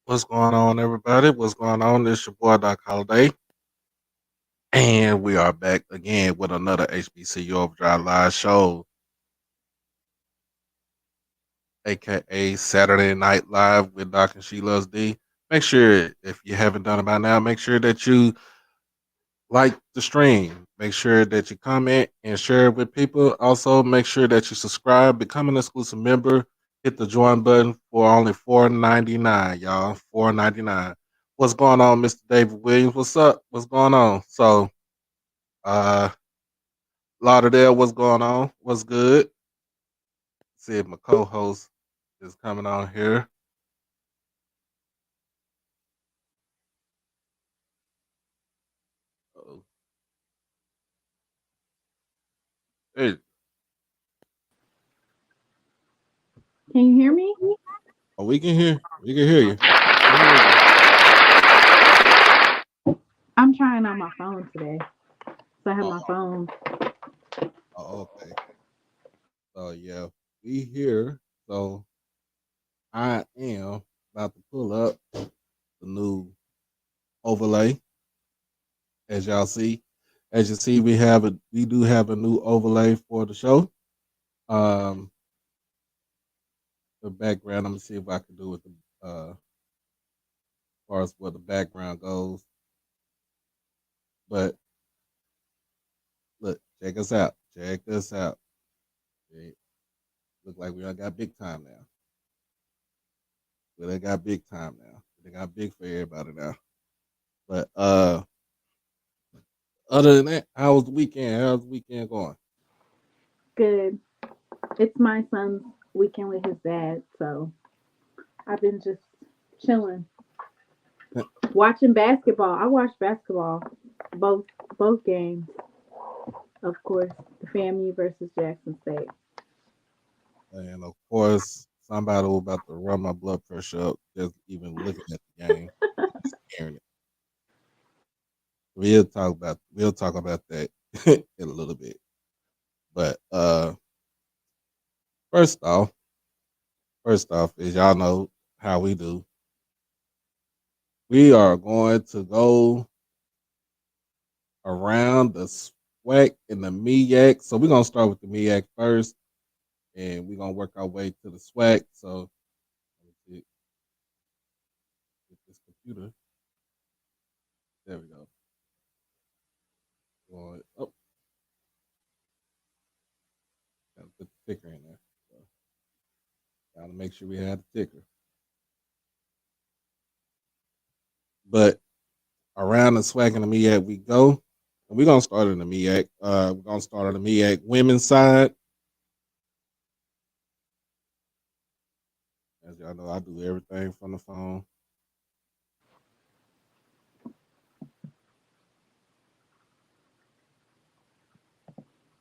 What's going on, everybody? What's going on? It's your boy, Doc Holliday. And we are back again with another HBCU OverDrive live show, aka Saturday Night Live with Doc and SheLovesThee. Make sure, if you haven't done it by now, make sure that you like the stream. Make sure that you comment and share it with people. Also, make sure that you subscribe, become an exclusive member. Hit the join button for only $4.99, y'all. $4.99. What's going on, Mr. David Williams? What's up? What's going on? So, Lauderdale, what's going on? What's good? See if my co-host is coming on here. Hey. Can you hear me? Oh, we can hear you. I'm trying on my phone today. So I have my phone. Oh, okay. So yeah, we here. So I am about to pull up the new overlay. As y'all see, as you see, we do have a new overlay for the show. The background. Let me see if I can do it. As far as where the background goes, but look, check us out. Check us out. Look like we all got big time now. They got big time now. They got big for everybody now. But other than that, how was the weekend? How's the weekend going? Good. It's my son's weekend with his dad, so I've been just chilling. Watching basketball. I watched basketball. Both games. Of course. The FAMU versus Jackson State. And of course, somebody was about to run my blood pressure up just even looking at the game. Hearing it. We'll talk about that in a little bit. But first off, as y'all know how we do, we are going to go around the SWAC and the MEAC. So we're gonna start with the MEAC first, and we're gonna work our way to the SWAC. So get this computer. There we go. Oh, gotta put the ticker in there. So, gotta make sure we have the ticker. But around the SWAC and the MEAC we go. And we're gonna start in the MEAC. We're gonna start on the MEAC women's side. As y'all know, I do everything from the phone.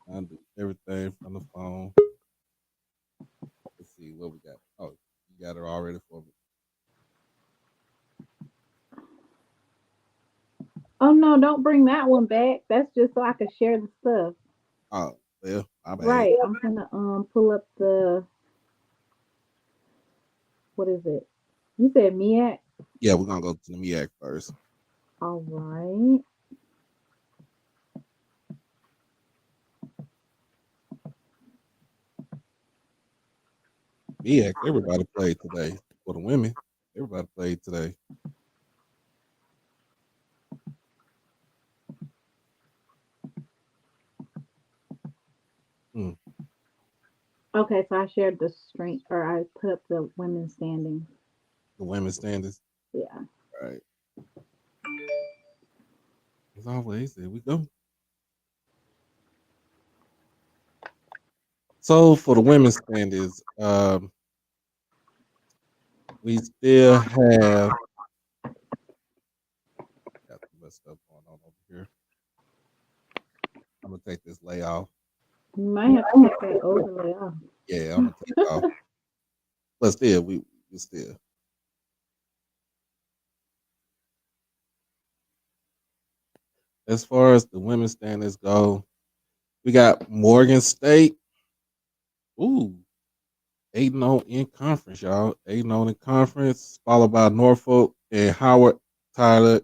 I do everything from the phone. Let's see what we got. Oh, you got it already for me. Oh no, don't bring that one back. That's just so I can share the stuff. Oh, well, my bad. Right. I'm gonna pull up the what is it? You said MEAC? Yeah, we're gonna go to the MEAC first. All right. MEAC, everybody played today. For the women, everybody played today. Okay, so I shared the screen, or I put up the women's standings. The women's standings. Yeah. Right. As always, there we go. So for the women's standings, we still have. Got the other stuff going on over here. I'm gonna take this layoff. You might have to take that overlay off. Yeah, I'm gonna take it off. But still, we still. As far as the women's standings go, we got Morgan State. Ooh, 8-0 in conference, y'all. 8-0 in conference, followed by Norfolk and Howard Tyler,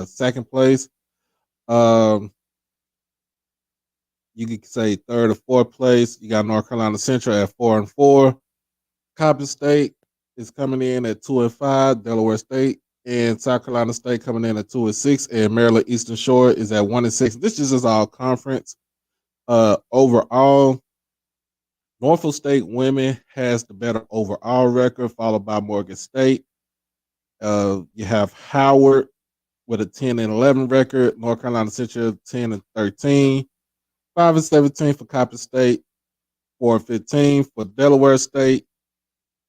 second place. Um, you could say third or fourth place. You got North Carolina Central at 4-4. Coppin State is coming in at 2-5. Delaware State and South Carolina State coming in at 2-6, and Maryland Eastern Shore is at 1-6. This is just all conference. Overall, Norfolk State women has the better overall record, followed by Morgan State. You have Howard with a 10-11 record, North Carolina Central 10-13, 5-17 for Coppin State, 4-15 for Delaware State.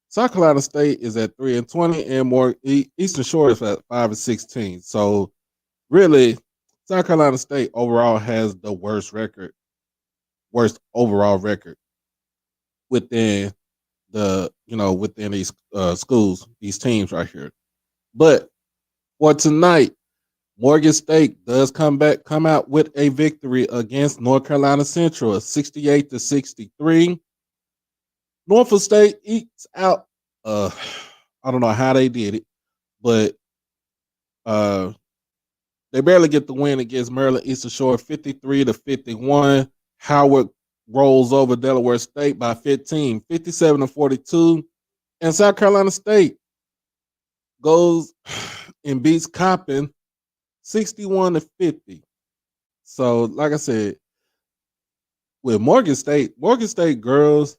South Carolina State is at 3-20, and more Eastern Shore is at 5-16. So really, South Carolina State overall has the worst overall record within within these schools, these teams right here. But for tonight, Morgan State does come out with a victory against North Carolina Central, 68-63. Norfolk State eats out. I don't know how they did it, but they barely get the win against Maryland Eastern Shore, 53-51. Howard rolls over Delaware State by 15, 57-42. And South Carolina State goes and beats Coppin 61-50. So, like I said, with Morgan State girls,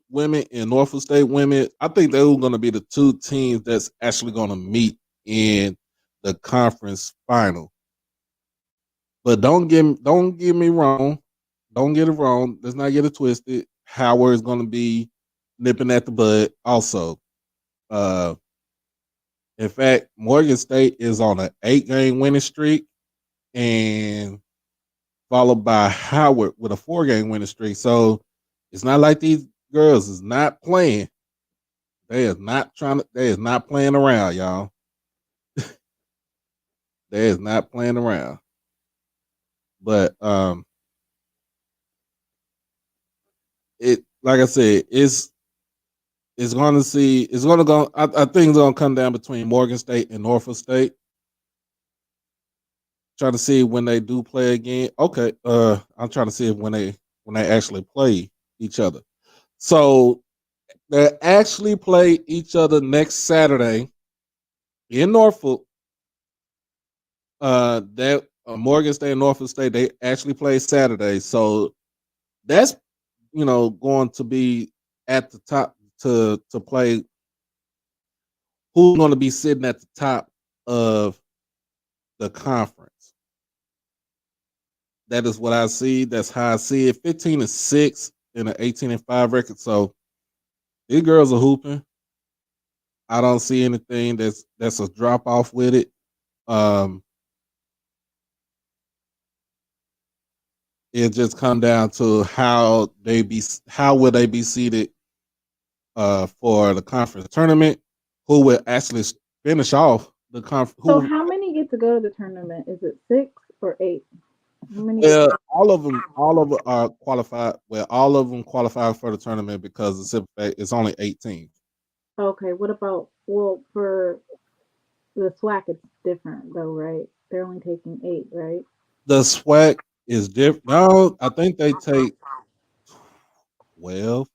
women, and Norfolk State women, I think they're going to be the two teams that's actually going to meet in the conference final. But don't get me wrong. Don't get it wrong. Let's not get it twisted. Howard is going to be nipping at the bud also. In fact, Morgan State is on an 8-game winning streak, and followed by Howard with a 4-game winning streak. So it's not like these girls is not playing. They is not playing around, y'all. They is not playing around. But it, like I said, it's going to go. I think it's going to come down between Morgan State and Norfolk State. Trying to see when they do play again. Okay, I'm trying to see when they actually play each other. So they actually play each other next Saturday in Norfolk. That Morgan State and Norfolk State, they actually play Saturday. So that's going to be at the top to play who's going to be sitting at the top of the conference. That is what I see. That's how I see it. 15-6 and an 18-5 record. So these girls are hooping. I don't see anything that's a drop off with it. It just come down to how will they be seated for the conference tournament? Who will actually finish off the conference? So how many get to go to the tournament? Is it 6 or 8? How many? Well, all of them are qualified. Well, all of them qualify for the tournament because it's only 8 teams. Okay, what about for the SWAC? It's different though, right? They're only taking 8, right? The SWAC is different. No, I think they take 12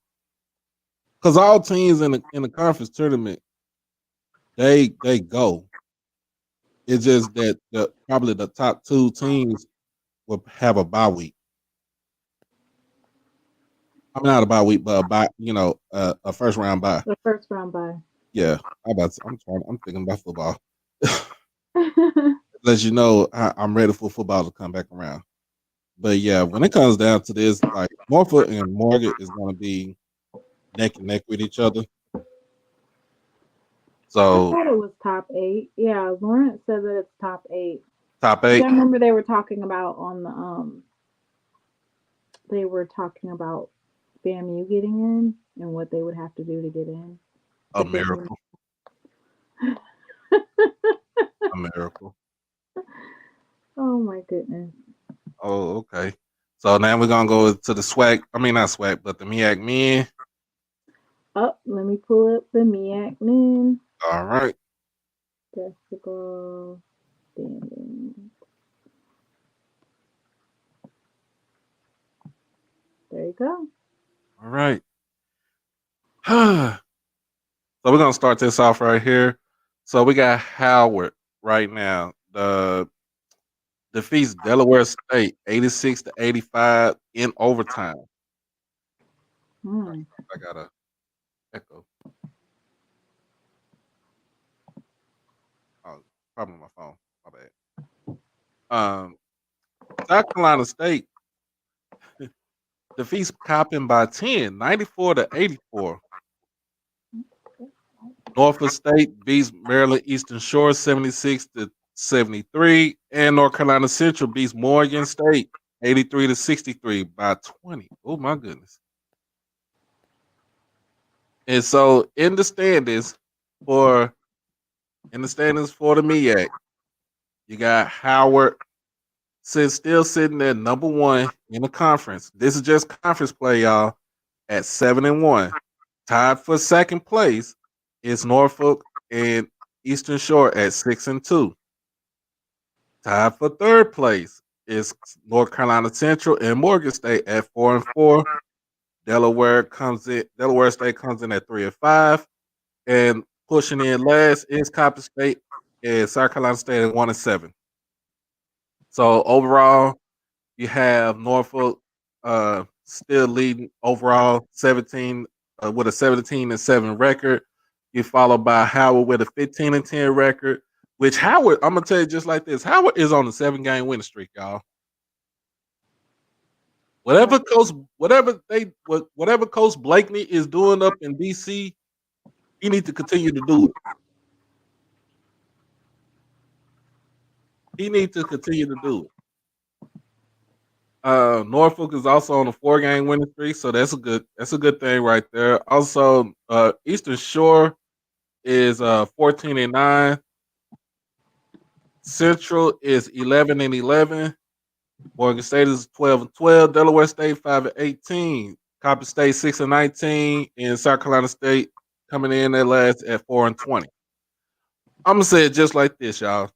because all teams in the conference tournament they go. It's just that probably the top 2 teams will have a bye week. I'm not a bye week, but a first round bye. The first round bye. Yeah, I'm thinking about football. Let you know I'm ready for football to come back around. But yeah, when it comes down to this, like Norfolk and Morgan is going to be neck and neck with each other. I So thought it was top 8. Yeah, Lawrence said that it's top 8. Top I 8. remember they were talking about on the they were talking about FAMU getting in and what they would have to do to get in. A But then, miracle. A miracle. oh my goodness. Oh, okay. So now we're gonna go to the SWAC. I mean, not SWAC, but the MEAC men. Oh, let me pull up the MEAC men All right. basketball standings. There you go. All right. So we're gonna start this off right here. So we got Howard right now. The defeats Delaware State 86-85 in overtime. Hmm. I got a echo. Oh, probably my phone. My bad. South Carolina State defeats Coppin by 10, 94-84. Norfolk State beats Maryland Eastern Shore 76-73, and North Carolina Central beats Morgan State 83-63 by 20. Oh my goodness! And so for the standings for the MEAC, you got Howard still sitting at number 1 in the conference. This is just conference play, y'all, at 7-1. Tied for second place is Norfolk and Eastern Shore at 6-2. Tied for third place is North Carolina Central and Morgan State at 4-4. Delaware State comes in at 3-5, and pushing in last is Coppin State and South Carolina State at 1-7. So overall, you have Norfolk still leading overall 17 with a 17-7 record. You followed by Howard with a 15-10 record. Which Howard, I'm gonna tell you just like this: Howard is on a 7-game winning streak, y'all. Whatever Coach Blakeney is doing up in DC, he needs to continue to do it. He needs to continue to do it. Norfolk is also on a 4-game winning streak, so that's a good thing right there. Also, Eastern Shore is 14-9. Central is 11-11. Morgan State is 12-12. Delaware State 5-18. Coppin State 6-19, and South Carolina State coming in at last at 4-20. I'm gonna say it just like this, y'all.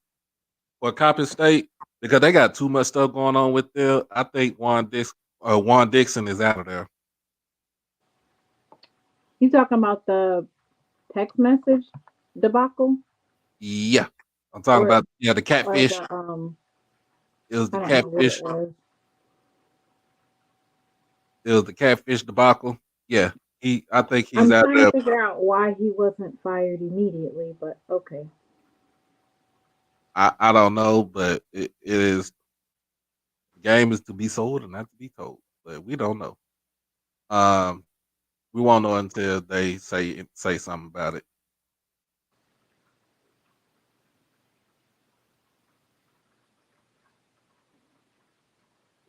For Coppin State, because they got too much stuff going on with them, I think Juan Dixon is out of there. You talking about the text message debacle? Yeah, I'm talking about the Or catfish. the It was the I don't know what catfish. it was. It was the catfish debacle. Yeah, I think he's I'm out trying there. to figure out why he wasn't fired immediately, but okay. I don't know, but it is the game is to be sold and not to be told. But we don't know. Um, we won't know until they say something about it.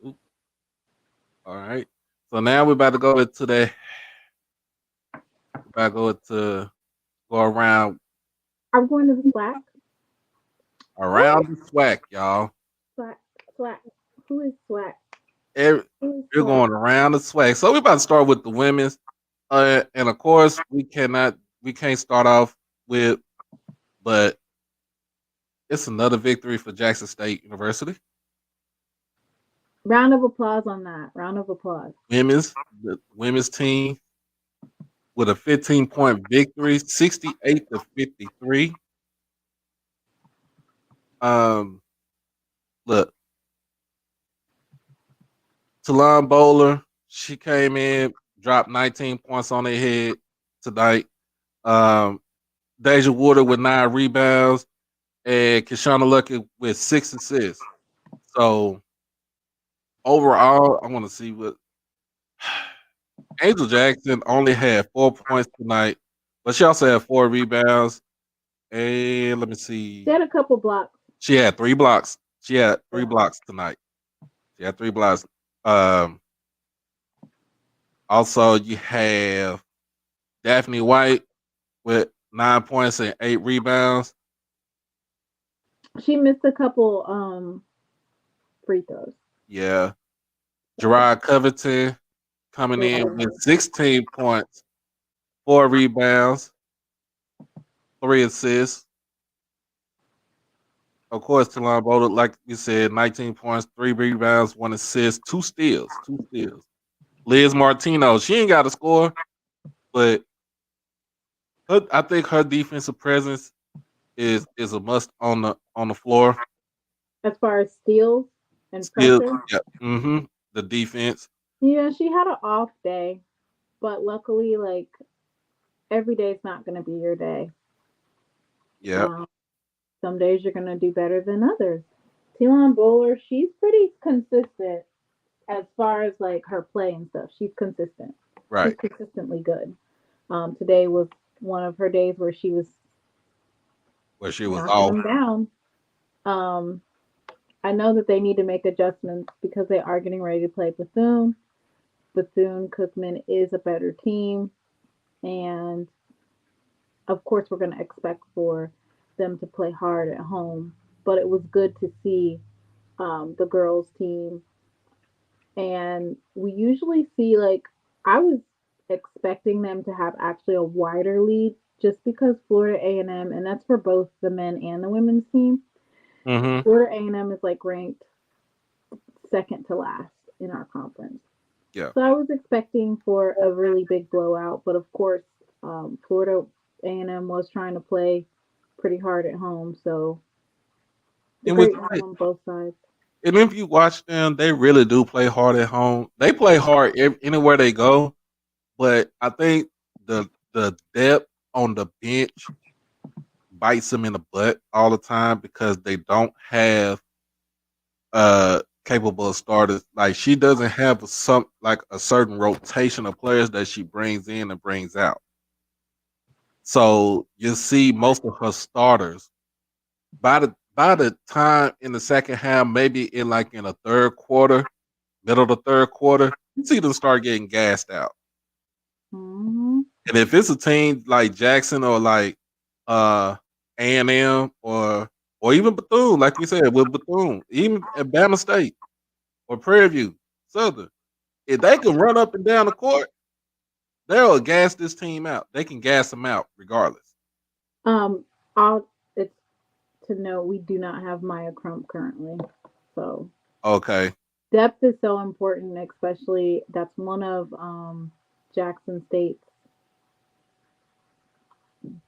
Oop. All right. So now we're about to go into the. We're about to go around I'm going to the SWAC. the SWAC, y'all. SWAC. SWAC. Who is SWAC? You're going around the SWAC. So we're about to start with the women's. And of course, we can't start off with, but it's another victory for Jackson State University. Round of applause on that. Round of applause. The women's team with a 15-point victory, 68-53. Look, Talon Bowler, she came in, dropped 19 points on their head tonight. Deja Water with 9 rebounds, and Kishana Lucky with 6 assists. So overall, I want to see what Angel Jackson only had 4 points tonight, but she also had 4 rebounds. And let me see. She had a couple blocks. She had 3 blocks. She had 3 blocks tonight. She had 3 blocks. Um, Also, you have Daphne White with 9 points and 8 rebounds. She missed a couple free throws. Yeah. Gerard Covington coming in with 16 points, 4 rebounds, 3 assists. Of course, Talon Bowler, like you said, 19 points, 3 rebounds, 1 assist, 2 steals. 2 steals. Liz Martino, she ain't got to score, but I think her defensive presence is a must on the floor. As far as steals and Still, pressure, yeah, the defense. yeah, she had an off day, but luckily, like every day is not going to be your day. Yeah, Um, some days you're going to do better than others. Telon Bowler, she's pretty consistent as far as like her play and stuff. She's consistent. She's right. consistently good. Today was one of her days where she was Where she was knocking off. them down. Um, I know that they need to make adjustments because they are getting ready to play Bethune. Bethune Cookman is a better team, and of course, we're going to expect for them to play hard at home. But it was good to see the girls' team, and we usually see like I was expecting them to have actually a wider lead just because Florida A&M, and that's for both the men and the women's team. Mm-hmm. Florida A&M is like ranked second to last in our conference. Yeah. So I was expecting for a really big blowout, but of course, Florida A&M was trying to play pretty hard at home. So the And with great win on both sides. and if you watch them, they really do play hard at home. They play hard anywhere they go, but I think the depth on the bench bites them in the butt all the time because they don't have capable starters. Like she doesn't have a certain rotation of players that she brings in and brings out. So you see most of her starters by the time in the second half, maybe in the third quarter, middle of the third quarter, you see them start getting gassed out. Hmm. And if it's a team like Jackson or like A&M or even Bethune, like we said with Bethune, even at Bama State or Prairie View, Southern, if they can run up and down the court, they'll gas this team out. They can gas them out regardless. Um, I'll, it's to note we do not have Maya Crump currently. So Okay. depth is so important, especially that's one of Jackson State's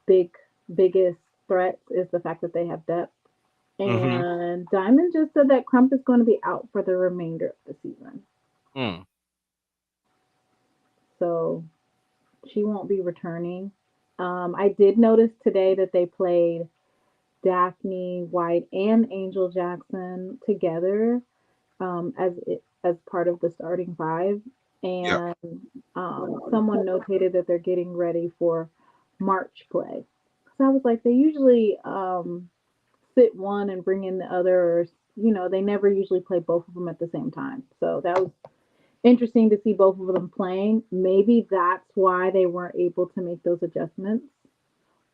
big biggest threats is the fact that they have depth. Mm-hmm. And Diamond just said that Crump is going to be out for the remainder of the season. Mm. So she won't be returning. I did notice today that they played Daphne White and Angel Jackson together as part of the starting five, Yeah. and someone notated that they're getting ready for March play. So I was like, they usually sit one and bring in the other, or they never usually play both of them at the same time. So that was interesting to see both of them playing. Maybe that's why they weren't able to make those adjustments.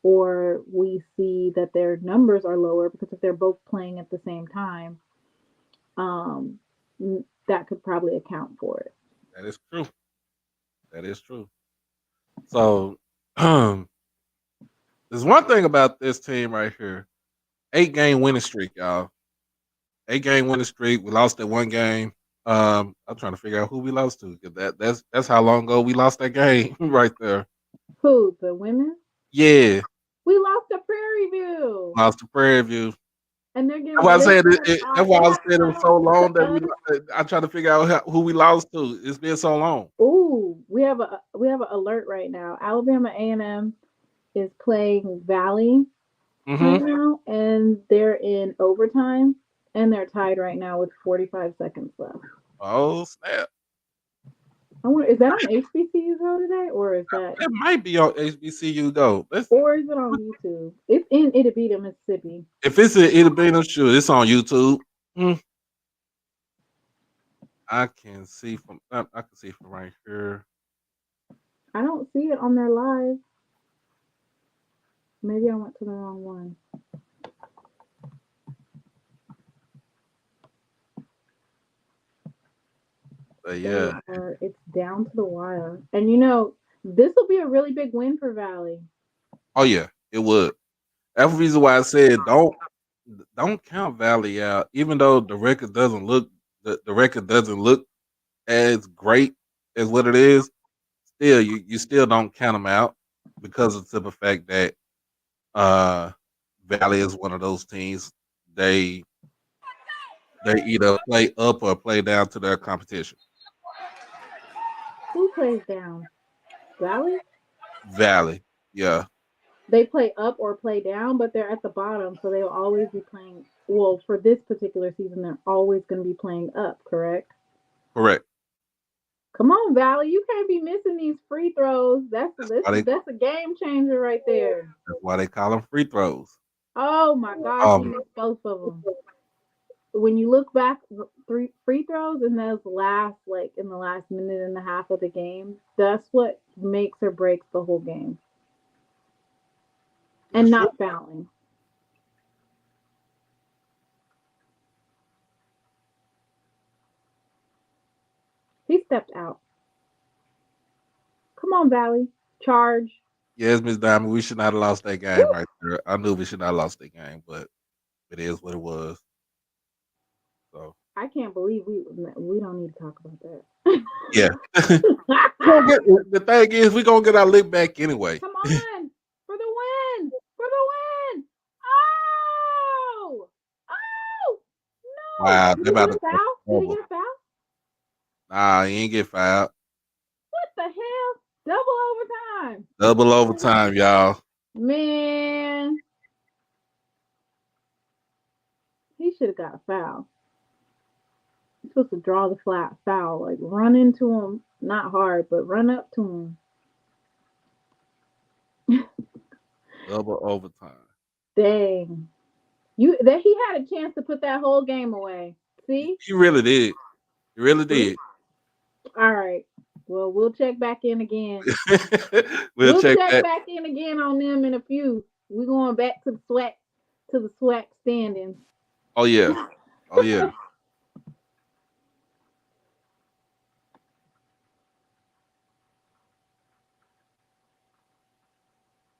Or we see that their numbers are lower because if they're both playing at the same time, um, that could probably account for it. That is true. That is true. So there's one thing about this team right here. 8 game winning streak, y'all. 8 game winning streak. We lost that one game. I'm trying to figure out who we lost to because that's how long ago we lost that game right there. Who, the women? Yeah, We lost to Prairie View, lost to Prairie View. and they're That's getting why I they're said coming that's out. why They I have said to it come was so out long to that us. I trying to figure out who we lost to. It's been so long. Ooh, we have an alert right now. Alabama A&M is playing Valley right Mm-hmm. now, and they're in overtime, and they're tied right now with 45 seconds left. Oh snap! I wonder, is that on HBCU Go today, or is that, It might be on HBCU though. or is it on YouTube? It's in Itabita, Mississippi. If it's in it'll be no sure. It's on YouTube. Mm, I can see from right here. I don't see it on their live. Maybe I went to the wrong one. But They yeah, are. It's down to the wire. And you know, this will be a really big win for Valley. oh yeah, it would. That's the reason why I said don't count Valley out, even though the record doesn't look as great as what it is. Still, you still don't count them out because of the simple fact that uh, Valley is one of those teams. They they either play up or play down to their competition. Who plays down? Valley? Valley, yeah, They play up or play down, but they're at the bottom, so they'll always be playing. Well, for this particular season, they're always going to be playing up, correct? correct. Come on, Valley, you can't be missing these free throws. That's That's this why is they that's a game changer right there. that's why they call them free throws. Oh my gosh, he Um, missed both of them. When you look back, three free throws in those last, like in the last minute and a half of the game, that's what makes or breaks the whole game, and that's true. not fouling. He stepped out. Come on, Valley, charge. Yes, Miss Diamond, we should not have lost that game Woo! right there. I knew we should not have lost that game, but it is what it was. So I can't believe we don't need to talk about that. yeah, we gonna get the thing is we gonna get our lick back anyway. Come on, for the win, for the win. Oh, oh no! Wow, Did they he get about a to throw foul? Did he trouble. get a foul? Nah, he ain't get fouled. What the hell? Double overtime. Double overtime, y'all. Man, he should have got a foul. He's supposed to draw the flat foul, like run into him, not hard, but run up to him. Double overtime. Dang, you that he had a chance to put that whole game away. See, He really did. He really did. all right. Well, we'll check back in again. We'll We'll check check that. back in again on them in a few. We're going back to the SWAC standings. Oh yeah. Oh yeah.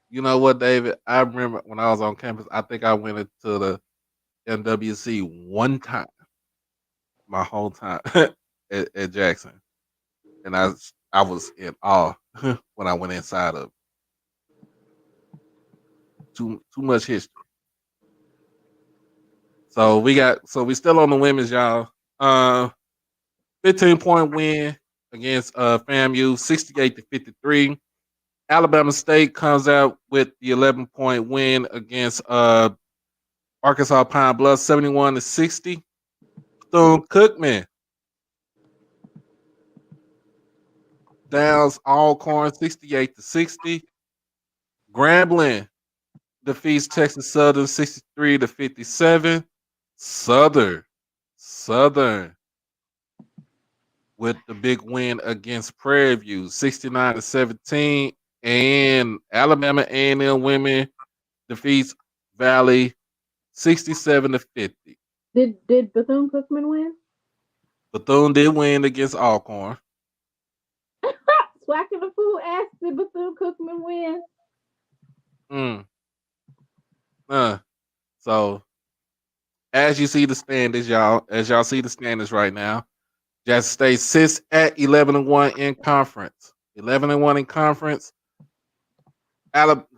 You know what, David? I remember when I was on campus, I think I went into the NWC one time, my whole time at Jackson. And I was in awe when I went inside of too much history. So we still on the women's, y'all. 15-point win against FAMU, 68-53. Alabama State comes out with the 11-point win against Arkansas Pine Bluff, 71-60. Bethune Cookman downs Alcorn, 68-60. Grambling defeats Texas Southern, 63-57. Southern with the big win against Prairie View, 69-17. And Alabama A&M women defeats Valley, 67-50. Did Bethune Cookman win? Bethune did win against Alcorn. Swacking the fool asked did Bethune Cookman win? Mm. So as you see the standings, as y'all see the standings right now, Jackson State sits at 11-1 in conference. 11-1 in conference.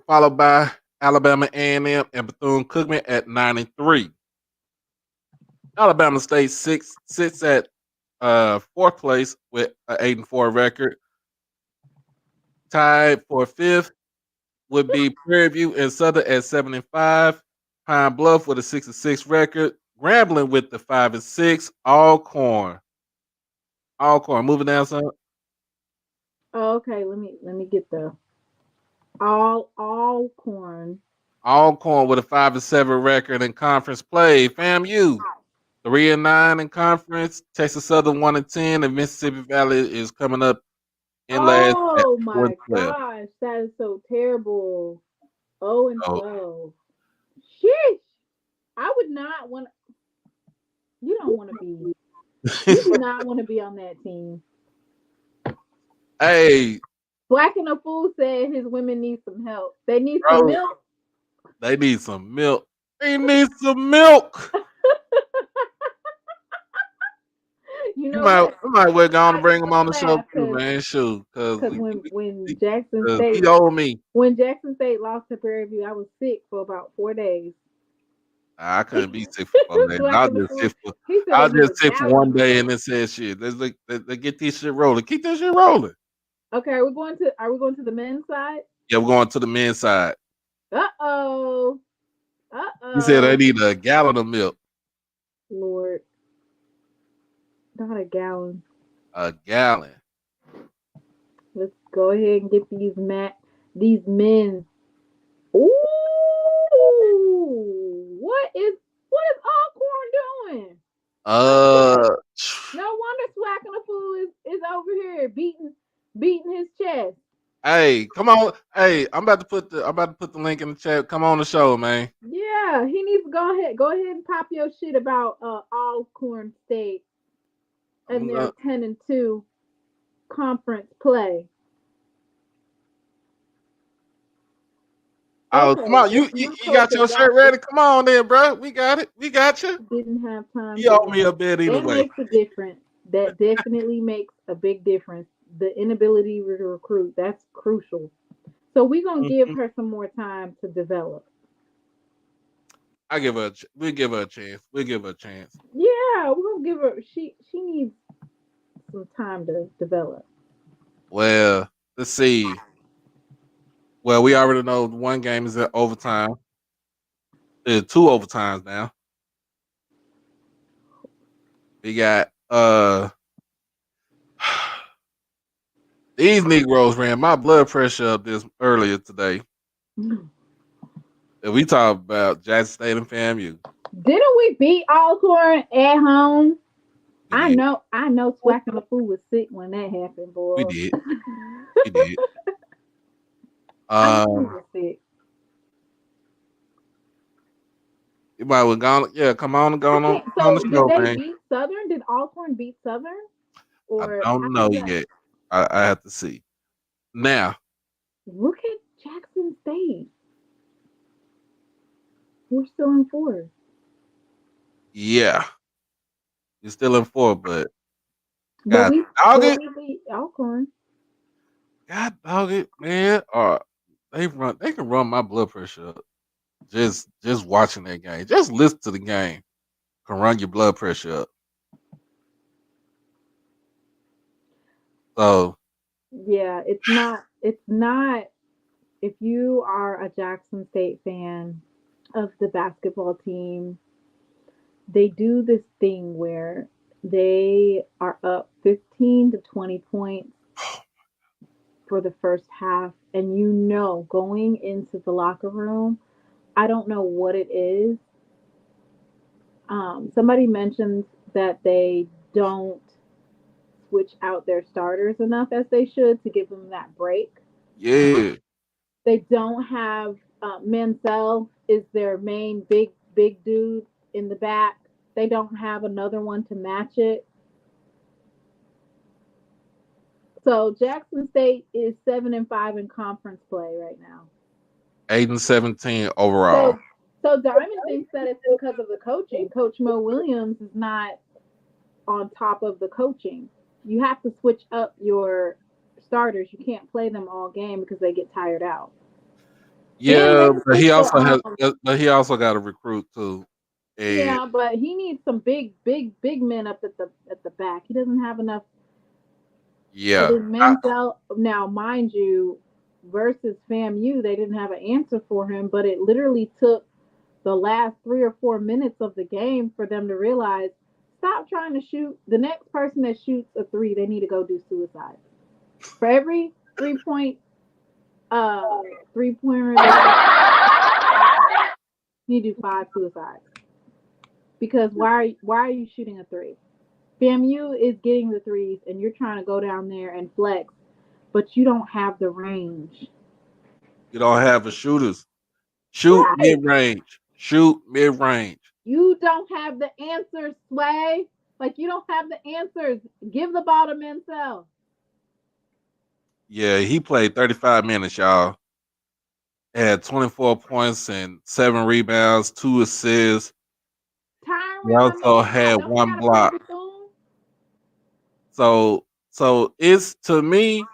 Followed by Alabama A&M and Bethune Cookman at 9-3. Alabama State sits at fourth place with an 8-4 record. Tied for fifth would be Prairie View and Southern at 7-5. Pine Bluff with a 6-6 record. Grambling with the 5-6. Alcorn. Moving down some. Oh, okay, let me get the all corn. Alcorn with a 5-7 record in conference play. FAMU 3-9 in conference. Texas Southern 1-10, and Mississippi Valley is coming up in last at Oh my 4-12. gosh, that is so terrible. 0-12. So, Sheesh. I would not want. You don't want to be. You do not want to be on that team. hey, Black and a Fool said his women need some help. They need some bro, milk. they need some milk. They need some milk. You You know might, what? we might well go on and I bring just him on the show laugh too, because man. Shoot, because when Jackson State he owe me. lost to Prairie View, I was sick for about 4 days. I couldn't be sick for 4 days. Black I and the was just Fool. sick for He said I they was need just a sick for gallon one of day, milk. and it said shit. Let's get this shit rolling. Keep this shit rolling. Okay, are we going to the men's side? Yeah, we're going to the men's side. Uh-oh. He said they Uh-oh. need a gallon of milk. Lord. Not a gallon. A gallon. Let's go ahead and get these men. Ooh. What is Alcorn doing? Uh, No wonder SWAC and a Fool is over here beating his chest. hey, come on. Hey, I'm about to put the link in the chat. Come on the show, man. Yeah, he needs to go ahead and pop your shit about Alcorn State and their 10-2 conference play. Oh, Okay, come on. You got your shirt ready? Come on then, bro. We got it. We got you. Didn't have time. You owe me a bit either That way. makes a difference. That definitely makes a big difference. The inability to recruit, that's crucial. So we're going to give her some more time to develop. We'll give her a chance. We'll give her a chance. Yeah, we're going to give her, she needs some time to develop. Well, let's see. Well, we already know one game is at overtime. There's 2 overtimes now. We got these Negroes ran my blood pressure up this earlier today. And we talked about Jackson State and FAMU. Didn't we beat Alcorn at home? I did. know SWAC and the Fool was sick when that happened, boy. We did. We did. I know we were sick. You might well go. Yeah, come on and go on the show, did they man. beat Southern? Did Alcorn beat Southern? Or I don't know yet. I have to see. Now, look at Jackson State. We're still in 4. Yeah, you're still in 4, but But we beat Alcorn. God dog it, man. They can run my blood pressure up. Just watching that game. Just listen to the game. Can run your blood pressure up. So yeah, it's not if you are a Jackson State fan of the basketball team, they do this thing where they are up 15 to 20 points for the first half, and going into the locker room, I don't know what it is. Somebody mentioned that they don't switch out their starters enough as they should to give them that break. yeah. They don't have Mansell is their main big dude in the back. They don't have another one to match it. So Jackson State is 7-5 in conference play right now. 8-17 overall. So Diamond thinks that it's because of the coaching. Coach Mo Williams is not on top of the coaching. You have to switch up your starters. You can't play them all game because they get tired out. Yeah, but he also got to recruit too. Yeah, but he needs some big men up at the back. He doesn't have enough. Yeah. Now, mind you, versus FAMU, they didn't have an answer for him, but it literally took the last 3 or 4 minutes of the game for them to realize, stop trying to shoot. The next person that shoots a 3, they need to go do suicide. For every 3-point three-pointer, you need to do 5 suicides. Because why are you shooting a three? FAMU is getting the threes, and you're trying to go down there and flex, but you don't have the range. You don't have a shooters. Shoot Right. mid range. Shoot mid range. You don't have the answers, Sway. Like, you don't have the answers. Give the ball to Mansell. Yeah, he played 35 minutes, y'all. Had 24 points and 7 rebounds, 2 assists. He Tyron, my also man, had don't you 1 gotta play block. Bethune? So it's to me,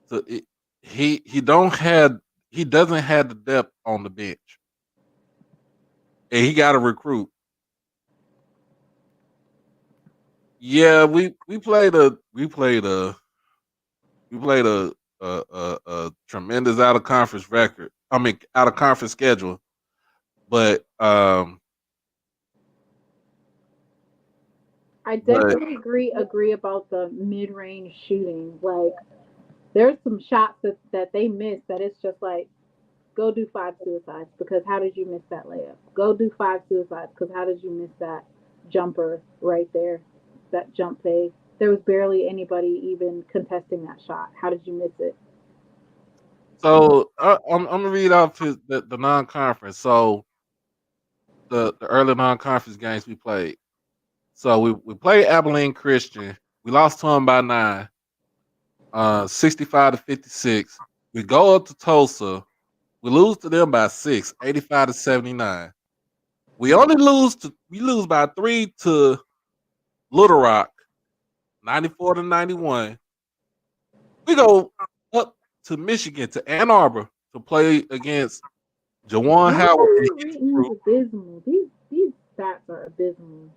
to, it, he don't have he doesn't have the depth on the bench, and he got to recruit. Yeah, we played a we played a we played a tremendous out of conference record. I mean, out of conference schedule, but I but definitely agree about the mid range shooting. Like, there's some shots that they missed that it's just like, go do five suicides because how did you miss that layup? Go do five suicides because how did you miss that jumper right there? That jump fade. There was barely anybody even contesting that shot. How did you miss it? so I'm gonna read off the non conference. So the early non conference games we played. So we played Abilene Christian. We lost to them by 9, 65-56. We go up to Tulsa. We lose to them by 6, 85-79. We lose by 3 to Little Rock, 94-91. We go up to Michigan, to Ann Arbor, to play against Jawan Why are Howard and you his reading crew. these abysmal? These stats are abysmal.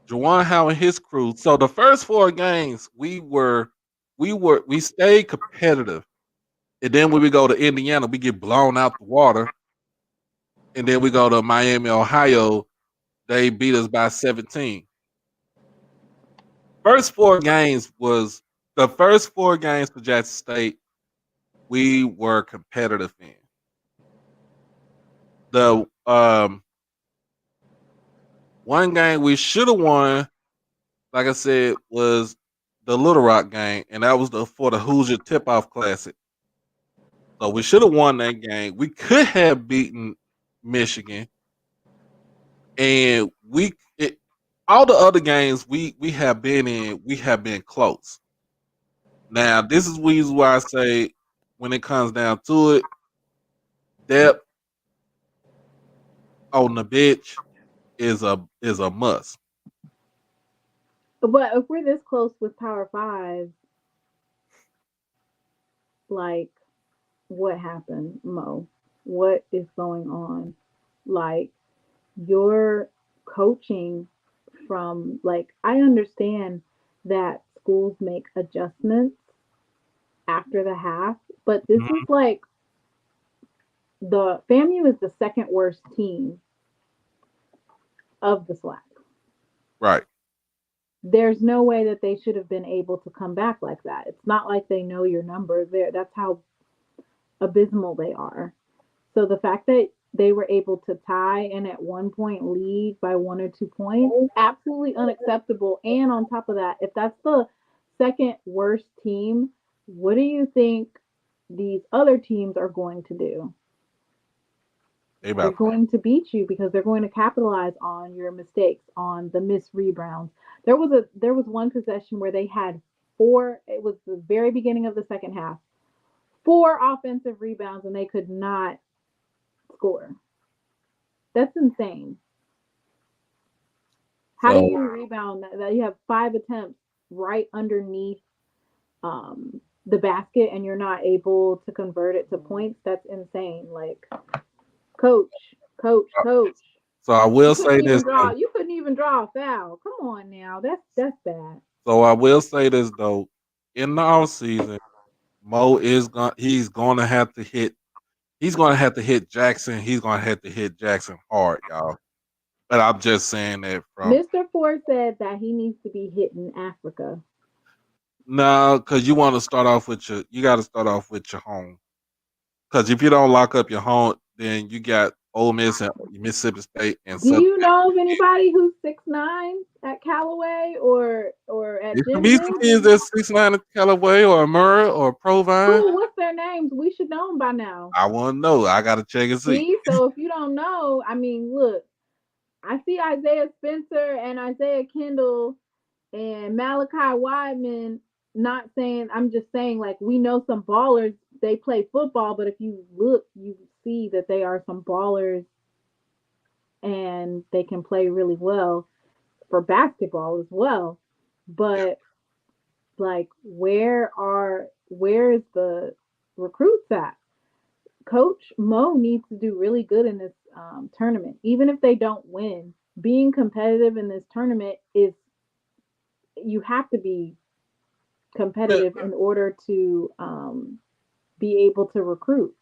Jawan Howard and his crew. So the first 4 games we stayed competitive. And then when we go to Indiana, we get blown out the water. And then we go to Miami, Ohio. They beat us by 17. The first 4 games for Jackson State, we were competitive in. The one game we should have won, like I said, was the Little Rock game, and that was for the Hoosier Tip Off Classic. So we should have won that game. We could have beaten Michigan, and all the other games we have been in, we have been close. Now, this is reason why I say when it comes down to it, depth on the bench is a must. But if we're this close with Power Five, like, what happened, Mo? What is going on? Like, your coaching from, like, I understand that schools make adjustments after the half, but this is Mhm. like, the FAMU is the second worst team of the SWAC. Right. There's no way that they should have been able to come back like that. It's not like they know your number. There, that's how abysmal they are. So the fact that they were able to tie and at one point lead by 1 or 2 points, absolutely unacceptable. And on top of that, if that's the second worst team, what do you think these other teams are going to do? They They're about going to beat you because they're going to capitalize on your mistakes, on the missed rebounds. There was one possession where they had four. It was the very beginning of the second half. Four offensive rebounds and they could not score. That's insane. How do so you rebound that you have 5 attempts right underneath the basket and you're not able to convert it to points? That's insane. Like, coach, coach, coach. so I You will couldn't say even this draw. though. You couldn't even draw a foul. Come on now. That's bad. So I will say this though. In the off season, Mo is going. He's gonna have to hit Jackson. He's gonna have to hit Jackson hard, y'all. But I'm just saying that from Mr. Ford said that he needs to be hit in Africa. no, because you want to start off with you got to start off with your home. Because if you don't lock up your home, then you got Ole Miss and Mississippi State and Do Southern. you know of anybody who's 6'9" at Callaway or at It's Jim some Eastern Hill? kids that's 6'9" at Callaway or Murrah or Provine. Cool. What's their names? We should know them by now. I want to know. I got to check and see. See, so if you don't know, I mean, look, I see Isaiah Spencer and Isaiah Kendall and Malachi Wideman. Not saying, I'm just saying, like, we know some ballers. They play football, but if you look, you see that they are some ballers and they can play really well for basketball as well. Yeah. But like, where is the recruits at? Coach Mo needs to do really good in this tournament, even if they don't win. Being competitive in this tournament is, you have to be Well, competitive in order to be able to recruit.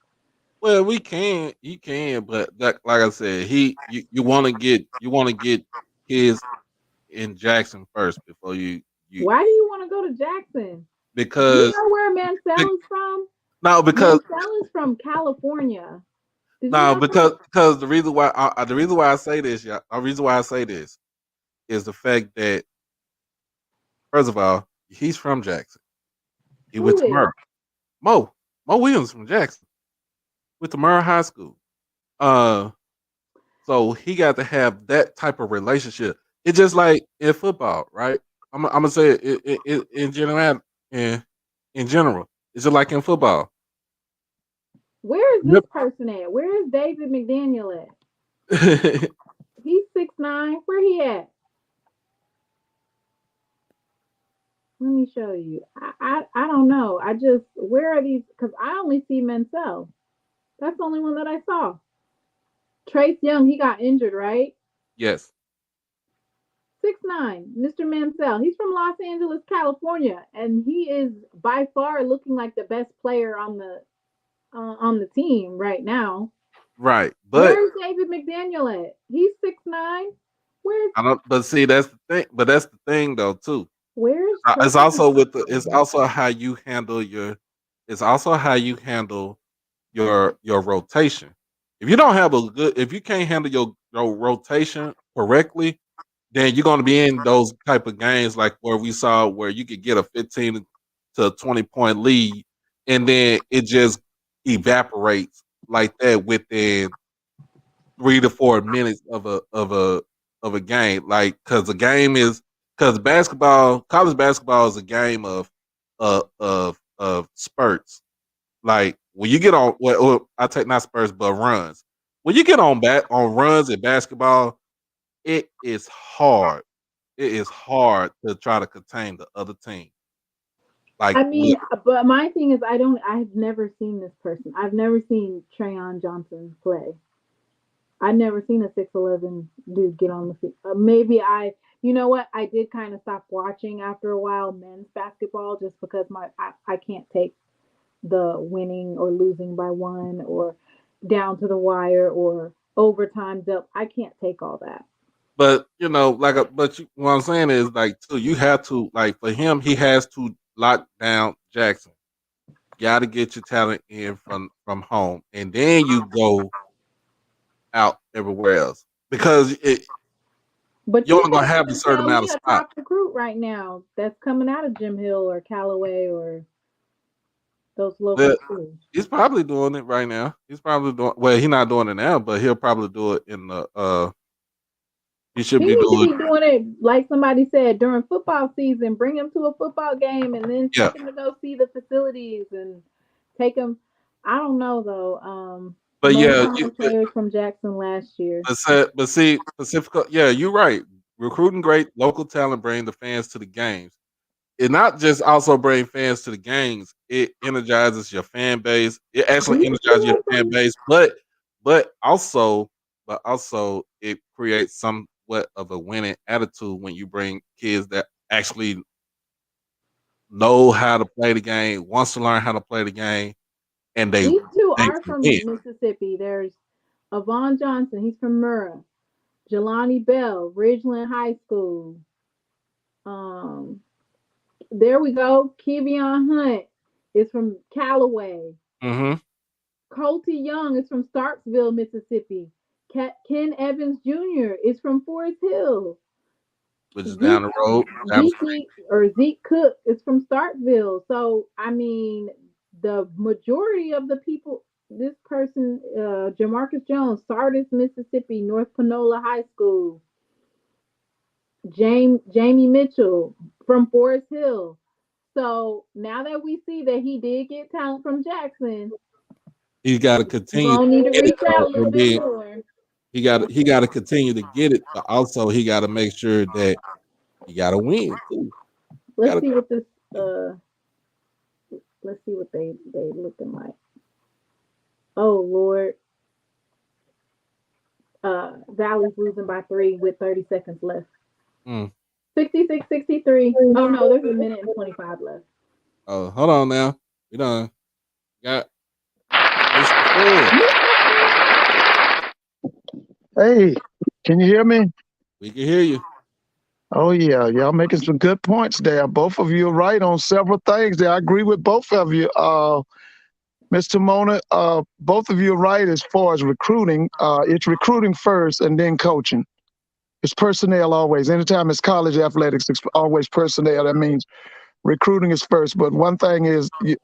well, we can, you can, but that, like I said, you want to get kids in Jackson first before you Why do you want to go to Jackson? Do you because know where Mansell is from? no because Mansell is from California. Did you no know that? because the reason why I say this, yeah, the reason why I say this is the fact that first of all, he's from Jackson. He went Who to is? Murrah. Mo Williams from Jackson. Went to Murrah High School. Uh, so he got to have that type of relationship. It's just like in football, right? I'm gonna say it in general. In in general, it's just like in football. Where is this Yep. person at? Where is David McDaniel at? He's 6'9". Where he at? Let me show you. I don't know. I just, where are these? Because I only see Mansell. That's the only one that I saw. Trace Young, he got injured, right? Yes, 6'9", Mr. Mansell. He's from Los Angeles, California, and he is by far looking like the best player on the team right now. right. But Where's David McDaniel at? He's 6'9". Where's I don't. But see, that's the thing. But that's the thing, though, too. where's It's Tracy? also with the. It's also how you handle your. It's also how you handle your rotation. If you don't have a good, if you can't handle your rotation correctly, then you're going to be in those type of games like where we saw where you could get a 15 to 20 point lead, and then it just evaporates like that within 3 to 4 minutes of a game. Like because the game is because basketball, college basketball is a game of spurts. Like when you get on, well, I take not spurts but runs. When you get on runs in basketball, it is hard. It is hard to try to contain the other team. Like, I mean, but my thing is, I've never seen this person. I've never seen Trayon Johnson play. I've never seen a 6'11" dude get on the field. Maybe you know what? I did kind of stop watching after a while men's basketball just because I can't take the winning or losing by one or down to the wire or overtime's up. I can't take all that. but what I'm saying is like, too, you have to like for him, he has to lock down Jackson. Got to get your talent in from home, and then you go out everywhere else because But you're you only gonna have a can't certain tell amount me of a spots. top recruit right now that's coming out of Jim Hill or Callaway or those local But schools. he's probably doing it right now. He's probably doing well. He's not doing it now, but he'll probably do it in the. He should He be needs to doing. be doing it like somebody said during football season. Bring him to a football game and then Yeah, take him to go see the facilities and take him. I don't know though. but Mo yeah, signed players from Jackson last year. but see, Pacifica. Yeah, you're right. Recruiting great local talent, bring the fans to the games. It not just also bring fans to the games. It energizes your fan base. It Do actually you see energizes your him fan from? base, but also it creates somewhat of a winning attitude when you bring kids that actually know how to play the game, wants to learn how to play the game, and These two they are can win. from Mississippi. There's Avon Johnson. He's from Murrah. Jelani Bell, Ridgeland High School. Um, there we go. Kevion Hunt is from Callaway. Hmm. Colty Young is from Starksville, Mississippi. Ken Evans Jr. is from Forest Hill. which is down Zeke the road, down the street. Zeke Cook is from Starkville. So I mean, the majority of the people. This person, Jamarcus Jones, Sardis, Mississippi, North Panola High School. Jamie Mitchell from Forest Hill. So now that we see that he did get talent from Jackson, He's got to you're continue to gonna need to get it reach though, out a little and bit then more. he got to continue to get it, but also he got to make sure that he got to win too. Let's Gotta, see what this let's see what they looking like. Oh Lord. Valley's losing by 3 with 30 seconds left. mm. 66-63. Oh no, there's a minute and 25 left. Oh, hold on now. We done got Mr. Ford. Hey, can you hear me? We can hear you. Oh yeah, y'all making some good points there. Both of you are right on several things there. I agree with both of you. Mr. Mona, both of you are right as far as recruiting. It's recruiting first and then coaching. It's personnel always. Anytime it's college athletics, it's always personnel. That means recruiting is first. But one thing is, the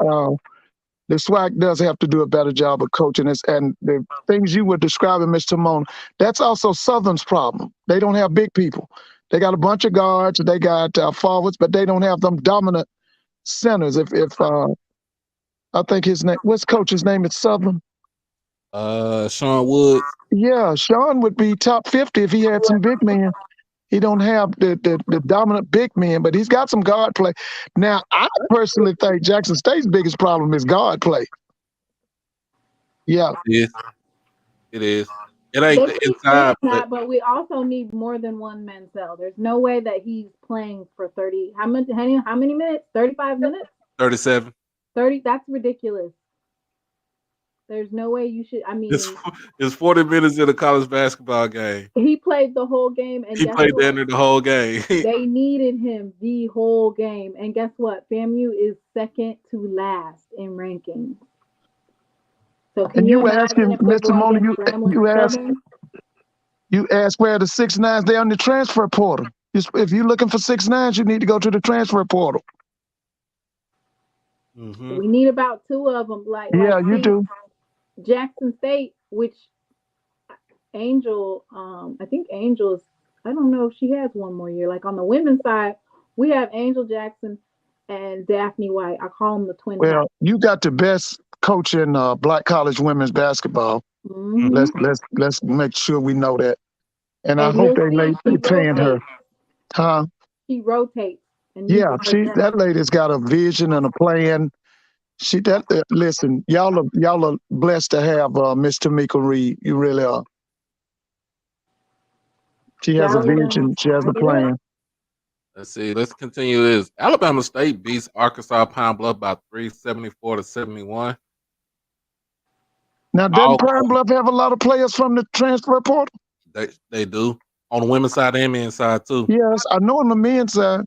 SWAC does have to do a better job of coaching us. And the things you were describing, Mr. Moan, that's also Southern's problem. They don't have big people. They got a bunch of guards, they got forwards, but they don't have them dominant centers. If I think his name, what's coach's name at Southern? Sean Woods. Yeah, Sean would be top 50 if he had some big men. He don't have the dominant big men, but he's got some guard play. Now, I personally think Jackson State's biggest problem is guard play. Yeah. It is. It ain't the inside, but we also need more than one Mansell. There's no way that he's playing for 30. How many minutes? 35 minutes? 37. 30? That's ridiculous. There's no way you should. I mean, it's 40 minutes in a college basketball game. He played the whole game, and he played the whole game. They needed him the whole game, and guess what? FAMU is second to last in rankings. So can you imagine if they're Mr. Mona, you asked where the 6'9s, they're on the transfer portal. If you're looking for 6'9s, you need to go to the transfer portal. Mm-hmm. We need about 2 of them. You do. Jackson State, which Angel, I think Angel's, I don't know if she has one more year. Like on the women's side, we have Angel Jackson and Daphne White. I call them the twin. Well, you got the best coach in Black college women's basketball. Mm-hmm. Let's make sure we know that. And I hope they paying her. Huh? She rotates. Yeah, that lady's got a vision and a plan. Listen, y'all are blessed to have Miss Tamika Reed. You really are. She has a vision. She has a plan. Let's see. Let's continue this. Alabama State beats Arkansas Pine Bluff by 374-71. Now, doesn't Pine Bluff have a lot of players from the transfer portal? They do. On the women's side and men's side, too. Yes, I know on the men's side.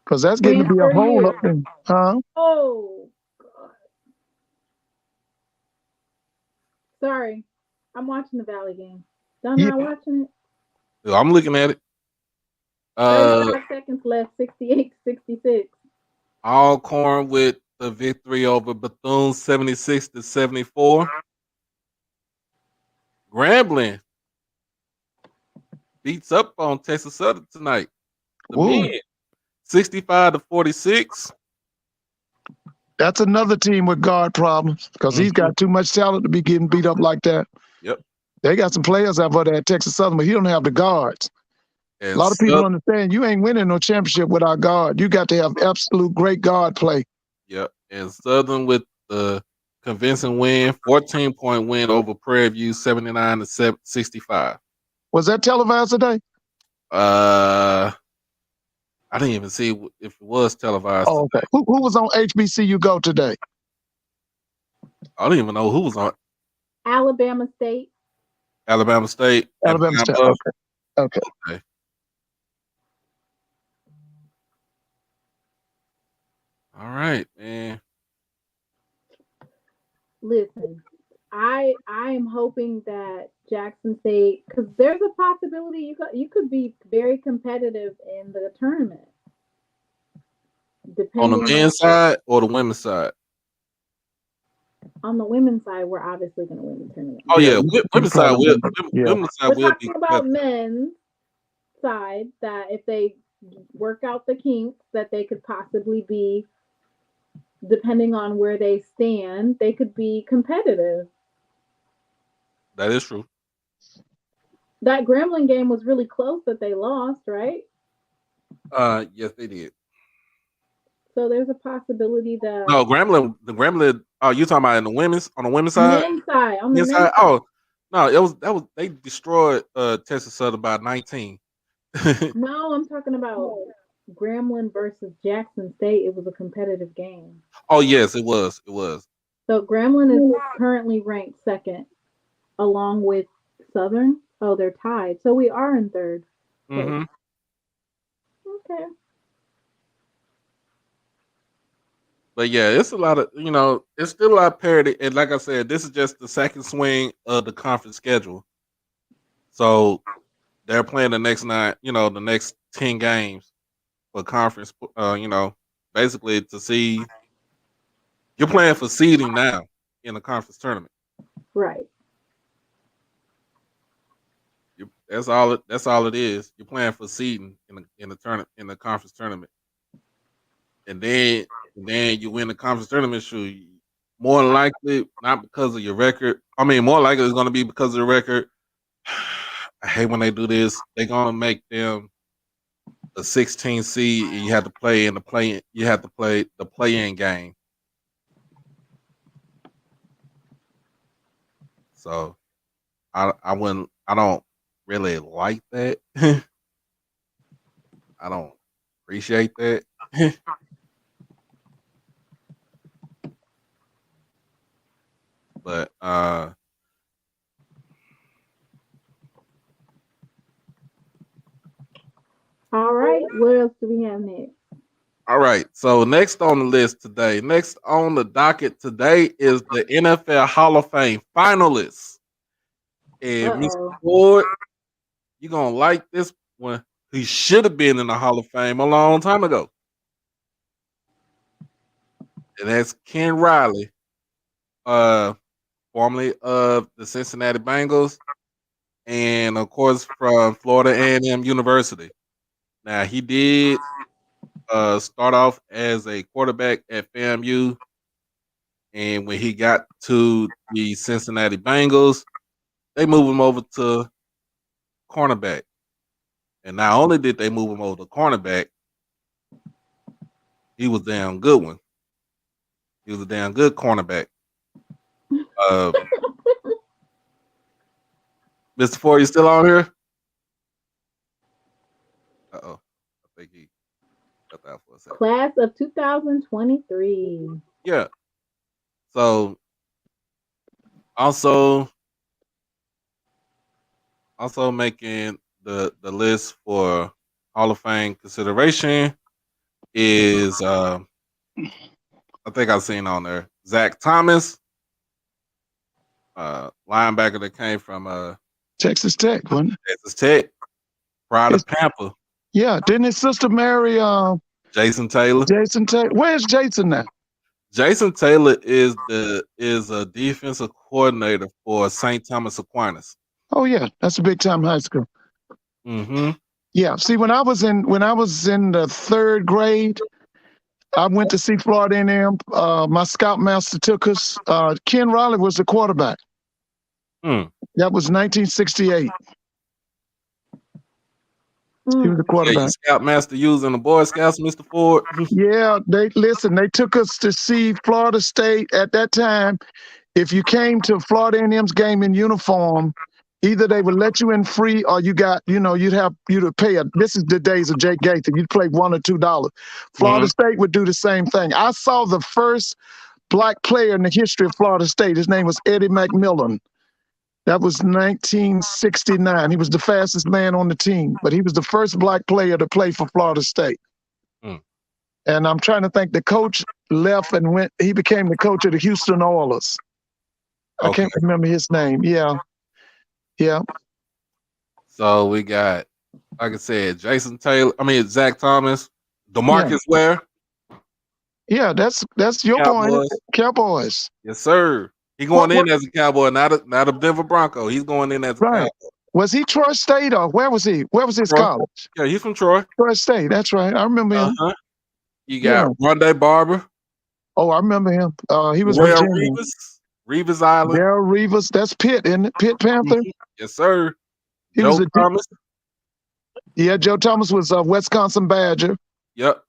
Because that's getting to be a hole up there. Huh? Oh, God. Sorry. I'm watching the Valley game. Don't not watching it? I'm looking at it. 35 seconds left, 68-66. Alcorn with the victory over Bethune, 76-74. Grambling beats up on Texas Southern tonight. The men, 65-46. That's another team with guard problems because he's got too much talent to be getting beat up like that. Yep. They got some players out there at Texas Southern, but he don't have the guards. And a lot of people understand you ain't winning no championship without guard. You got to have absolute great guard play. Yep. And Southern with the convincing win, 14-point win over Prairie View, 79-65. Was that televised today? I didn't even see if it was televised. Oh, okay. Who was on HBCU Go today? I don't even know who was on. Alabama State. Alabama State. Okay. All right, man. Listen, I am hoping that Jackson State, because there's a possibility you could be very competitive in the tournament, On depending the on men's side or the women's side? on the women's side. We're obviously going to win the tournament. Oh yeah, you women's side will. yeah. Women's side We're will be talking about competitive. men's side that if they work out the kinks, that they could possibly be, depending on where they stand, they could be competitive. That is true. That Grambling game was really close that they lost, right? Yes, they did. So there's a possibility that No, the Grambling. Oh, you talking about in the women's on the women's side? men's side, on the Men's men's side. side. Oh, no, that was they destroyed Texas Southern by 19. No, I'm talking about Grambling versus Jackson State. It was a competitive game. Oh yes, it was. It was. So Grambling is currently ranked second, along with Southern. Oh, they're tied. So we are in third place. Mm-hmm. Okay. But yeah, it's a lot of it's still a lot of parity. And like I said, this is just the second swing of the conference schedule. So they're playing the next the next 10 games for conference. Basically to see you're playing for seeding now in the conference tournament. Right. That's all it is. You're playing for seeding in the tournament in the conference tournament, and then you win the conference tournament. Sure, more than likely not because of your record. I mean, more likely it's going to be because of the record. I hate when they do this. They're going to make them a 16 seed, and you have to play in the play. You have to play the play-in game. So I don't really like that. I don't appreciate that. But all right. What else do we have next? all right. So next on the list today, next on the docket today is the NFL Hall of Fame finalists. And Mr. Ford, you're gonna like this one. He should have been in the Hall of Fame a long time ago. And that's Ken Riley, formerly of the Cincinnati Bengals, and of course from Florida A&M University. Now he did start off as a quarterback at FAMU, and when he got to the Cincinnati Bengals, they moved him over to cornerback. And not only did they move him over to cornerback, he was a damn good one. He was a damn good cornerback. Mr. Ford, you still on here? Uh-oh. I think he got that for a second. Class of 2023. Yeah. So also making the list for Hall of Fame consideration is I think I've seen on there Zach Thomas, linebacker that came from Texas Tech, wasn't it? Texas Tech, Pride of Pampa. Yeah, didn't his sister marry Jason Taylor? Jason Taylor. Where's Jason now? Jason Taylor is a defensive coordinator for St. Thomas Aquinas. Oh yeah, that's a big time high school. Mm-hmm. Yeah. See, when I was in the third grade, I went to see Florida A&M. My scoutmaster took us. Ken Riley was the quarterback. That was 1968. He was the quarterback. Yeah, scoutmaster using the Boy Scouts, Mr. Ford. Yeah, they took us to see Florida State at that time. If you came to Florida A&M's game in uniform, either they would let you in free or you'd to pay this is the days of Jake Gaither. You'd play $1 or $2. Florida State would do the same thing. I saw the first black player in the history of Florida State. His name was Eddie McMillan. That was 1969. He was the fastest man on the team, but he was the first black player to play for Florida State. And I'm trying to think, the coach left and went. He became the coach of the Houston Oilers. I Okay. can't remember his name. Yeah. So we got, like I said, Zach Thomas, DeMarcus Ware. Yeah, that's your boy. Cowboys. Cowboys. Yes, sir. He going in as a Cowboy, not a Denver Bronco. He's going in as a Right. Cowboy. Was he Troy State or where was he? Where was his Troy. college? Yeah, he's from Troy. Troy State. That's right. I remember him. You got Rondé Barber. Oh, I remember him. He was Darrell Virginia. Rivas Island. Darrell Rivas. That's Pitt, isn't it? Pitt Panther. Yes, sir. He Joe was Thomas. Yeah, Joe Thomas was a Wisconsin Badger. Yep.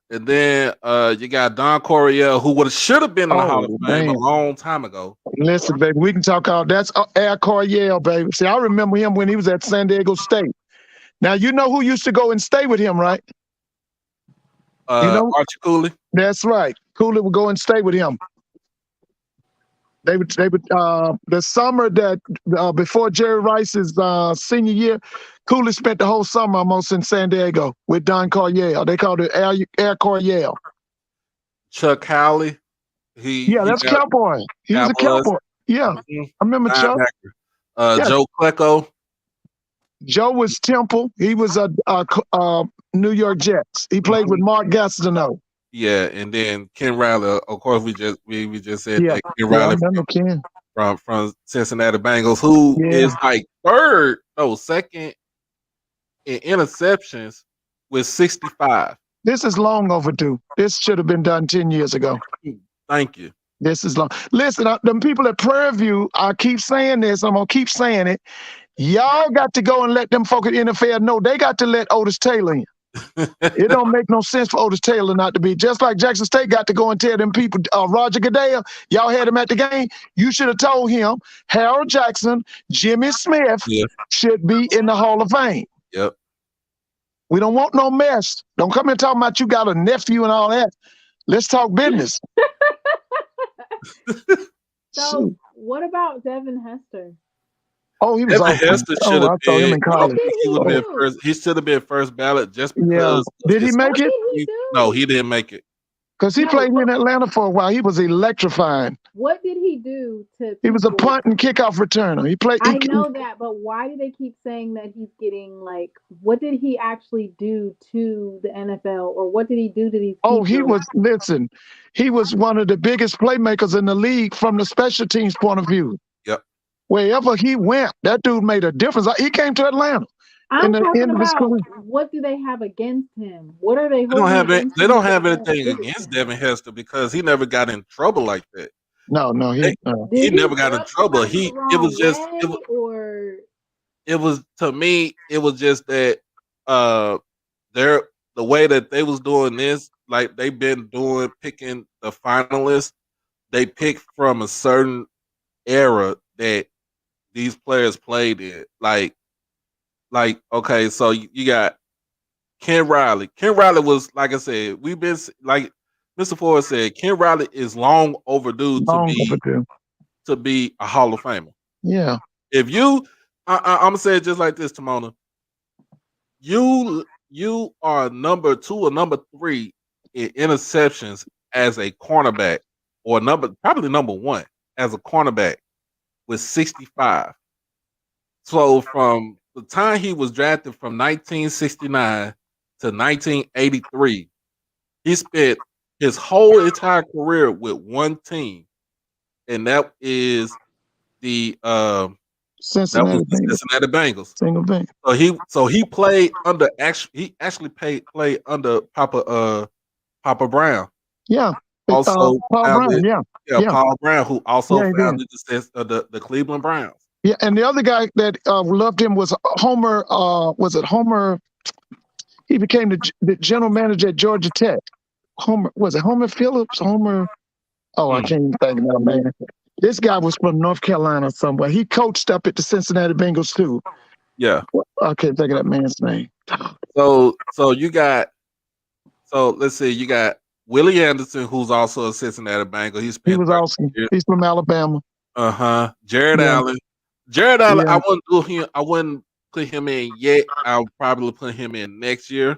And then you got Don Coryell, who should have been in the Hall of Fame a long time ago. Listen, baby, we can talk all that's Air Coryell, baby. See, I remember him when he was at San Diego State. Now you know who used to go and stay with him, right? You know Archie Cooley. That's right. Cooley would go and stay with him. They would the summer that before Jerry Rice's senior year, Cooley spent the whole summer almost in San Diego with Don Coryell. They called it Air Coryell. Chuck Howley. That's Cowboy. He was a Cowboy. Yeah. I remember Chuck. Joe Klecko. Joe was Temple. He was a New York Jets. He played with Mark Gastineau. Yeah, and then Ken Riley. Of course, we just said that Ken Riley from Cincinnati Bengals, who is like second in interceptions with 65. This is long overdue. This should have been done 10 years ago. Thank you. This is long. Listen, them people at Prairie View, I keep saying this. I'm going to keep saying it. Y'all got to go and let them folk at NFL know they got to let Otis Taylor in. It don't make no sense for Otis Taylor not to be. Just like Jackson State got to go and tell them people, Roger Goodell, y'all had him at the game. You should have told him Harold Jackson, Jimmy Smith should be in the Hall of Fame. Yep. We don't want no mess. Don't come here talking about you got a nephew and all that. Let's talk business. So, what about Devin Hester? Oh, he was Devin Hester should have been. Him in college. He should have been first ballot just because. Did he make it? No, he didn't make it. Because he played here in Atlanta for a while. He was electrifying. What did he do to? He was a punt and kickoff returner. He played. I know that, but why do they keep saying that he's getting like? What did he actually do to the NFL, or what did he do to these? Oh, he was. Listen, he was one of the biggest playmakers in the league from the special teams point of view. Yep. Wherever he went, that dude made a difference. He came to Atlanta. I'm talking about what do they have against him? What are they? They don't have anything against Devin Hester because he never got in trouble like that. No, he never got in trouble. It was to me. It was just that the way that they was doing this, like they've been picking the finalists. They picked from a certain era that these players played in, like okay, so you got Ken Riley. Ken Riley was, like I said, we've been like Mr. Ford said, Ken Riley is long overdue to be a Hall of Famer. Yeah. If you, I'm gonna say it just like this, Timona. You are number 2 or number 3 in interceptions as a cornerback, or probably number 1 as a cornerback with 65. So from the time he was drafted from 1969 to 1983, he spent his whole entire career with one team, and that is the Cincinnati Bengals. Single thing. So he played under played under Papa Brown. Yeah. Also Paul Brown. Paul Brown, who also founded the Cleveland Browns. Yeah, and the other guy that loved him was Homer. Was it Homer? He became the general manager at Georgia Tech. Homer Phillips? Homer? Oh, I can't even think of that man. This guy was from North Carolina somewhere. He coached up at the Cincinnati Bengals too. Yeah, I can't think of that man's name. So let's see, you got Willie Anderson, who's also a Cincinnati Bengal. He was awesome. He's from Alabama. Jared Allen. Jared Allen, I wouldn't put him in yet. I'll probably put him in next year.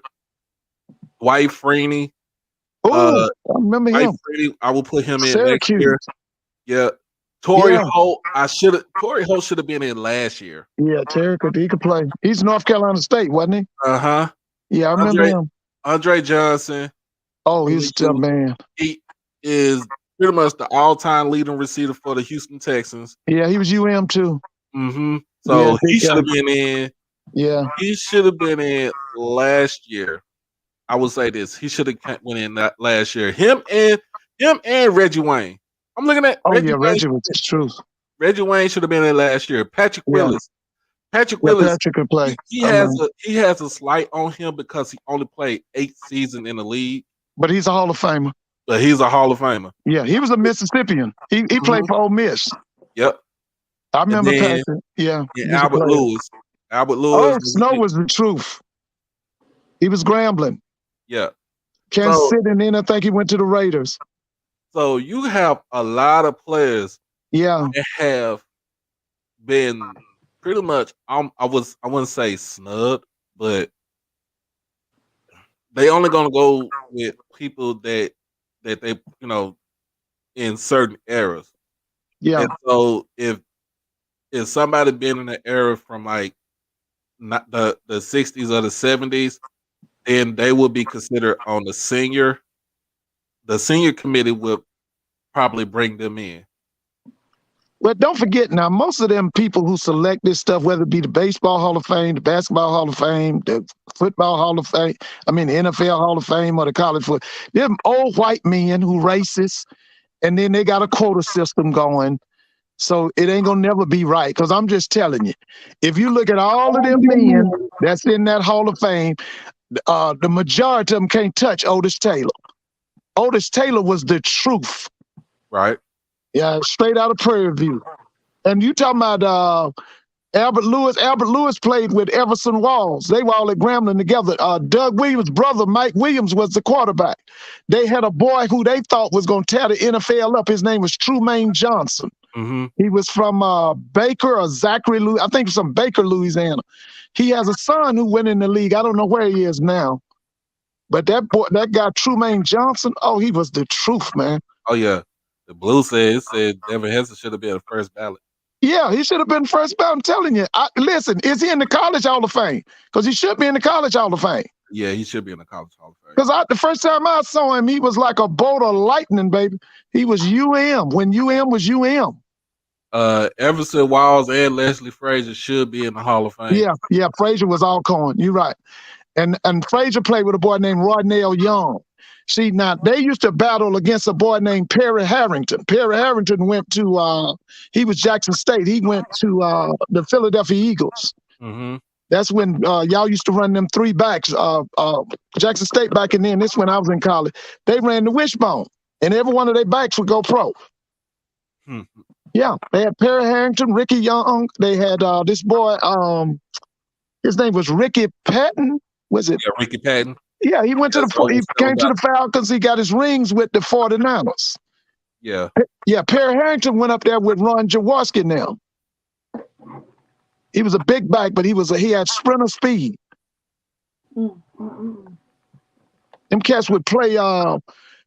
Dwight Freeney. I remember him. Freeney, I will put him in Syracuse. next year. Yeah. Torrey Yeah. Holt, Torrey Holt should have been in last year. Yeah, Terry he could play. He's North Carolina State, wasn't he? Uh-huh. Yeah, I remember him. Andre Johnson. Oh, he's a man. He is pretty much the all-time leading receiver for the Houston Texans. Yeah, he was UM too. Mm-hmm. So he should have been in. Yeah. He should have been in last year. I would say this. He should have went in that last year. Him and Reggie Wayne. I'm looking at Reggie was the truth. Reggie Wayne should have been in last year. Patrick Willis. Patrick could play. He has a slight on him because he only played 8 seasons in the league. But he's a Hall of Famer. But he's a Hall of Famer. Yeah, he was a Mississippian. He played for Ole Miss. Yep. I remember Patrick. Yeah. Albert Lewis. Oh, Snow was the truth. He was Grambling. Yeah. Kansas City, and then I think he went to the Raiders. So you have a lot of players that have been pretty much I wouldn't say snubbed, but they only gonna go with people that they in certain eras. Yeah. And so if somebody been in the era from like not the 60s or the 70s, then they will be considered on the senior committee will probably bring them in. Well, don't forget now, most of them people who select this stuff, whether it be the Baseball Hall of Fame, the Basketball Hall of Fame, the Football Hall of Fame, the NFL Hall of Fame or the college football, them old white men who racist, and then they got a quota system going. So it ain't gonna never be right. Because I'm just telling you, if you look at all of them men that's in that Hall of Fame, the majority of them can't touch Otis Taylor. Otis Taylor was the truth. Right. Yeah, straight out of Prairie View. And you talking about Albert Lewis. Albert Lewis played with Everson Walls. They were all at Grambling together. Doug Williams' brother, Mike Williams, was the quarterback. They had a boy who they thought was going to tear the NFL up. His name was Trumaine Johnson. Mm-hmm. He was from Baker or Zachary, I think from Baker, Louisiana. He has a son who went in the league. I don't know where he is now. But that guy, Trumaine Johnson, he was the truth, man. Oh, yeah. The Blue said Devin Hester should have been the first ballot. Yeah, he should have been first ballot. I'm telling you. Listen, is he in the College Hall of Fame? Because he should be in the College Hall of Fame. Yeah, he should be in the College Hall of Fame. Because the first time I saw him, he was like a bolt of lightning, baby. He was UM when UM was UM. Everson Walls and Leslie Frazier should be in the Hall of Fame. Yeah, Frazier was all corn. You're right. And Frazier played with a boy named Rodnell Young. See, now, they used to battle against a boy named Perry Harrington. Perry Harrington went to, he was Jackson State. He went to the Philadelphia Eagles. Mm-hmm. That's when y'all used to run them 3 backs. Jackson State back in then, this when I was in college, they ran the wishbone. And every one of their backs would go pro. Mm-hmm. Yeah, they had Perry Harrington, Ricky Young. They had this boy, his name was Ricky Patton. Was it? Yeah, Ricky Patton. Yeah, he went to he came to the Falcons. He got his rings with the 49ers. Yeah. Yeah, Perry Harrington went up there with Ron Jaworski now. He was a big back, but he had sprinter speed. Them cats would play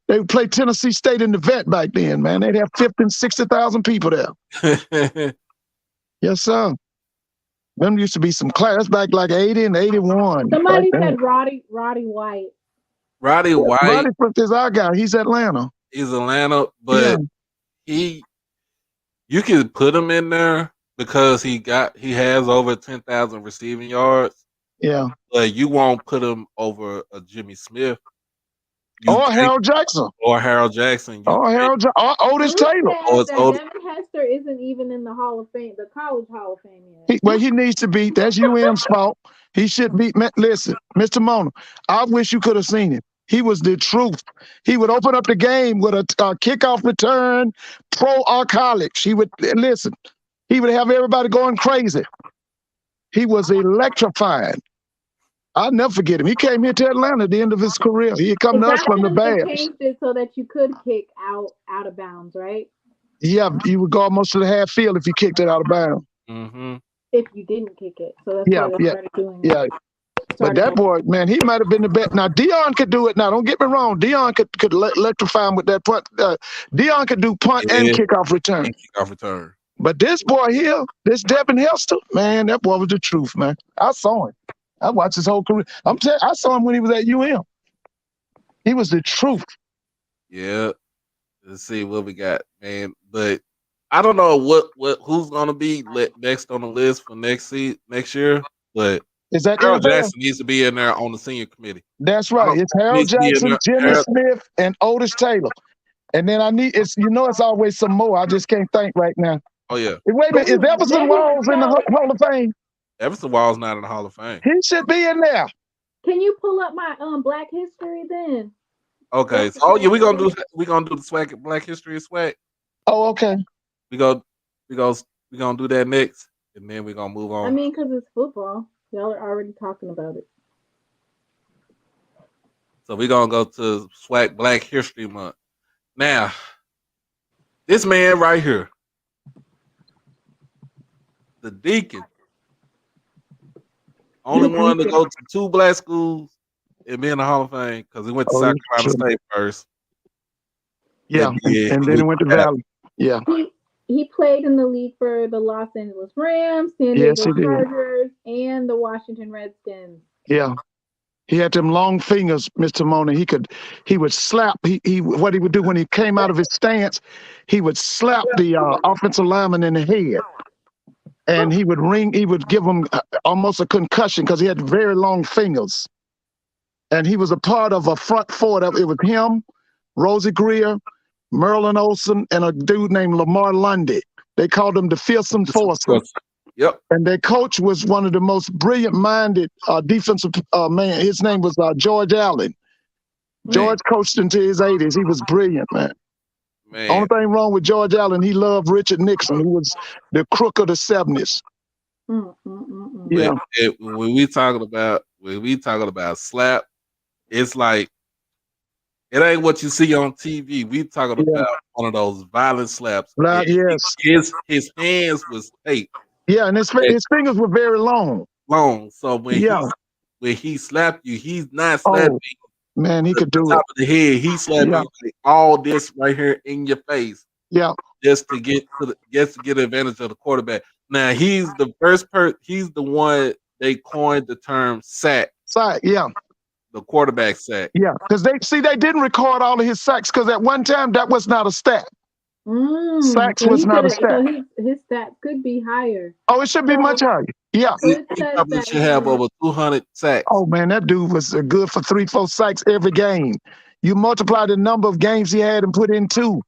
they would play Tennessee State in the vet back then, man. They'd have 50,000 and 60,000 people there. Yes, sir. Them used to be some class back like 80 and 81. Somebody said Roddy White. Roddy White. Roddy is our guy. He's Atlanta. He's Atlanta, but you can put him in there because he has over 10,000 receiving yards. Yeah. But you won't put him over a Jimmy Smith. Harold Jackson. Or Harold Jackson. Or Otis Taylor. Devin Hester isn't even in the Hall of Fame, the College Hall of Fame yet. He needs to be. That's UM's fault. He should be. Listen, Mr. Mona, I wish you could have seen him. He was the truth. He would open up the game with a kickoff return, pro archaics. He would listen. He would have everybody going crazy. He was electrifying. I'll never forget him. He came here to Atlanta at the end of his career. He had come to us from the Bears. They changed it so that you could kick out of bounds, right? Yeah, you would go almost to the half field if you kicked it out of bounds. Mm-hmm. If you didn't kick it. So that's why they started doing it. But that boy, man, he might have been the best. Now, Dion could do it. Now, don't get me wrong. Dion could electrify him with that punt. Dion could do punt and kickoff return. Kickoff return. But this boy here, this Devin Hester, man, that boy was the truth, man. I saw him. I watched his whole career. I saw him when he was at UM. He was the truth. Yeah. Let's see what we got, man. But I don't know who's gonna be next on the list for next year. But is that Harold Jackson needs to be in there on the senior committee. That's right. It's Harold Jackson, Jimmy Smith, and Otis Taylor. And then it's always some more. I just can't think right now. Oh yeah. Wait a minute, is Everson Walls in the Hall of Fame? Everson Walls not in the Hall of Fame. He should be in there. Can you pull up my Black History then? Okay. So we're gonna do the SWAC Black History SWAC. Oh, okay. We gonna do that next, and then we're gonna move on. I mean, because it's football. Y'all are already talking about it. So we're gonna go to SWAC Black History Month. Now, this man right here, the Deacon, only one to go to 2 black schools and be in the Hall of Fame because he went to South Carolina State first. Yeah, and then he went to Valley. Yeah. He played in the league for the Los Angeles Rams, San Diego Chargers, and the Washington Redskins. Yeah. He had them long fingers, Mr. Mona. He would slap. What he would do when he came out of his stance, he would slap the offensive lineman in the head. And he would give him almost a concussion because he had very long fingers. And he was a part of a front four. It was him, Rosie Greer, Merlin Olsen, and a dude named Lamar Lundy. They called him the Fearsome Foursome. Yep. And their coach was one of the most brilliant-minded defensive man. His name was George Allen. George coached into his 80s. He was brilliant, man. Only thing wrong with George Allen, he loved Richard Nixon, who was the crook of the 70s. Yeah. When we talking about slap, it's like it ain't what you see on TV. We talking about one of those violent slaps. Yes. His hands was taped. Yeah, and his fingers were very long. So when he slapped you, he's not slapping you. Man, he could do top of the head. He slapped you like all this right here in your face. Yeah. Just to get advantage of the quarterback. Now he's the first he's the one they coined the term sack. Sack, yeah. The quarterback sack. Yeah, because they didn't record all of his sacks because at one time that was not a stat. Sacks was not a stat. So his stats could be higher. Oh, it should be much higher. Yeah. He probably should have over 200 sacks. Oh, man, that dude was good for 3-4 sacks every game. You multiply the number of games he had and put in 2.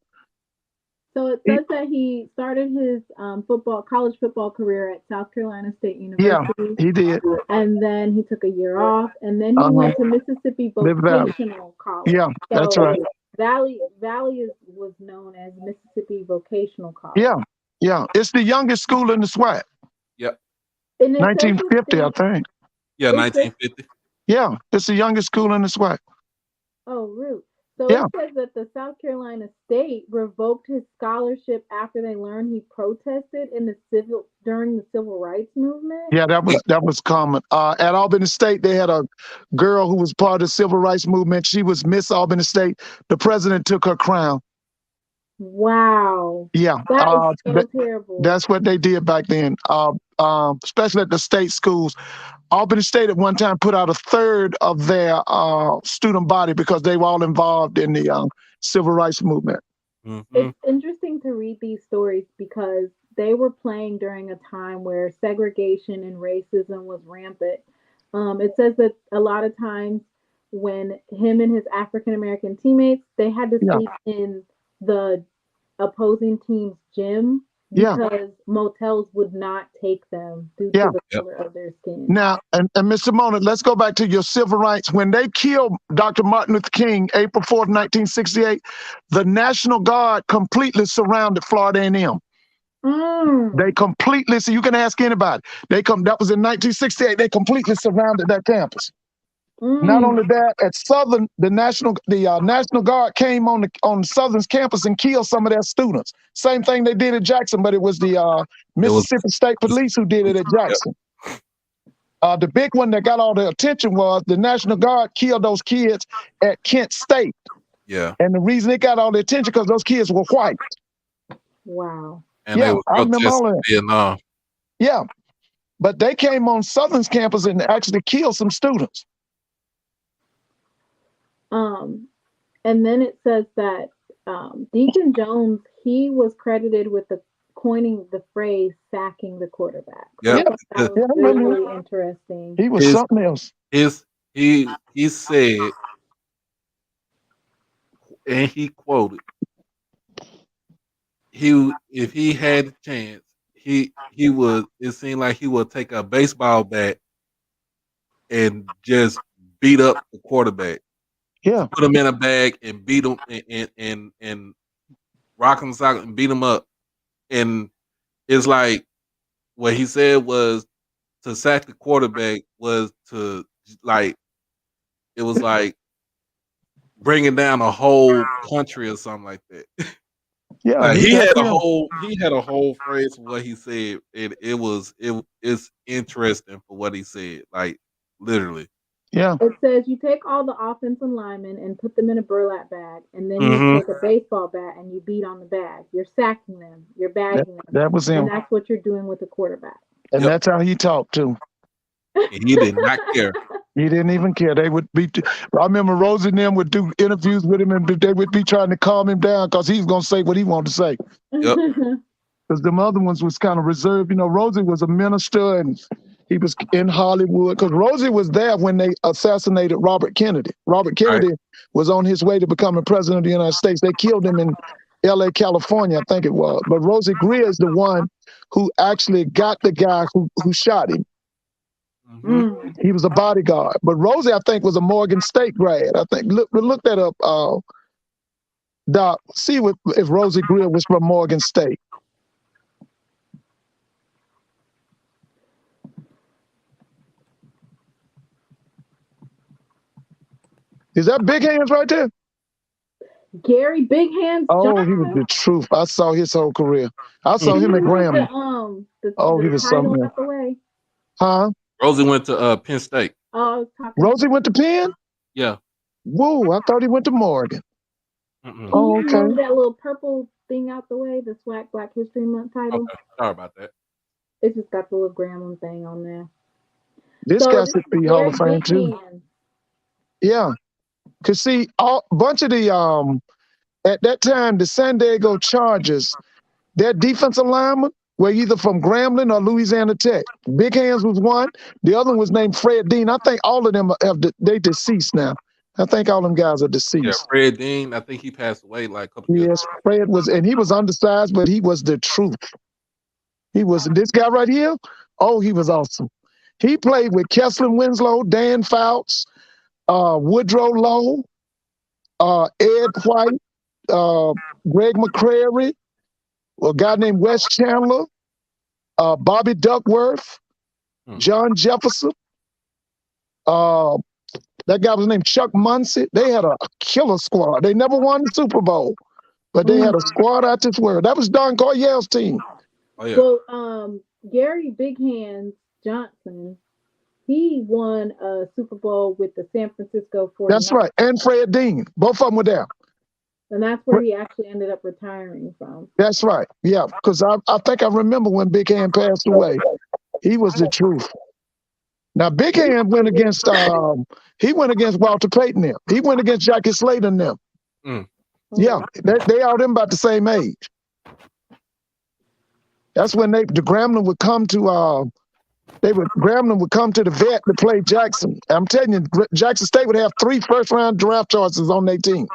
So it says that he started his college football career at South Carolina State University. Yeah, he did. And then he took a year off, and then he went to Mississippi Vocational College. Yeah, that's right. Valley was known as Mississippi Vocational College. Yeah. It's the youngest school in the SWAC. Yep. 1950, I think. Yeah, 1950. Yeah, it's the youngest school in the SWAC. Oh, Ruth. So it says that the South Carolina State revoked his scholarship after they learned he protested during the civil rights movement. Yeah, that was common. At Albany State, they had a girl who was part of the civil rights movement. She was Miss Albany State. The president took her crown. Wow. Yeah. That is so terrible. That's what they did back then, especially at the state schools. Albany State at one time put out a third of their student body because they were all involved in the civil rights movement. Mm-hmm. It's interesting to read these stories because they were playing during a time where segregation and racism was rampant. It says that a lot of times when him and his African-American teammates, they had to sleep in the opposing team's gym because motels would not take them due to the color of their skin. Now, and Mr. Mona, let's go back to your civil rights. When they killed Dr. Martin Luther King, April 4th, 1968, the National Guard completely surrounded Florida A&M. They completely, so you can ask anybody. That was in 1968. They completely surrounded that campus. Not only that, at Southern, the National Guard came on Southern's campus and killed some of their students. Same thing they did at Jackson, but it was the Mississippi State Police who did it at Jackson. The big one that got all the attention was the National Guard killed those kids at Kent State. Yeah. And the reason it got all the attention because those kids were white. Wow. And they Yeah, were I remember all protesting that. Vietnam. Yeah. But they came on Southern's campus and actually killed some students. And then it says that Deacon Jones, he was credited with coining the phrase "sacking the quarterback." Yep. That was really interesting. He was something else. He said, and he quoted, if he had a chance, he would. It seemed like he would take a baseball bat and just beat up the quarterback. Yeah, put him in a bag and beat him and rock him, sock and beat him up. And it's like what he said was to sack the quarterback was to like it was like bringing down a whole country or something like that. Yeah, like he had a whole phrase for what he said. It's interesting for what he said. Like literally. Yeah. It says you take all the offensive linemen and put them in a burlap bag, and then you take a baseball bat and you beat on the bag. You're sacking them. You're bagging them. That was him. And that's what you're doing with the quarterback. And that's how he talked too. And he did not care. He didn't even care. They would be. I remember Rose and them would do interviews with him, and they would be trying to calm him down because he was gonna say what he wanted to say. Yep. Because the other ones was kind of reserved. You know, Rosie was a minister and he was in Hollywood. Because Rosie was there when they assassinated Robert Kennedy. Robert Kennedy was on his way to becoming president of the United States. They killed him in L.A., California, I think it was. But Rosie Greer is the one who actually got the guy who shot him. Mm-hmm. He was a bodyguard. But Rosie, I think, was a Morgan State grad. I think. Look that up, Doc. See if Rosie Greer was from Morgan State. Is that Big Hands right there? Gary Big Hands Johnson? Johnson? He was the truth. I saw his whole career. I saw him at Grambling. He was something else. Huh? Rosie went to Penn State. Oh, Rosie went to Penn? Yeah. Whoa, I thought he went to Morgan. Oh, okay. Move that little purple thing out the way, the SWAC Black History Month title. Okay. Sorry about that. It's just got the little Grambling thing on there. This guy should be Hall of Fame too. Yeah. Cause see, a bunch of the at that time the San Diego Chargers, their defensive linemen were either from Grambling or Louisiana Tech. Big Hands was one. The other one was named Fred Dean. I think all of them they deceased now. I think all them guys are deceased. Yeah, Fred Dean. I think he passed away like a couple years ago. Yes, Fred was, and he was undersized, but he was the truth. He was this guy right here. Oh, he was awesome. He played with Kessler Winslow, Dan Fouts, Woodrow Lowe, Ed White, Greg McCrary, a guy named Wes Chandler, Bobby Duckworth, John Jefferson. That guy was named Chuck Muncie. They had a killer squad. They never won the Super Bowl, but they had a squad out this world. That was Don Coryell's team. Oh, yeah. So Gary Big Hands Johnson, he won a Super Bowl with the San Francisco 49ers. That's right. And Fred Dean. Both of them were there. And that's where he actually ended up retiring from. That's right. Yeah, because I think I remember when Big Hand passed away. He was the truth. Now, Big Hand went against Walter Payton them. He went against Jackie Slater and them. Yeah, they all them about the same age. That's when the Grambling would come to Grambling would come to the vet to play Jackson. I'm telling you, Jackson State would have 3 first-round draft choices on their team.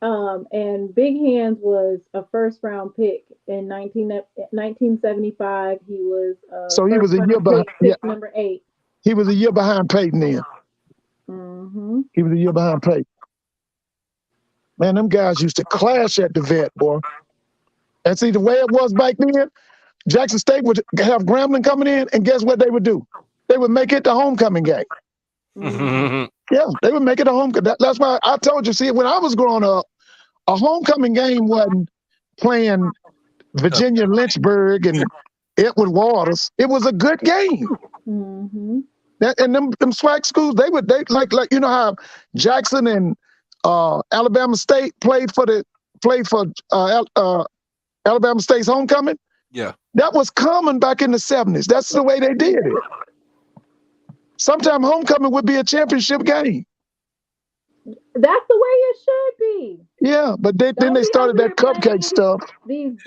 And Big Hands was a first-round pick in 1975. He was so he was a year behind. Yeah, number 8. He was a year behind Peyton then. Mm-hmm. He was a year behind Peyton. Man, them guys used to clash at the vet, boy. And see, the way it was back then, Jackson State would have Grambling coming in, and guess what they would do? They would make it the homecoming game. Mm-hmm. Yeah, they would make it a homecoming. That's why I told you, see, when I was growing up, a homecoming game wasn't playing Virginia Lynchburg and Edward Waters. It was a good game. Mm-hmm. That and them SWAC schools, they like you know how Jackson and Alabama State played for Alabama State's homecoming. Yeah. That was common back in the 70s. That's the way they did it. Sometimes homecoming would be a championship game. That's the way it should be. Yeah, but then Don't they be started over that here cupcake playing stuff. These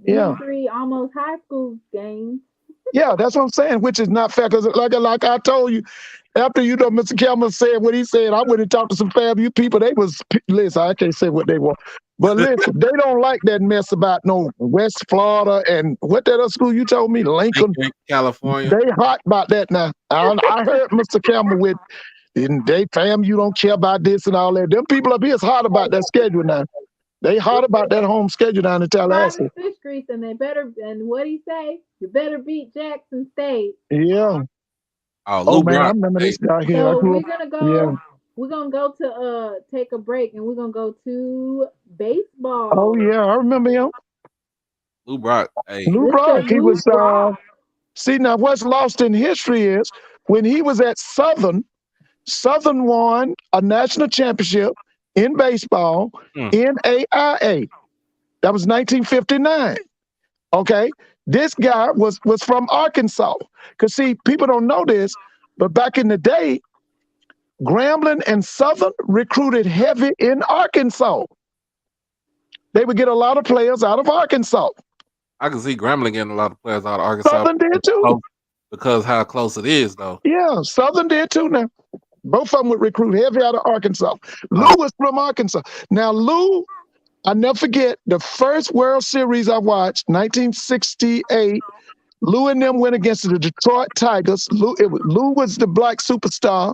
Yeah. D3 almost high school games. Yeah, that's what I'm saying, which is not fair. Because like I told you, after Mr. Cameron said what he said, I went and talked to some FAMU people. They was, listen, I can't say what they were. But listen, they don't like that mess about no West Florida and what that other school you told me, Lincoln, California. They hot about that now. I heard Mr. Cameron with, and they FAMU don't care about this and all that. Them people up here is hot about that schedule now. They hot about that home schedule down in Tallahassee. Fish grease, and they better. And what he say? You better beat Jackson State. Yeah. Oh man, I remember this guy here. So we're gonna go. Yeah. We're gonna go to take a break, and we're gonna go to baseball. Oh yeah, I remember him. Lou Brock. Hey. Lou Brock. He was. See now, what's lost in history is when he was at Southern. Southern won a national championship in baseball in AIA. That was 1959. Okay, this guy was from Arkansas. Because see, people don't know this, but back in the day, Grambling and Southern recruited heavy in Arkansas. They would get a lot of players out of Arkansas. I can see Grambling getting a lot of players out of Arkansas. Southern did too. Because how close it is, though. Yeah, Southern did too now. Both of them would recruit heavy out of Arkansas. Lou was from Arkansas. Now, Lou, I never forget the first World Series I watched, 1968. Lou and them went against the Detroit Tigers. Lou was the black superstar.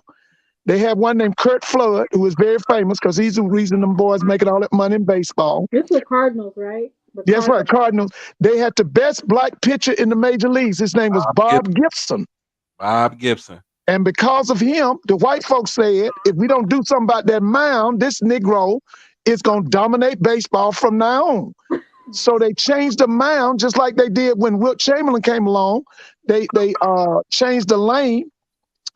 They had one named Kurt Flood, who was very famous because he's the reason them boys making all that money in baseball. This was Cardinals, right? That's right, Cardinals. They had the best black pitcher in the major leagues. His name was Bob Gibson. Bob Gibson. And because of him, the white folks said, if we don't do something about that mound, this Negro is going to dominate baseball from now on. So they changed the mound just like they did when Wilt Chamberlain came along. They changed the lane.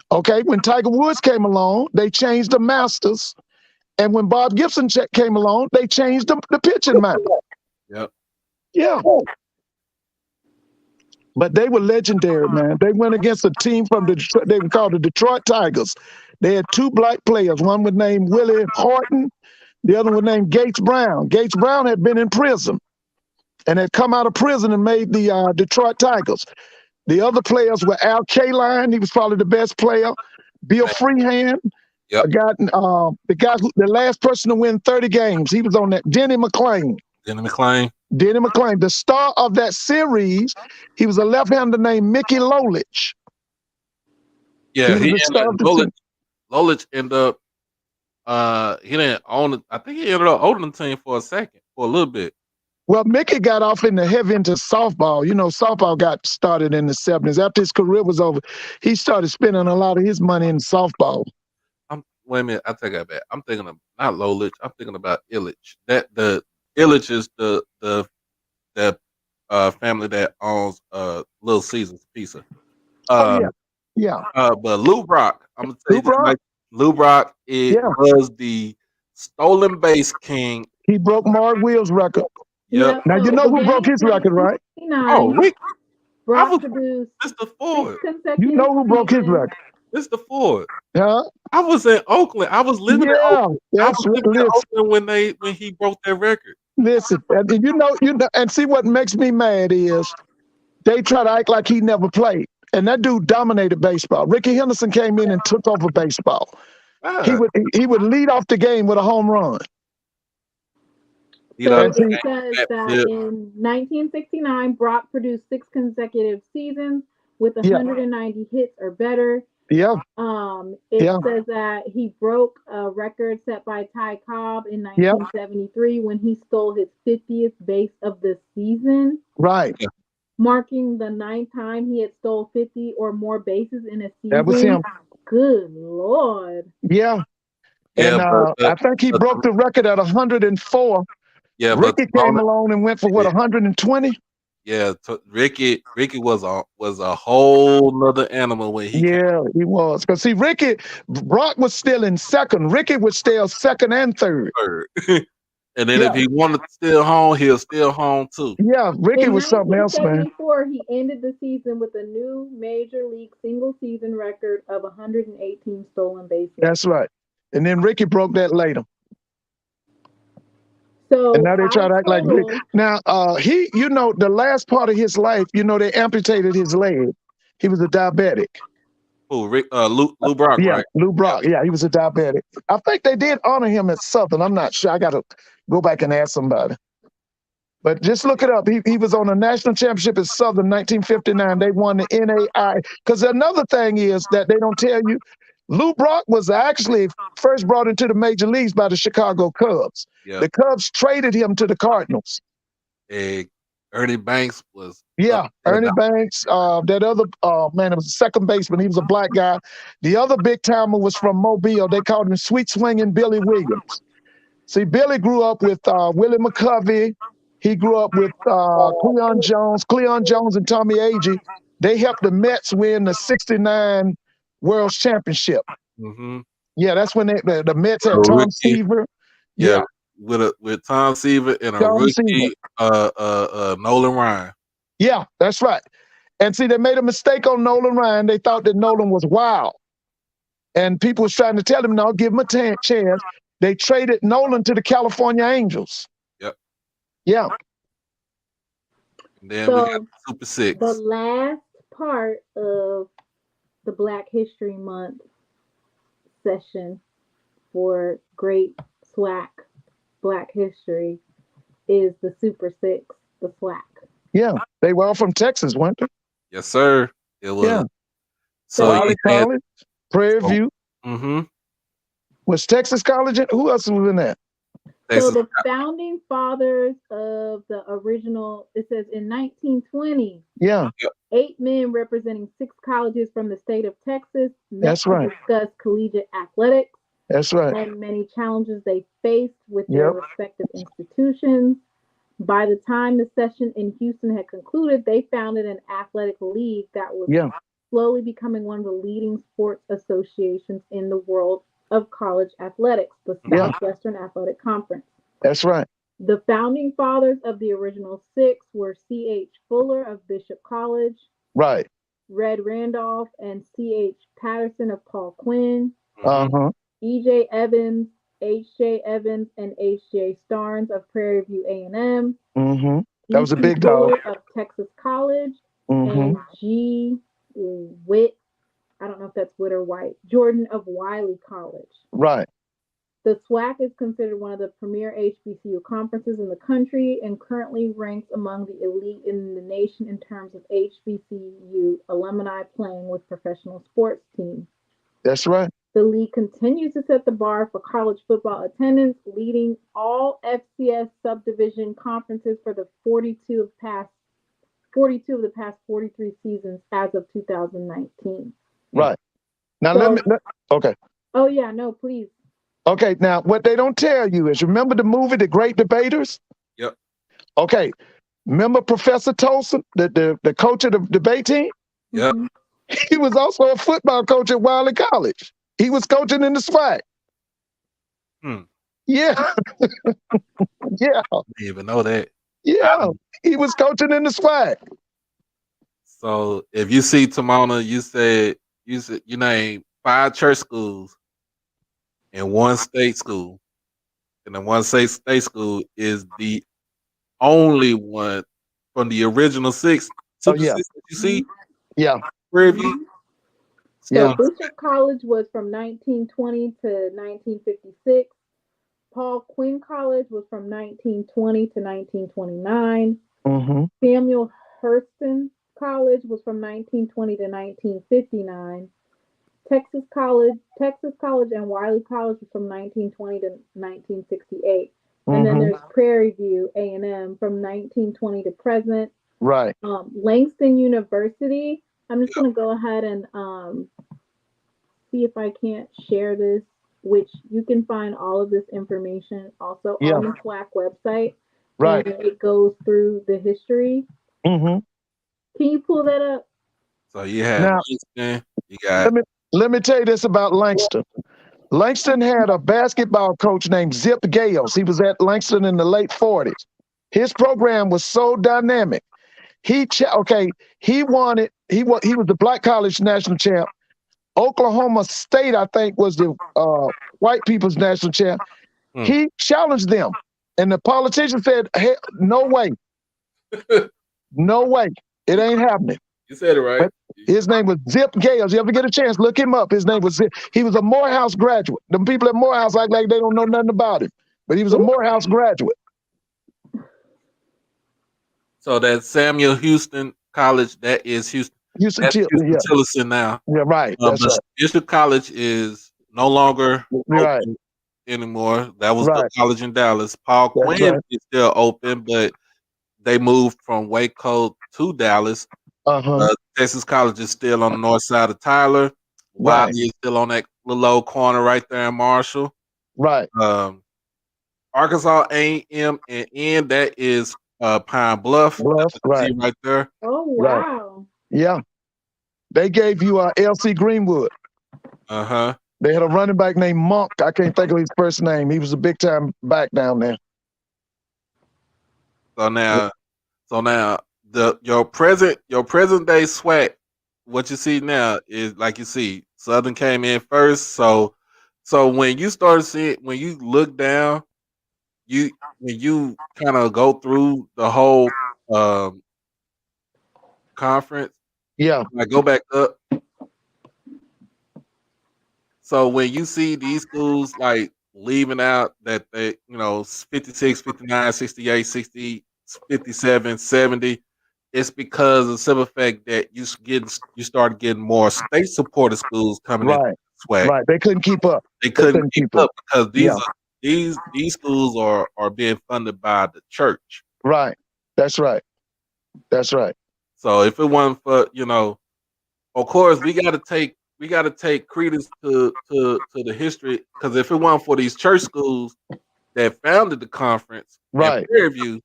Okay, when Tiger Woods came along, they changed the Masters. And when Bob Gibson came along, they changed the pitching mound. Yep. Yeah. But they were legendary, man. They went against a team from Detroit. They were called the Detroit Tigers. They had two black players. One was named Willie Horton. The other was named Gates Brown. Gates Brown had been in prison and had come out of prison and made the Detroit Tigers. The other players were Al Kaline. He was probably the best player. Bill Freehand. Yep. The last person to win 30 games. He was on that. Denny McClain. Denny McClain, the star of that series, he was a left-hander named Mickey Lolich. Yeah, Lolich ended up he didn't own it. I think he ended up owning the team for a little bit. Well, Mickey got off into softball. You know, softball got started in the 70s. After his career was over, he started spending a lot of his money in softball. Wait a minute, I take that back. I'm thinking of not Lolich, I'm thinking about Illich. Illich is the family that owns Little Caesars Pizza. Yeah. But Lou Brock, I'm gonna tell you, Lou Brock was the stolen base king. He broke Mark Wheel's record. Yep. Now you know who broke his record, right? Oh, Rick. Brock produced Mr. Ford. You know who broke his record? Mr. Ford. Yeah. I was in Oakland. I was living in Oakland. I was living in Oakland when he broke that record. Listen, and you know, and see what makes me mad is they try to act like he never played. And that dude dominated baseball. Ricky Henderson came in and took over baseball. He would lead off the game with a home run. So it says that in 1969, Brock produced 6 consecutive seasons with 190 hits or better. Yeah. It says that he broke a record set by Ty Cobb in 1973 when he stole his 50th base of the season. Right. Marking the 9th time he had stole 50 or more bases in a season. That was him. Good Lord. Yeah. And I think he broke the record at 104. Yeah, Ricky came along and went for 120? Yeah, Ricky was a whole nother animal when he came Yeah, he was. Because see, Brock was still in second. Ricky was still second and third. third. And then Yeah. if he wanted to steal home, he'll steal home too. Yeah, Ricky In was something else, man. 1974, he ended the season with a new major league single season record of 118 stolen bases. That's right. And then Ricky broke that later. So And now they try to act like Rick. total, Now, he, the last part of his life, they amputated his leg. He was a diabetic. Who, Lou Brock, Yeah, right? Lou Brock. Yeah, he was a diabetic. I think they did honor him at Southern. I'm not sure. I got to go back and ask somebody. But just look it up. He was on a national championship at Southern 1959. They won the NAI. Because another thing is that they don't tell you, Lou Brock was actually first brought into the major leagues by the Chicago Cubs. Yeah. The Cubs traded him to the Cardinals. And Ernie Banks was. Yeah, Ernie Banks. That other man, it was a second baseman. He was a black guy. The other big timer was from Mobile. They called him Sweet Swinging Billy Williams. See, Billy grew up with Willie McAfee. He grew up with Cleon Jones. Cleon Jones and Tommy Agee. They helped the Mets win the '69 World Championship. Mm-hmm. Yeah, that's when the Mets had Tom Seaver. Yeah, with Tom Seaver and a rookie, Nolan Ryan. Yeah, that's right. And see, they made a mistake on Nolan Ryan. They thought that Nolan was wild. And people was trying to tell him, no, give him a chance. They traded Nolan to the California Angels. Yep. Yeah. And then we got Super Six. The last part of the Black History Month session for great SWAC Black History is the Super Six, the SWAC. Yeah, they were all from Texas, weren't they? Yes, sir. It was. Yeah. So Wiley College, Prairie View. Mm-hmm. Was Texas College in? Who else was in that? So the founding fathers of the original, it says in 1920, yeah, 8 men representing 6 colleges from the state of Texas met right. to discuss collegiate athletics. That's right. And many challenges they faced with their respective institutions. By the time the session in Houston had concluded, they founded an athletic league that was slowly becoming one of the leading sports associations in the world of college athletics, the Southwestern Athletic Conference. That's right. The founding fathers of the original 6 were C.H. Fuller of Bishop College, right, Red Randolph and C.H. Patterson of Paul Quinn, E.J. Evans, H.J. Evans, and H.J. Starnes of Prairie View A&M. That was a big dog. Of Texas College, and G. Witt, I don't know if that's Witt or White, Jordan of Wiley College. Right. The SWAC is considered one of the premier HBCU conferences in the country and currently ranks among the elite in the nation in terms of HBCU alumni playing with professional sports teams. That's right. The league continues to set the bar for college football attendance, leading all FCS subdivision conferences for the 42 of the past 43 seasons as of 2019. Right. Now okay. Oh yeah, no, please. Okay, now what they don't tell you is, remember the movie The Great Debaters? Yep. Okay. Remember Professor Tolson, the coach of the debate team? Yep. He was also a football coach at Wiley College. He was coaching in the SWAC. Yeah. Yeah. I didn't even know that. Yeah. He was coaching in the SWAC. So if you see Timona, you name 5 church schools and 1 state school. And the 1 state school is the only one from the original 6. Super 6 that you see? Yeah. Prairie View. So Bishop College was from 1920 to 1956. Paul Quinn College was from 1920 to 1929. Samuel Hurston College was from 1920 to 1959. Texas College and Wiley College was from 1920 to 1968. And then there's Prairie View A&M from 1920 to present. Right. Langston University. I'm just going to go ahead and see if I can't share this, which you can find all of this information also on the SWAC website. Right. And it goes through the history. Mm-hmm. Can you pull that up? So you have Now, Langston, you got let me tell you this about Langston. Langston had a basketball coach named Zip Gales. He was at Langston in the late 40s. His program was so dynamic. He won it. He was the Black College national champ. Oklahoma State, I think, was the white people's national champ. He challenged them, and the politician said, "Hey, no way, no way, it ain't happening." you said it right. But his name was Zip Gales. You ever get a chance, look him up. His name was Zip. He was a Morehouse graduate. The people at Morehouse act like they don't know nothing about him, but he was a Morehouse graduate. So that Samuel Houston College, that is Houston. That's Houston Yeah. Tillerson now. Yeah, right. That's right. District College is no longer Right. open anymore. That was Right. the college in Dallas. Paul That's Quinn right. is still open, but they moved from Waco to Dallas. Texas College is still on the north side of Tyler. Right. Wiley is still on that little old corner right there in Marshall. Right. Arkansas A&M and N, that is Pine Bluff. Right. Right there. Oh, wow. Right. Yeah. They gave you L.C. Greenwood. Uh-huh. They had a running back named Monk. I can't think of his first name. He was a big time back down there. So now your present day SWAC, what you see now is like you see, Southern came in first. So when you start seeing, when you look down, when you kind of go through the whole conference, yeah, like go back up. So when you see these schools like leaving out that they, 56, 59, 68, 60, 57, 70, it's because of the simple fact that you started getting more state supported schools coming in SWAC. Right. They couldn't keep up. They couldn't keep up because these schools are being funded by the church. Right. That's right. That's right. So if it wasn't for, of course we gotta take credence to the history, because if it wasn't for these church schools that founded the conference right. at Prairie View,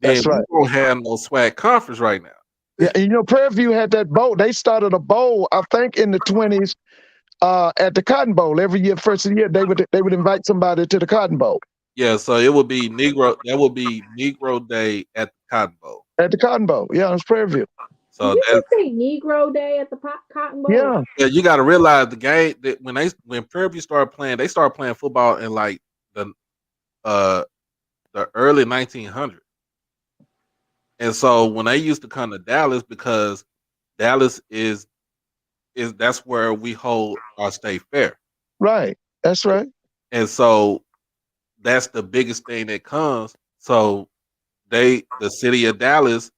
then we don't have no SWAC conference right now. Yeah, and Prairie View had that bowl. They started a bowl, I think, in the 20s at the Cotton Bowl. Every year, first of the year, they would invite somebody to the Cotton Bowl. Yeah, so it would be Negro. That would be Negro Day at the Cotton Bowl. At the Cotton Bowl, yeah, it was Prairie View. So did you say Negro Day at the Cotton Bowl? Yeah. Yeah, you got to realize the game that when Prairie View started playing, they started playing football in like the early 1900s. And so when they used to come to Dallas, because Dallas is that's where we hold our state fair. Right. That's right. And so that's the biggest thing that comes. So the city of Dallas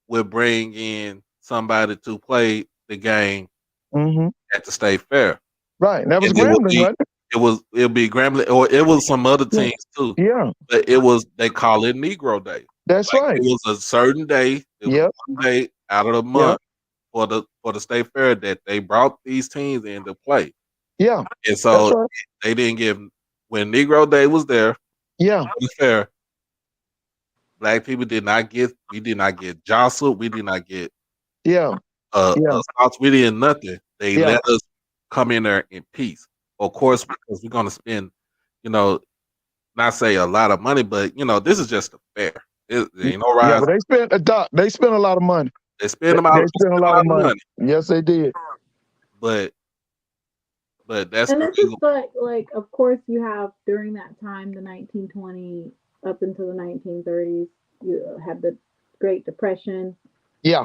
would bring in somebody to play the game at the state fair. Right. That was Grambling, right? It'll be Grambling, or it was some other teams too. Yeah. But they call it Negro Day. That's right. It was a certain day. It was one day out of the month for the state fair that they brought these teams in to play. Yeah. And so they didn't give, when Negro Day was there. Yeah. Fair. Black people did not get jostled. We did not get assaults. We did nothing. They let us come in there in peace. Of course, because we're gonna spend, not say a lot of money, but this is just a fair. Ain't no rise. Yeah, but they spent a lot of money. They spent a lot of money. Yes, they did. But that's, and it's just like of course you have during that time, the 1920s up until the 1930s, you had the Great Depression. Yeah.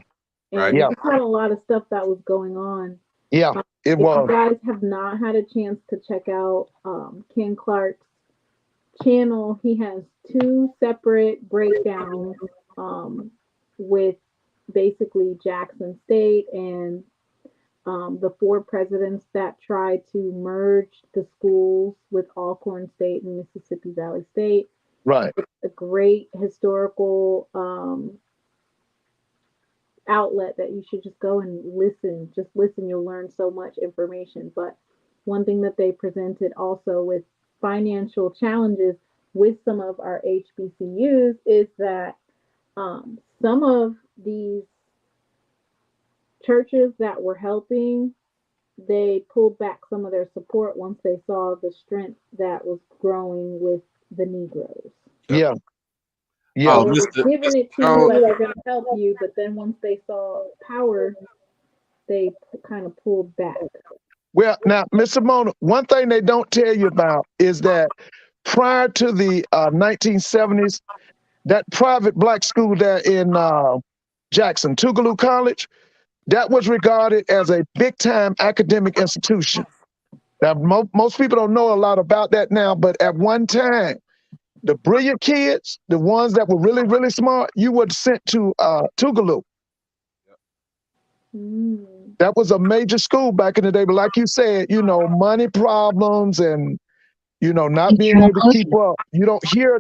And you had a lot of stuff that was going on. Yeah, it was. If you guys have not had a chance to check out Ken Clark's channel, he has 2 separate breakdowns with basically Jackson State and the 4 presidents that tried to merge the schools with Alcorn State and Mississippi Valley State. Right. It's a great historical outlet that you should just go and listen. Just listen, you'll learn so much information. But one thing that they presented also with financial challenges with some of our HBCUs is that some of these churches that were helping, they pulled back some of their support once they saw the strength that was growing with the Negroes. Yeah. Yeah. Oh, So they were giving it to you Jones. like they're going to help you, but then once they saw power, they kind of pulled back. Well, now, Mr. Mona, one thing they don't tell you about is that prior to the 1970s, that private black school there in Jackson, Tougaloo College, that was regarded as a big-time academic institution. Now, most people don't know a lot about that now, but at one time, the brilliant kids, the ones that were really, really smart, you were sent to Tougaloo. That was a major school back in the day. But like you said, you know, money problems and, you know, not being able to keep up. You don't hear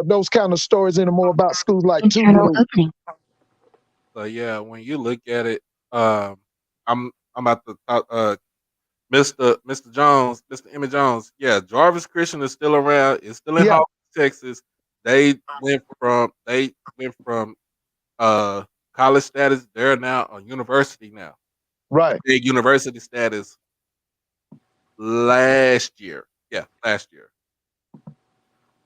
those kind of stories anymore about schools like Tougaloo. So yeah, when you look at it, I'm about to talk, Mr. Jones, Mr. Emmett Jones. Yeah, Jarvis Christian is still around. It's still in Holliday, Texas. They went from college status. They're now a university now. Right. Big university status last year. Yeah, last year.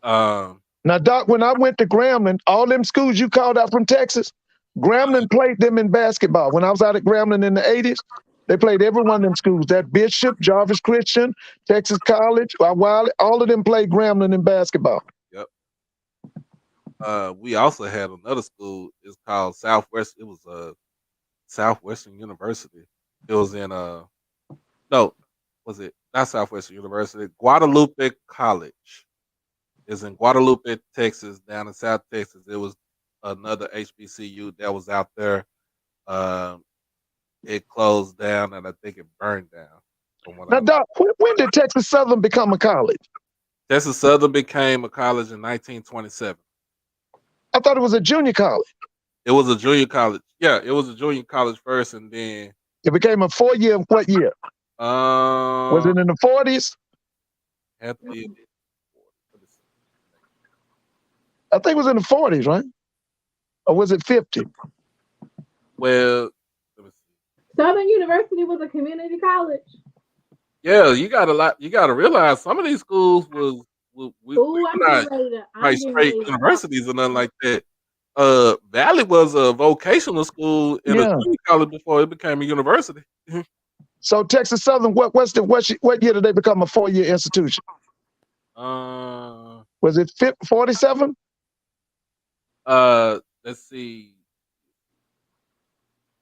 Now, Doc, when I went to Grambling, all them schools you called out from Texas, Grambling played them in basketball. When I was out at Grambling in the 80s, they played every one of them schools. That Bishop, Jarvis Christian, Texas College, Wiley, all of them played Grambling in basketball. Yep. We also had another school. It's called Southwest. It was Southwestern University. It was in no, was it not Southwestern University? Guadalupe College is in Guadalupe, Texas, down in South Texas. It was another HBCU that was out there. It closed down, and I think it burned down. Now, Doc, when did Texas Southern become a college? Texas Southern became a college in 1927. I thought it was a junior college. It was a junior college. Yeah, it was a junior college first, and then it became a 4-year. What year? Was it in the 40s? I think it was in the 40s, right? Or was it 50? Well, Southern University was a community college. Yeah, you gotta realize some of these schools was not like straight universities or nothing like that. Valley was a vocational school in a junior college before it became a university. So Texas Southern, what year did they become a 4-year institution? Was it 47? Let's see,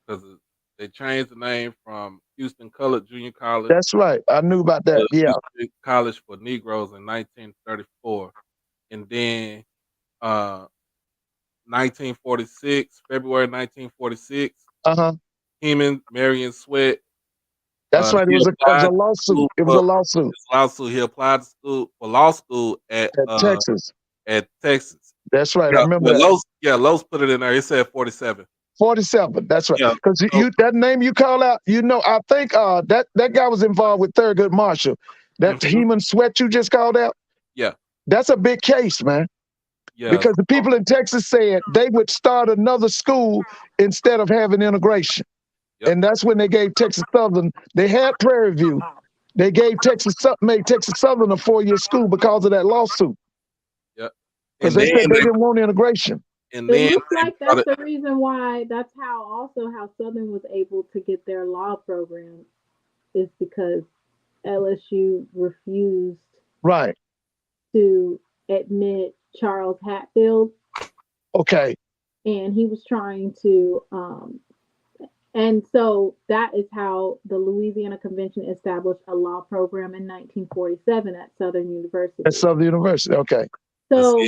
because they changed the name from Houston Colored Junior College. That's right. I knew about that. Yeah. Houston College for Negroes in 1934, and then 1946, February 1946. Heman, Marion Sweat. That's right. It was a lawsuit. It was a lawsuit. He applied for law school at Texas. At Texas. That's right. I remember that. Los put it in there. It said 47. 47. That's right. Because that name you call out, you know, I think that guy was involved with Thurgood Marshall. That Heman Sweat you just called out. Yeah. That's a big case, man. Yeah. Because the people in Texas said they would start another school instead of having integration. Yep. And that's when they gave Texas Southern, they had Prairie View. They gave made Texas Southern a 4-year school because of that lawsuit. Yep. Because they said they didn't want integration. And it looks like that's the reason why, that's how Southern was able to get their law program, is because LSU refused to admit Charles Hatfield. Okay. And he was trying to, and so that is how the Louisiana Convention established a law program in 1947 at Southern University. At Southern University, okay. So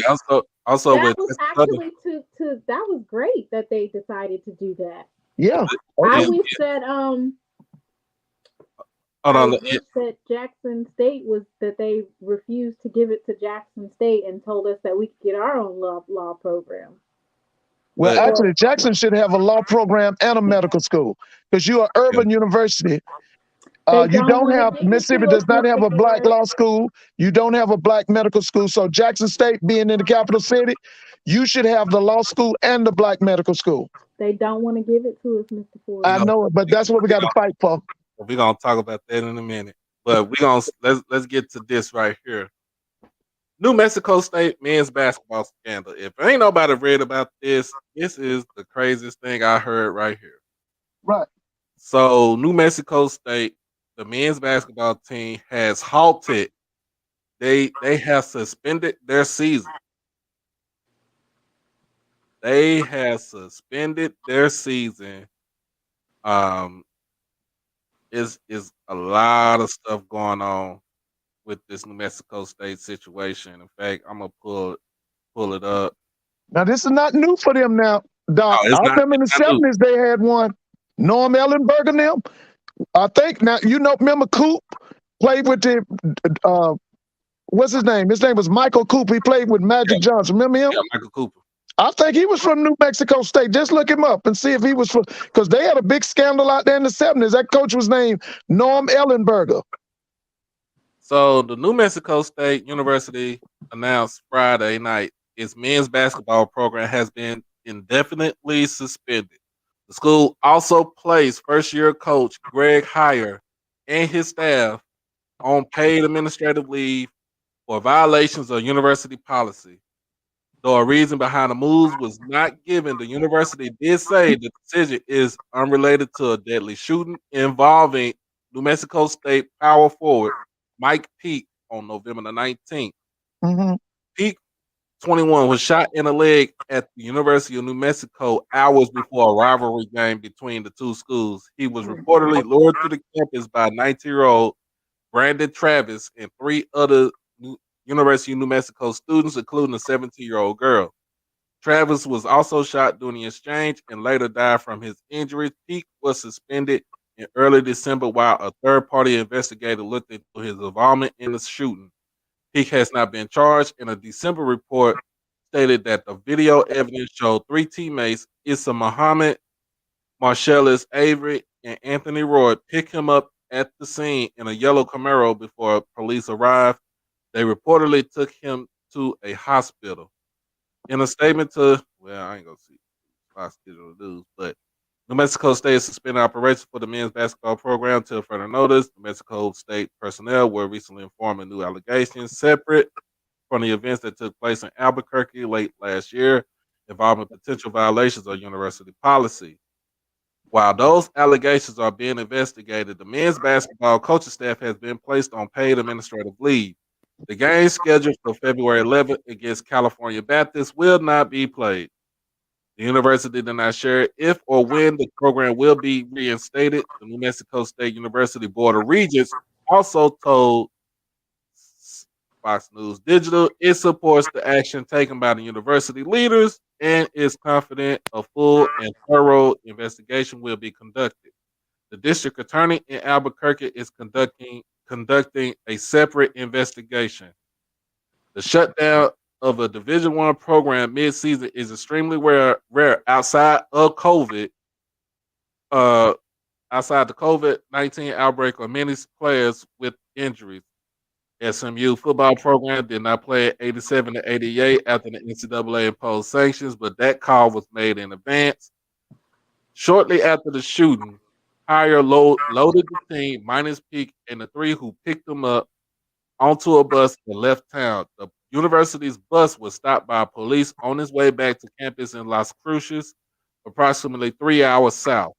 also that was actually that was great that they decided to do that. Yeah. I wish that that Jackson State that they refused to give it to Jackson State and told us that we could get our own law program. Well, actually, Jackson should have a law program and a medical school, because you're an urban university. They You don't don't want to have give it Mississippi to us, does not have Mr. a black Ford. law school. You don't have a black medical school. So Jackson State being in the capital city, you should have the law school and the black medical school. They don't want to give it to us, Mr. We Ford. I gonna know it, but we, that's what we we got to gonna fight for. we gonna talk about that in a minute. But we gonna let's get to this right here. New Mexico State men's basketball scandal. If ain't nobody read about this, this is the craziest thing I heard right here. Right. So New Mexico State, the men's basketball team has halted. They have suspended their season. They have suspended their season. Um, is a lot of stuff going on with this New Mexico State situation. In fact, I'm gonna pull it up. Now this is not new for them now, Doc. No, it's I not. remember in the It's not new. 70s they had one. Norm Ellenberg and them. I think now remember Coop played with the what's his name? His name was Michael Coop. He played with Yeah, Magic Johnson. Remember him? yeah, Michael Cooper. I think he was from New Mexico State. Just look him up and see if he was from, because they had a big scandal out there in the 70s. That coach was named Norm Ellenberger. So the New Mexico State University announced Friday night its men's basketball program has been indefinitely suspended. The school also placed first-year coach Greg Heyer and his staff on paid administrative leave for violations of university policy. Though a reason behind the moves was not given, the university did say the decision is unrelated to a deadly shooting involving New Mexico State power forward Mike Peake on November the 19th. Mm-hmm. Peake, 21, was shot in the leg at the University of New Mexico hours before a rivalry game between the two schools. He was reportedly lured to the campus by 19-year-old Brandon Travis and three other University of New Mexico students, including a 17-year-old girl. Travis was also shot during the exchange and later died from his injuries. Peake was suspended in early December while a third-party investigator looked into his involvement in the shooting. Peake has not been charged, and a December report stated that the video evidence showed three teammates, Issa Muhammad, Marcellus Avery, and Anthony Roy, pick him up at the scene in a yellow Camaro before police arrived. They reportedly took him to a hospital. In a statement to, well, I ain't gonna see Fox Digital News, but New Mexico State suspended operations for the men's basketball program until further notice. New Mexico State personnel were recently informed of new allegations separate from the events that took place in Albuquerque late last year involving potential violations of university policy. While those allegations are being investigated, the men's basketball coaching staff has been placed on paid administrative leave. The game scheduled for February 11th against California Baptist will not be played. The university did not share if or when the program will be reinstated. The New Mexico State University Board of Regents also told Fox News Digital it supports the action taken by the university leaders and is confident a full and thorough investigation will be conducted. The district attorney in Albuquerque is conducting a separate investigation. The shutdown of a Division I program mid-season is extremely rare outside of COVID. Outside the COVID-19 outbreak, or many players with injuries. SMU football program did not play at 87 to 88 after the NCAA imposed sanctions, but that call was made in advance. Shortly after the shooting, Heyer loaded the team minus Peake and the three who picked them up onto a bus and left town. The university's bus was stopped by police on its way back to campus in Las Cruces, approximately 3 hours south.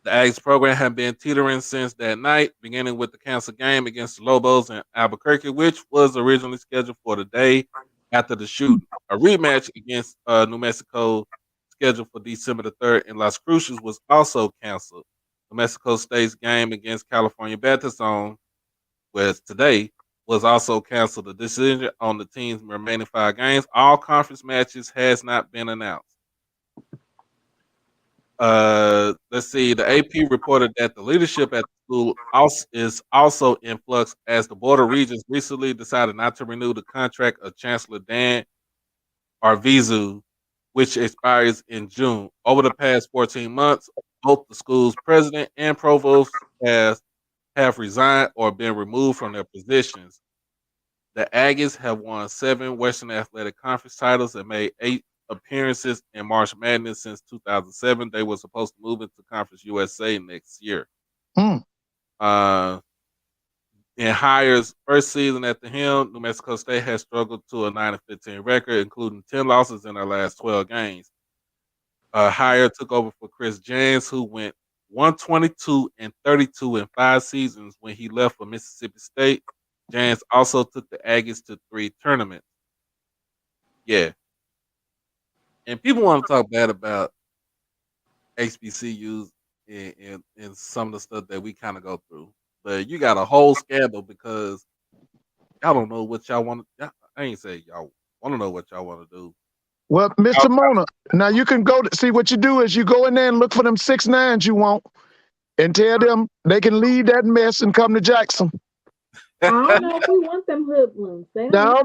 The Ags program had been teetering since that night, beginning with the canceled game against the Lobos in Albuquerque, which was originally scheduled for the day after the shooting. A rematch against New Mexico, scheduled for December the 3rd in Las Cruces, was also canceled. New Mexico State's game against California Baptist on today was also canceled. The decision on the team's remaining 5 games, all conference matches, has not been announced. Let's see. The AP reported that the leadership at the school is also in flux as the Board of Regents recently decided not to renew the contract of Chancellor Dan Arvizu, which expires in June. Over the past 14 months, both the school's president and provost have have resigned or been removed from their positions. The Aggies have won 7 Western Athletic Conference titles and made 8 appearances in March Madness since 2007. They were supposed to move into Conference USA next year. Mm. In Hires' first season at the helm, New Mexico State has struggled to a 9-15 record, including 10 losses in their last 12 games. Hire took over for Chris James, who went 122-32 in 5 seasons when he left for Mississippi State. James also took the Aggies to 3 tournaments. Yeah. And people want to talk bad about HBCUs and some of the stuff that we kind of go through. But you got a whole scandal because y'all don't know what y'all want to. I ain't say y'all want to know what y'all want to do. Well, Mr. Mona, now you can go to see what you do is you go in there and look for them 6'9" you want and tell them they can leave that mess and come to Jackson. I don't know if we want them hoodlums. No,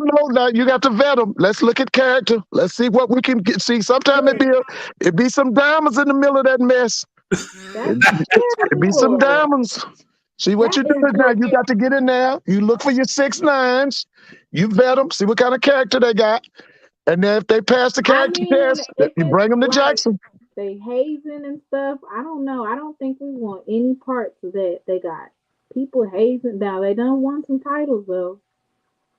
you got to vet them. Let's look at character. Let's see what we can get. See, sometimes it be some diamonds in the middle of that mess. It be some diamonds. See what you do is now you got to get in there. You look for your 6'9s. You vet them. See what kind of character they got. And then if they pass the character test, you bring them to Jackson. They hazing and stuff. I don't know. I don't think we want any parts of that they got. People hazing. Now, they don't want some titles, though.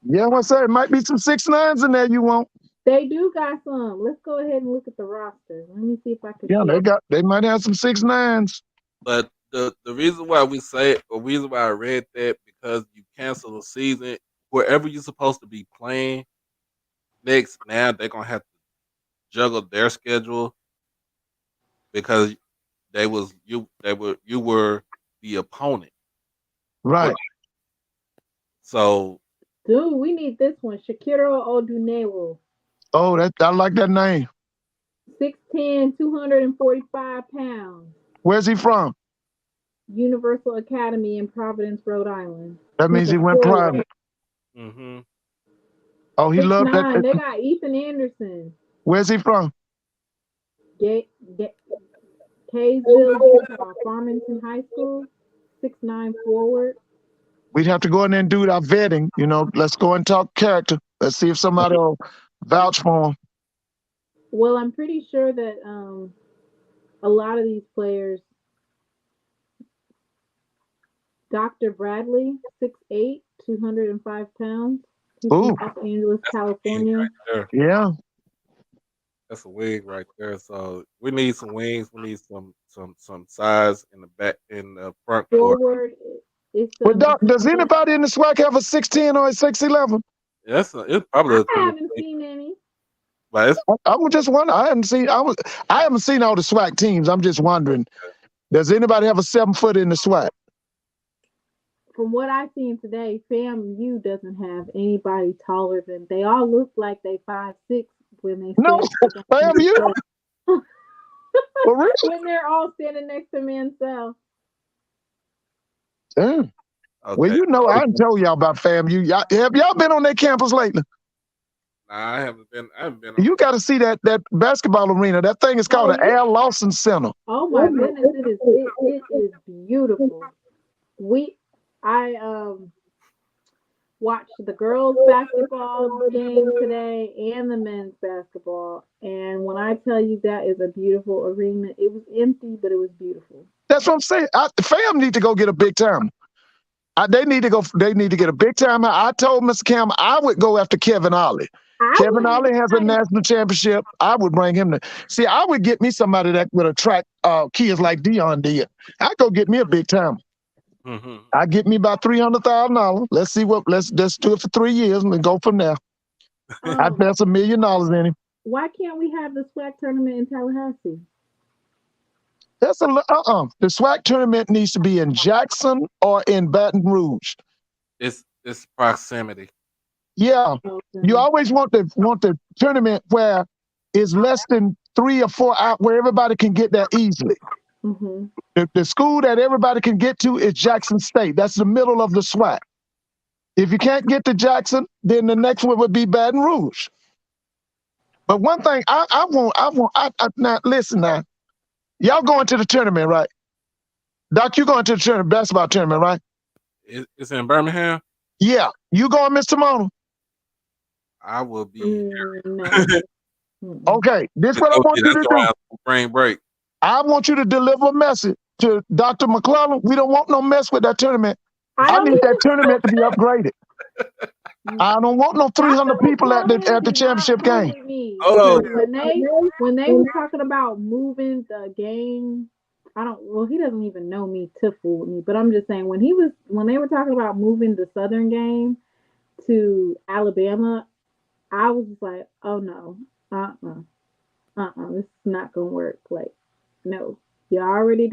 Yeah, I want to say it might be some 6'9s in there you want. They do got some. Let's go ahead and look at the roster. Let me see if I can. Yeah, they might have some 6'9s. But the reason why we say it, the reason why I read that, because you cancel the season, wherever you're supposed to be playing next, now they're gonna have to juggle their schedule because you were the opponent. Right. So, dude, we need this one. Shakiro Odunewo. Oh, I like that name. 6'10", 245 pounds. Where's he from? Universal Academy in Providence, Rhode Island. That means he went private. Mm-hmm. Oh, he loved that. They got Ethan Anderson. Where's he from? Kaysville, Farmington High School. 6'9" forward. We'd have to go in there and do our vetting. Let's go and talk character. Let's see if somebody will vouch for him. Well, I'm pretty sure that a lot of these players. Dr. Bradley, 6'8", 205 pounds. He's from Los Angeles, California. Right, yeah. That's a wing right there. So we need some wings. We need some size in the back, in the front court. Forward. Well, Doc, does anybody in the SWAC have a 6'10" or a 6'11"? Yes, it's probably. I haven't seen any. But I was just wondering. I haven't seen all the SWAC teams. I'm just wondering, does anybody have a 7-foot in the SWAC? From what I've seen today, FAMU doesn't have anybody taller than. They all look like they 5'6" when they. No, FAMU. For real? When they're all standing next to Mansell. Okay. Well, I didn't tell y'all about FAMU. Have y'all been on their campus lately? Nah, I haven't been. You got to see that basketball arena. That thing is called the Al Lawson Center. Oh my goodness, it is beautiful. I watched the girls basketball game today and the men's basketball, and when I tell you that is a beautiful arena, it was empty, but it was beautiful. That's what I'm saying. FAM need to go get a big time. They need to go. They need to get a big time. I told Mr. Campbell I would go after Kevin Ollie. Kevin Ollie has a national championship. I would bring him to. See, I would get me somebody that would attract kids like Dion did. I'd go get me a big time. Mm-hmm. I get me about $300,000. Let's see let's do it for 3 years and then go from there. I'd invest $1 million in him. Why can't we have the SWAC tournament in Tallahassee? That's The SWAC tournament needs to be in Jackson or in Baton Rouge. It's proximity. Yeah, you always want the tournament where it's less than 3 or 4 out, where everybody can get there easily. Mm-hmm. The school that everybody can get to is Jackson State. That's the middle of the SWAC. If you can't get to Jackson, then the next one would be Baton Rouge. But one thing now listen now. Y'all going to the tournament, right? Doc, you going to the basketball tournament, right? It's in Birmingham. Yeah, you going, Miss Timona? I will be. No. Okay, this is what I want you to do. Spring break. I want you to deliver a message to Dr. McClellan. We don't want no mess with that tournament. I need that tournament to be upgraded. I don't want no 300 people at the championship game. Hold on. When they were talking about moving the game, he doesn't even know me to fool me, but I'm just saying when they were talking about moving the Southern game to Alabama, I was just like, oh no, this is not gonna work. Like, no, you already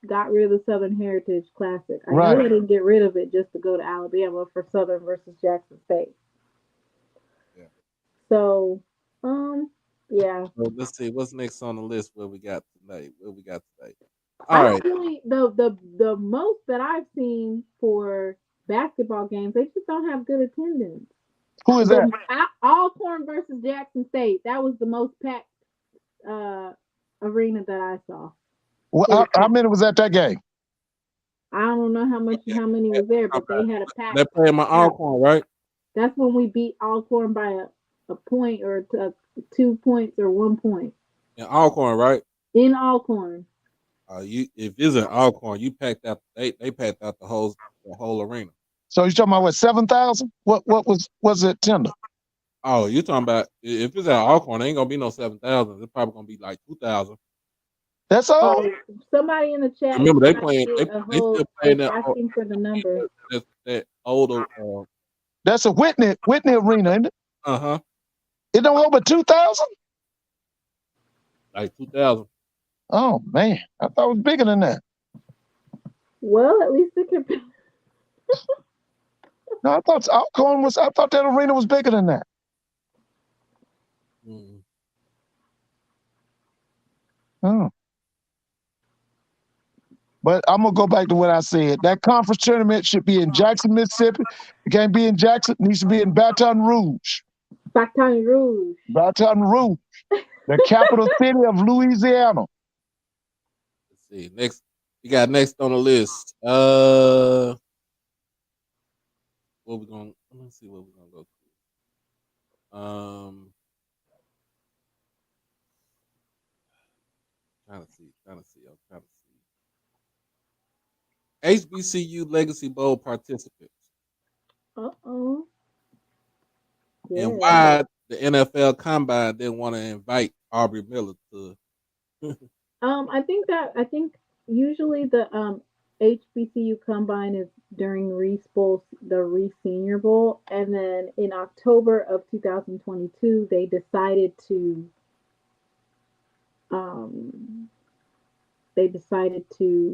got rid of the Southern Heritage Classic. I know they didn't get rid of it just to go to Alabama for Southern versus Jackson State. Yeah. So, yeah. Well, let's see what's next on the list. What we got today? All right. Really, the most that I've seen for basketball games, they just don't have good attendance. Who is that? Alcorn versus Jackson State. That was the most packed arena that I saw. Well, how many was at that game? I don't know how many was there, but they had a pack. They're playing my Alcorn, right? That's when we beat Alcorn by a point or 2 points or 1 point. In Alcorn, right? In Alcorn. If it's in Alcorn, you packed out. They packed out the whole arena. So you talking about what, 7,000? What was it tender? Oh, you talking about if it's at Alcorn, it ain't gonna be no 7,000. It's probably gonna be like 2,000. That's all. Somebody in the chat. Remember they playing. They still playing that. Asking for the number. That older. That's a Whitney arena, isn't it? It don't hold but 2,000. Like 2,000. Oh man, I thought it was bigger than that. Well, at least it could be. No, I thought Alcorn was. I thought that arena was bigger than that. Oh. But I'm gonna go back to what I said. That conference tournament should be in Jackson, Mississippi. It can't be in Jackson. It needs to be in Baton Rouge. Baton Rouge. Baton Rouge, the capital city of Louisiana. Let's see. Next, you got next on the list. What we gonna? Let's see what we're gonna go to. Trying to see. I'm trying to see. HBCU Legacy Bowl participants. Uh-oh. Yeah. And why the NFL Combine didn't want to invite Aubrey Miller to? I think usually the HBCU Combine is during the Re-Senior Bowl, and then in October of 2022 they decided to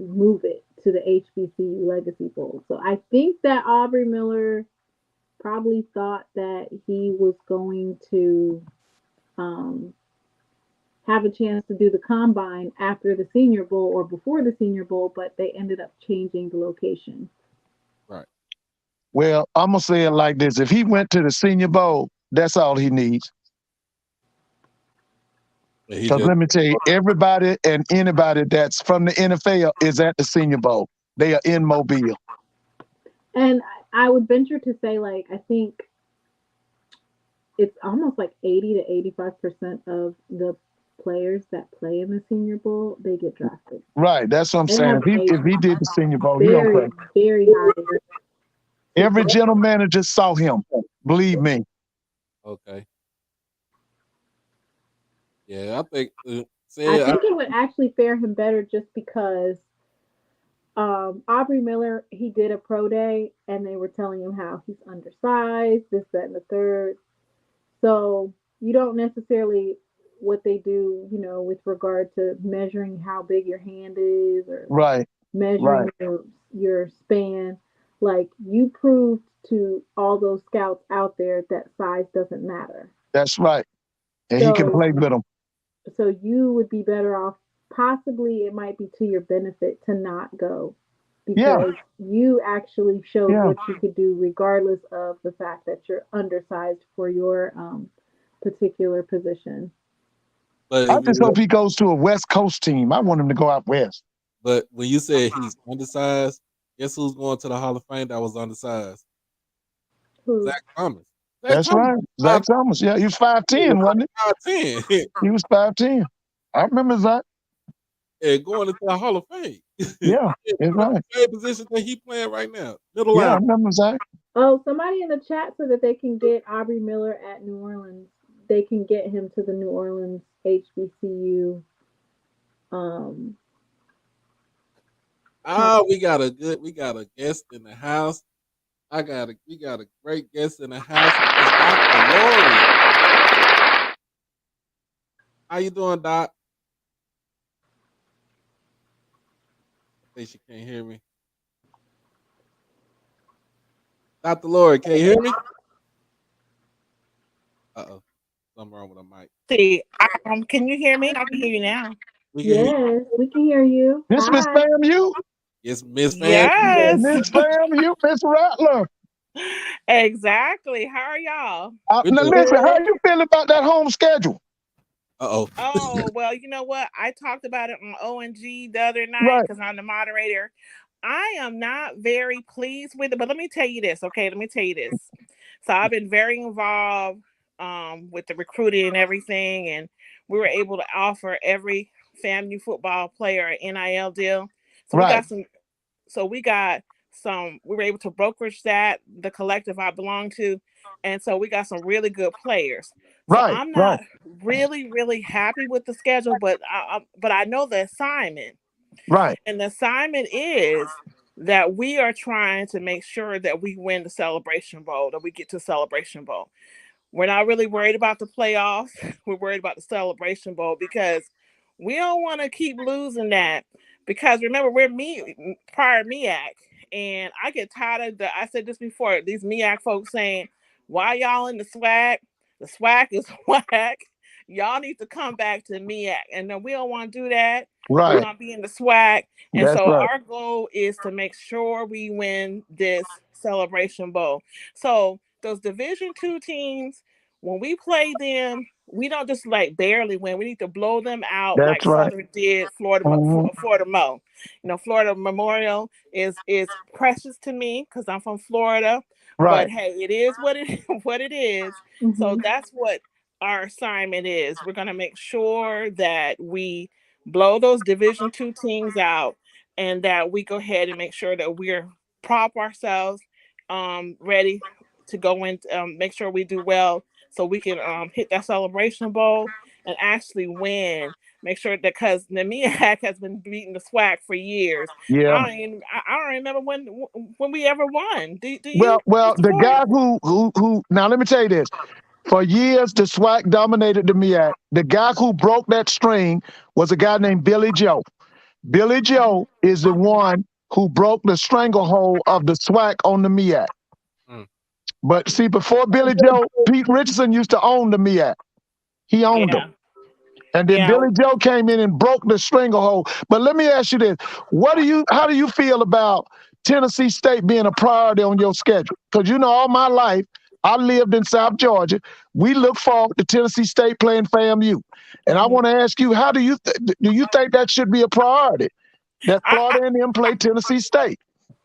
move it to the HBCU Legacy Bowl. So I think that Aubrey Miller probably thought that he was going to have a chance to do the Combine after the Senior Bowl or before the Senior Bowl, but they ended up changing the location. Right. Well, I'm going to say it like this. If he went to the Senior Bowl, that's all he needs. Because let me tell you, everybody and anybody that's from the NFL is at the Senior Bowl. They are in Mobile. And I would venture to say, like, I think it's almost like 80 to 85% of the players that play in the Senior Bowl, they get drafted. Right, that's what I'm saying. If he did the Senior Bowl, he don't play. Very high. Every general manager saw him. Believe me. Okay. Yeah, I think. I think it would actually fare him better just because Aubrey Miller, he did a pro day and they were telling him how he's undersized, this, that, and the third. So you don't necessarily what they do, with regard to measuring how big your hand is or measuring your span. Like, you proved to all those scouts out there that size doesn't matter. That's right. And he can play with them. So you would be better off. Possibly it might be to your benefit to not go because you actually showed what you could do regardless of the fact that you're undersized for your particular position. But I just hope he goes to a West Coast team. I want him to go out west. But when you say he's undersized, Guess who's going to the Hall of Fame that was undersized? Who? Zach Thomas. That's right. Zach Thomas. Yeah, he was 5'10", wasn't he? 5'10". He was 5'10". I remember Zach. And going into the Hall of Fame. Yeah, it's right. Same position that he playing right now. Middle Yeah, I line. remember Zach. Oh, somebody in the chat said that they can get Aubrey Miller at New Orleans. They can get him to the New Orleans HBCU. We got a guest in the house. We got a great guest in the house. It's Dr. Lori. How you doing, Doc? I think she can't hear me. Dr. Lori, can you hear me? Uh-oh. Something wrong with the mic. See, can you hear me? I can hear you now. Yes, we can hear you. This Miss FAMU? Yes, Miss FAMU. Yes. Miss FAMU, Miss Rattler. Exactly. How are y'all? Now listen, how you feel about that home schedule? Uh-oh. Oh, well, you know what? I talked about it on ONG the other night because I'm the moderator. I am not very pleased with it, but let me tell you this, okay? Let me tell you this. So I've been very involved with the recruiting and everything, and we were able to offer every FAMU football player an NIL deal. So we were able to brokerage that, the collective I belong to, and so we got some really good players. So I'm not really, really happy with the schedule, but I know the assignment. Right. And the assignment is that we are trying to make sure that we win the Celebration Bowl, that we get to Celebration Bowl. We're not really worried about the playoffs. We're worried about the Celebration Bowl because we don't want to keep losing that. Because remember, we're prior MEAC, and I get tired of I said this before, these MEAC folks saying, why y'all in the SWAC? The SWAC is whack. Y'all need to come back to MEAC. And then we don't want to do that. Right. We want to be in the SWAC. And That's so right. our goal is to make sure we win this Celebration Bowl. So those Division II teams, when we play them, we don't just like barely win. We need to blow them out. That's like right. Southern did Florida Mo. You know, Florida Memorial is precious to me because I'm from Florida. Right. But hey, it is what it is. Mm-hmm. So that's what our assignment is. We're going to make sure that we blow those Division II teams out, and that we go ahead and make sure that we're prop ourselves ready to go in, make sure we do well so we can hit that Celebration Bowl and actually win. Make sure that, because the MEAC has been beating the SWAC for years. Yeah. I don't remember when we ever won. Do you? Well, the guy who now let me tell you this. For years, the SWAC dominated the MEAC. The guy who broke that string was a guy named Billy Joe. Billy Joe is the one who broke the stranglehold of the SWAC on the MEAC. But see, before Billy Joe, Pete Richardson used to own the MEAC. He owned them. And then Billy Joe came in and broke the stranglehold. But let me ask you this. How do you feel about Tennessee State being a priority on your schedule? Because you know, all my life, I lived in South Georgia. We look forward to Tennessee State playing FAMU. And I want to ask you, how do you think that should be a priority? That Florida and them play Tennessee State.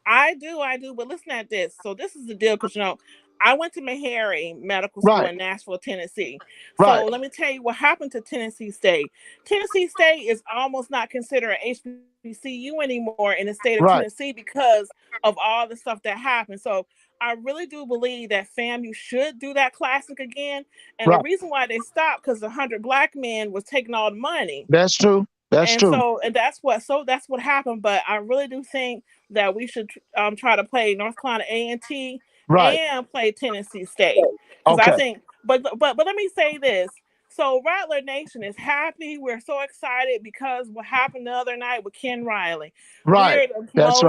I do. But listen at this. So this is the deal, because you know, I went to Meharry Medical School in Nashville, Tennessee. So let me tell you what happened to Tennessee State. Tennessee State is almost not considered an HBCU anymore in the state of Tennessee because of all the stuff that happened. So I really do believe that FAMU should do that classic again. And the reason why they stopped, because 100 Black men was taking all the money. That's true. That's true. So that's what happened. But I really do think that we should try to play North Carolina A&T and play Tennessee State. Because I think, but let me say this. So Rattler Nation is happy. We're so excited because what happened the other night with Ken Riley. Right. We're most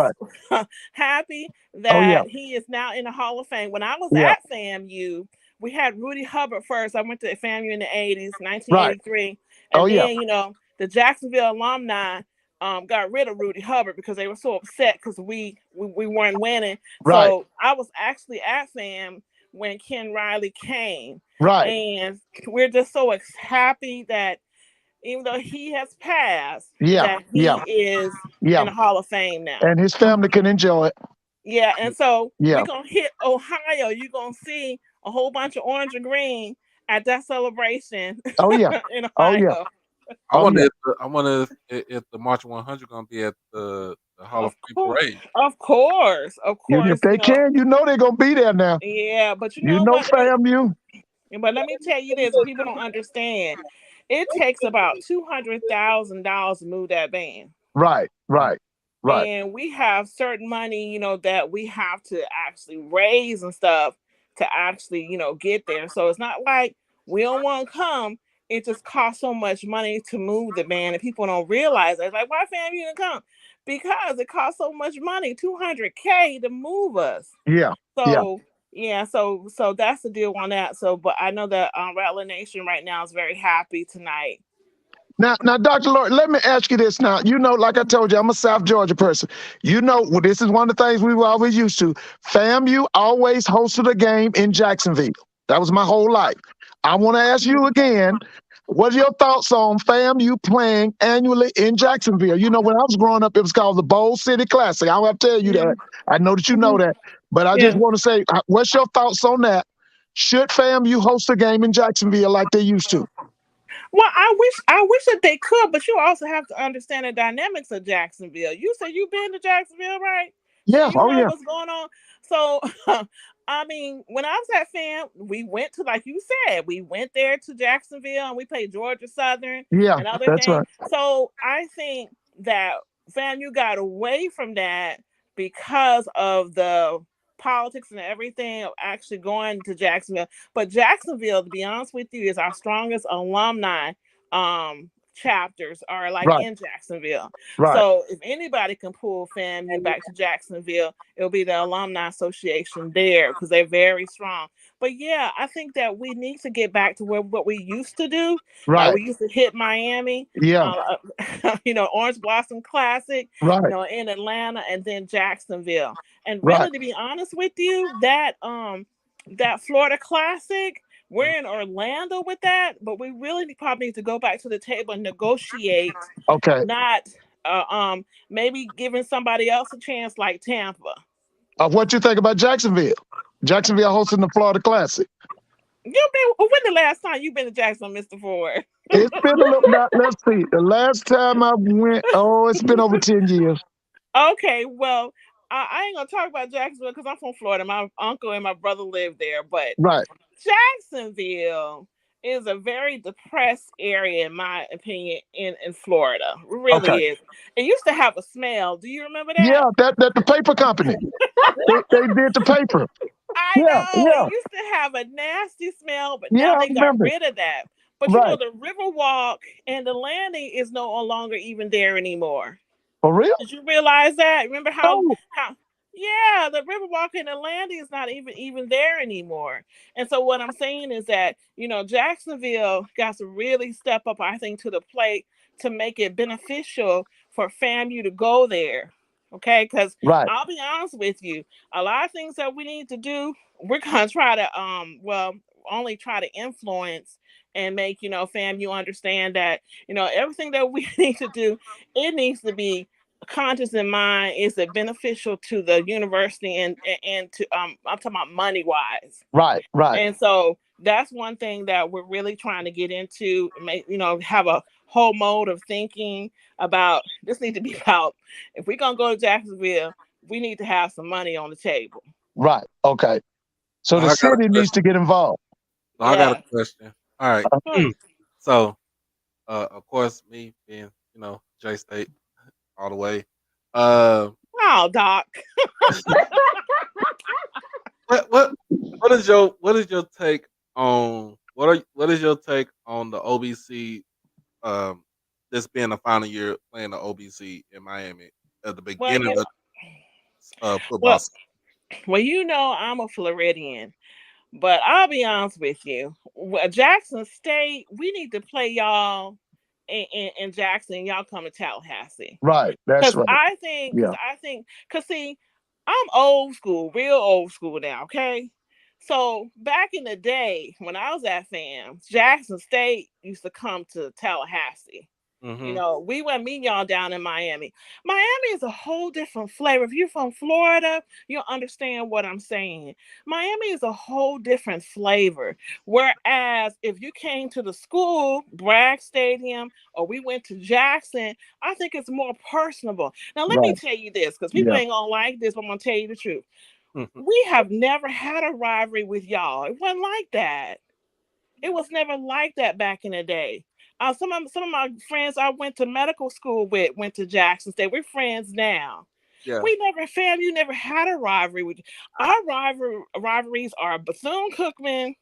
happy that he is now in the Hall of Fame. When I was at FAMU, we had Rudy Hubbard first. I went to FAMU in the 80s, 1983. And then, you know, the Jacksonville alumni got rid of Rudy Hubbard because they were so upset because we weren't winning. So I was actually at FAM when Ken Riley came. And we're just so happy that even though he has passed, Yeah, that yeah, he is yeah. in the Hall of Fame now. And his family can enjoy it. Yeah, and so Yeah. we're gonna hit Ohio. You're gonna see a whole bunch of orange and green at that celebration Oh yeah. in Oh yeah. Ohio. I Oh wonder yeah. if the March 100 gonna be at the Hall of Of Fame course, parade. of course, of If course. they can, they're gonna be there now. Yeah, but you You know know, what? FAMU. But let me tell you this: people don't understand. It takes about $200,000 to move that van. Right, right, right. And we have certain money, that we have to actually raise and stuff to actually, get there. So it's not like we don't want to come. It just costs so much money to move the van, and people don't realize it. It's like, why fam you didn't come? Because it costs so much money, $200K to move us. Yeah, yeah. So yeah, so that's the deal on that. So, but I know that Rattler Nation right now is very happy tonight. Now, Dr. Lord, let me ask you this now. Like I told you, I'm a South Georgia person. This is one of the things we were always used to. FAMU always hosted a game in Jacksonville. That was my whole life. I want to ask you again, what are your thoughts on FAMU playing annually in Jacksonville? When I was growing up, it was called the Bowl City Classic. I don't have to tell you that. I know that you know that. But I just want to say, what's your thoughts on that? Should FAMU host a game in Jacksonville like they used to? Well, I wish that they could, but you also have to understand the dynamics of Jacksonville. You said you've been to Jacksonville, right? Yeah. So you know yeah. what's going on. So, I mean, when I was at FAM, we went to, like you said, we went there to Jacksonville and we played Georgia Southern and other that's things. right. So I think that FAMU got away from that because of the politics and everything of actually going to Jacksonville. But Jacksonville, to be honest with you, is our strongest alumni chapters are like in Jacksonville. Right. So if anybody can pull FAMU back to Jacksonville, it'll be the Alumni Association there because they're very strong. But yeah, I think that we need to get back to what we used to do. Right. Like we used to hit Miami, Yeah. Orange Blossom Classic, Right. in Atlanta, and then Jacksonville. And really, to be honest with you, that Florida Classic, we're in Orlando with that, but we really probably need to go back to the table and negotiate. Okay. Not maybe giving somebody else a chance like Tampa. What you think about Jacksonville? Jacksonville hosting the Florida Classic. When the last time you've been to Jacksonville, Mr. Ford? It's been a little. Let's see. The last time I went, it's been over 10 years. Okay, well, I ain't gonna talk about Jacksonville because I'm from Florida. My uncle and my brother live there, but Jacksonville is a very depressed area, in my opinion, in Florida. It really is. It used to have a smell. Do you remember that? Yeah, that the paper company. they did the paper. I know. It used to have a nasty smell, but now they got rid of that. But the Riverwalk and the landing is no longer even there anymore. For real? Did you realize that? Remember how yeah, the Riverwalk and the landing is not even there anymore. And so what I'm saying is that, Jacksonville got to really step up, I think, to the plate to make it beneficial for FAMU to go there. Okay, because I'll be honest with you, a lot of things that we need to do, we're gonna try to only try to influence and make FAMU understand that everything that we need to do, it needs to be conscious in mind. Is it beneficial to the university and to I'm talking about money wise, right. And so that's one thing that we're really trying to get into, make have a whole mode of thinking about. This need to be about, if we're gonna go to Jacksonville, we need to have some money on the table. Right. Okay. So the city needs to get involved. I got a question. All right. So, of course, me being, J State all the way. Oh, Doc. What is your take on what is your take on the OBC? This being the final year playing the OBC in Miami at the beginning of football. Well, I'm a Floridian. But I'll be honest with you, Jackson State, we need to play y'all in Jackson. Y'all come to Tallahassee. Right. That's right. I think, because see, I'm old school, real old school now. Okay. So back in the day when I was at FAM, Jackson State used to come to Tallahassee. You know, we went meeting y'all down in Miami. Miami is a whole different flavor. If you're from Florida, you'll understand what I'm saying. Miami is a whole different flavor. Whereas if you came to the school, Bragg Stadium, or we went to Jackson, I think it's more personable. Now, let me tell you this, because people ain't going to like this, but I'm going to tell you the truth. We have never had a rivalry with y'all. It wasn't like that. It was never like that back in the day. Some of my friends I went to medical school with went to Jackson State. We're friends now. Yeah. We never, you never had a rivalry with. Our rivalries are Bethune-Cookman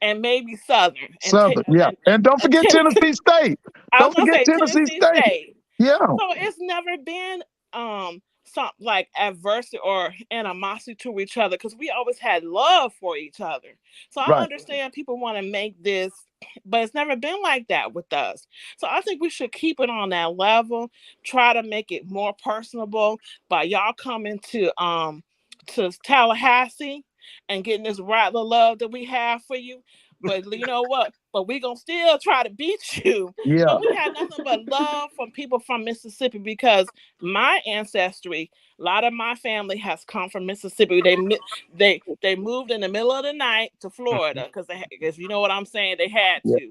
and maybe Southern. Southern, and don't forget Tennessee State. I was gonna say Tennessee State. Yeah. So it's never been something like adversity or animosity to each other, because we always had love for each other. So I understand people want to make this, but it's never been like that with us. So I think we should keep it on that level, try to make it more personable by y'all coming to Tallahassee and getting this right the love that we have for you. But you know what? But we gonna still try to beat you. Yeah. But we had nothing but love from people from Mississippi, because my ancestry, a lot of my family has come from Mississippi. They moved in the middle of the night to Florida because you know what I'm saying. They had to,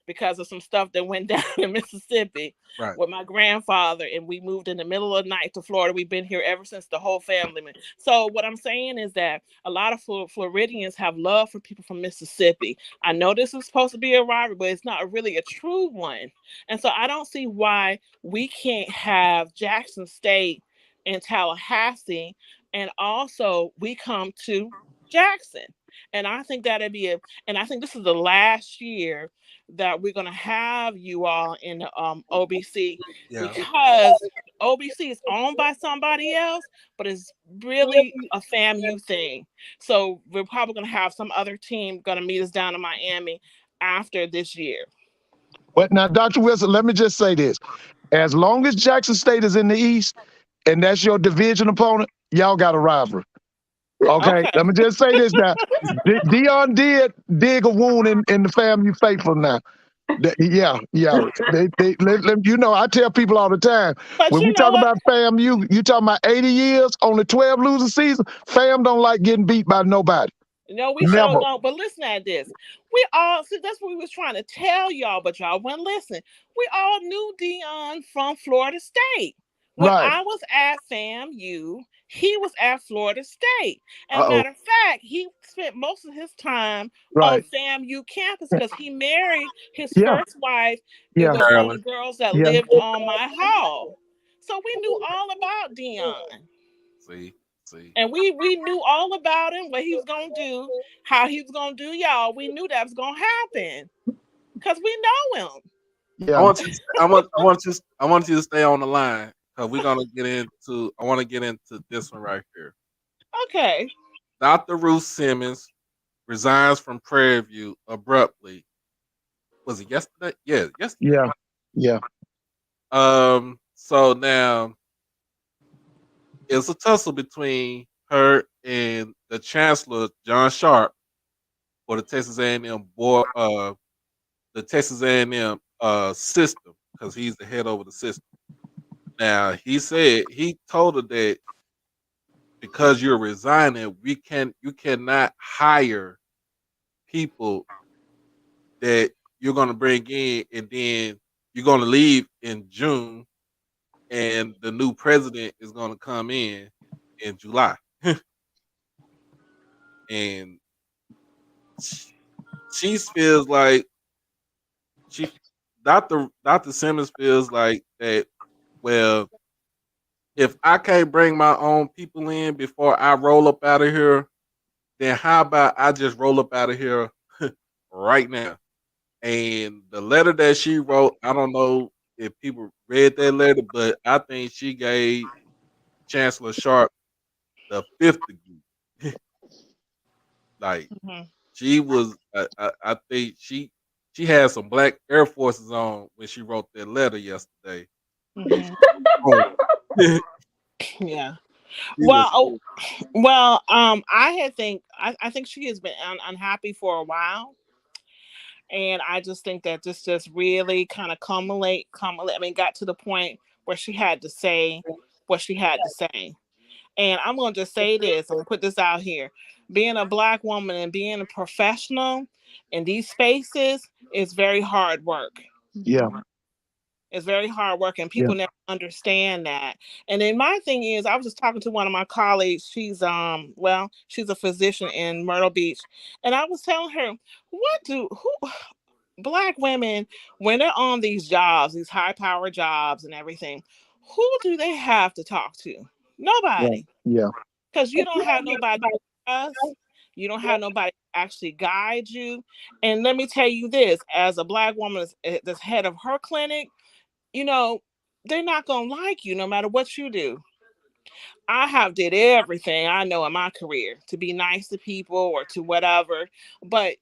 because of some stuff that went down in Mississippi with my grandfather, and we moved in the middle of the night to Florida. We've been here ever since, the whole family. So what I'm saying is that a lot of Floridians have love for people from Mississippi. I know this is supposed to be a rivalry, but it's not really a true one. And so I don't see why we can't have Jackson State and Tallahassee, and also we come to Jackson. And I think that'd be and I think this is the last year that we're going to have you all in the OBC, because OBC is owned by somebody else, but it's really a FAMU thing. So we're probably going to have some other team going to meet us down in Miami after this year. But now, Dr. Wilson, let me just say this. As long as Jackson State is in the East, and that's your division opponent, y'all got a rivalry. Okay. Let me just say this now. Dion did dig a wound in the FAMU faithful now. Yeah. You know, I tell people all the time, but when we talk about FAMU, you talking about 80 years, only 12 losing season. FAM don't like getting beat by nobody. No, we sure don't. But listen at this. We all, see, that's what we was trying to tell y'all, but y'all wouldn't listen. We all knew Dion from Florida State. When I was at FAMU, he was at Florida State. And matter of fact, he spent most of his time on FAMU campus because he married his first wife. It was one of the girls that lived on my hall. So we knew all about Dion. See. And we knew all about him, what he was gonna do, how he was gonna do y'all. We knew that was gonna happen because we know him. Yeah. I want you to stay on the line, because we're gonna get into. I want to get into this one right here. Okay. Dr. Ruth Simmons resigns from Prairie View abruptly. Was it yesterday? Yeah, yesterday. Yeah. So now it's a tussle between her and the chancellor, John Sharpe, for the Texas A&M board, the Texas A&M system, because he's the head over the system. Now he told her that because you're resigning, you cannot hire people that you're going to bring in, and then you're going to leave in June, and the new president is going to come in July. And she feels like Dr. Simmons feels like that, well, if I can't bring my own people in before I roll up out of here, then how about I just roll up out of here right now? And the letter that she wrote, I don't know if people read that letter, but I think she gave Chancellor Sharpe the fifth degree. Like, she was, I think she had some black Air Forces on when she wrote that letter yesterday. Yeah. Well, I think she has been unhappy for a while, and I just think that this just really kind of culminate. I mean, got to the point where she had to say what she had to say. And I'm going to just say this, I'm going to put this out here. Being a Black woman and being a professional in these spaces is very hard work. Yeah. It's very hard work, and people never understand that. And then my thing is, I was just talking to one of my colleagues. She's she's a physician in Myrtle Beach, and I was telling her, Black women, when they're on these jobs, these high power jobs and everything, who do they have to talk to? Nobody. Yeah. Because you don't have nobody to trust. You don't have nobody to actually guide you. And let me tell you this, as a Black woman that's head of her clinic, they're not going to like you no matter what you do. I have did everything I know in my career to be nice to people or to whatever. But,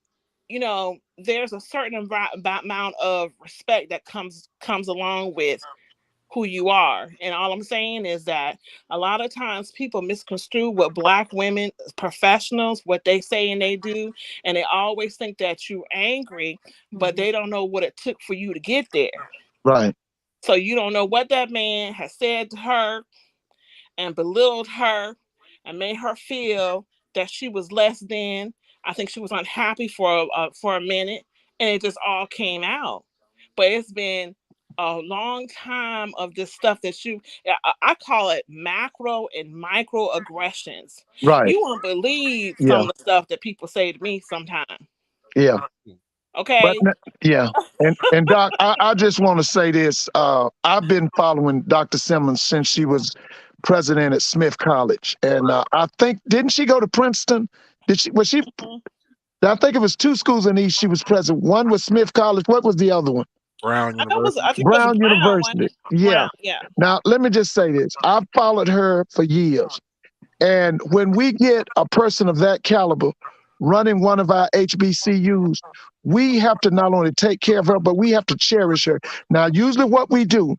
there's a certain amount of respect that comes along with who you are. And all I'm saying is that a lot of times people misconstrue what Black women professionals, what they say and they do. And they always think that you're angry, but they don't know what it took for you to get there. Right. So you don't know what that man has said to her and belittled her and made her feel that she was less than. I think she was unhappy for a minute, and it just all came out. But it's been a long time of this stuff that I call it macro and micro aggressions. Right. You won't believe some of the stuff that people say to me sometimes. Yeah. Okay. But, and Doc, I just want to say this. I've been following Dr. Simmons since she was president at Smith College, and I think didn't she go to Princeton? Was she? I think it was two schools in East. She was president. One was Smith College. What was the other one? Brown University. I think Brown it was University. Yeah. Brown, yeah. Now let me just say this. I've followed her for years, and when we get a person of that caliber running one of our HBCUs, we have to not only take care of her, but we have to cherish her. Now, usually what we do,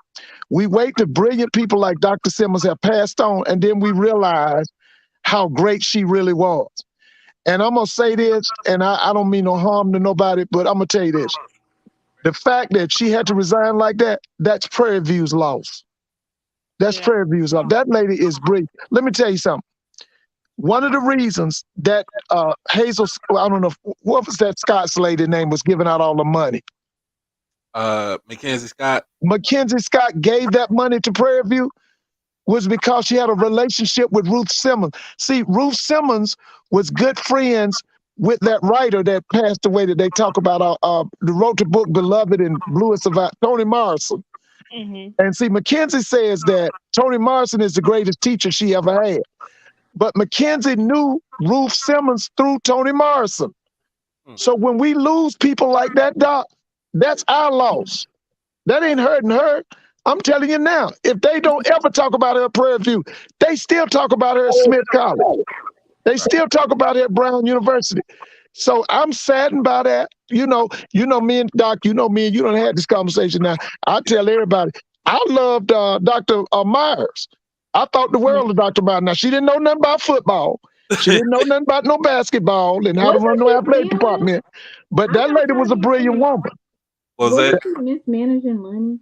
we wait till brilliant people like Dr. Simmons have passed on, and then we realize how great she really was. And I'm going to say this, and I don't mean no harm to nobody, but I'm going to tell you this. The fact that she had to resign like that, that's Prairie View's loss. That's Prairie View's loss. That lady is brilliant. Let me tell you something. One of the reasons that Hazel, I don't know, what was that Scott's lady name, was giving out all the money? Mackenzie Scott. Mackenzie Scott gave that money to Prairie View was because she had a relationship with Ruth Simmons. See, Ruth Simmons was good friends with that writer that passed away that they talk about, who wrote the book Beloved and Blew Us About, Toni Morrison. Mm-hmm. And see, Mackenzie says that Toni Morrison is the greatest teacher she ever had. But Mackenzie knew Ruth Simmons through Toni Morrison. So when we lose people like that, Doc, that's our loss. That ain't hurting her. I'm telling you now, if they don't ever talk about her at Prairie View, they still talk about her at Smith College. They still talk about her at Brown University. So I'm saddened by that. You know me and Doc, you know me, and you done had this conversation now. I tell everybody, I loved Dr. Myers. I thought the world of Dr. Myers. Now, she didn't know nothing about football. She didn't know nothing about no basketball and how to run no athletic department. But that lady was a brilliant woman. Was that mismanaging money?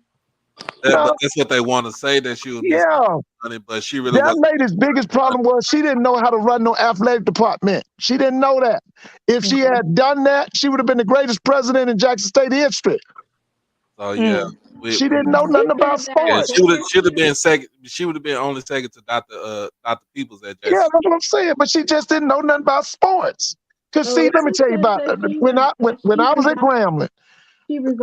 That's what they want to say, that she was mismanaging money, but she really that lady's biggest problem was she didn't know how to run no athletic department. She didn't know that. If she had done that, she would have been the greatest president in Jackson State history. So yeah. She didn't know nothing about sports. Yeah, she would have been second. She would have been only second to Dr. Peoples at Jackson. Yeah, that's what I'm saying. But she just didn't know nothing about sports. Because see, let me tell you about when I was at Grambling,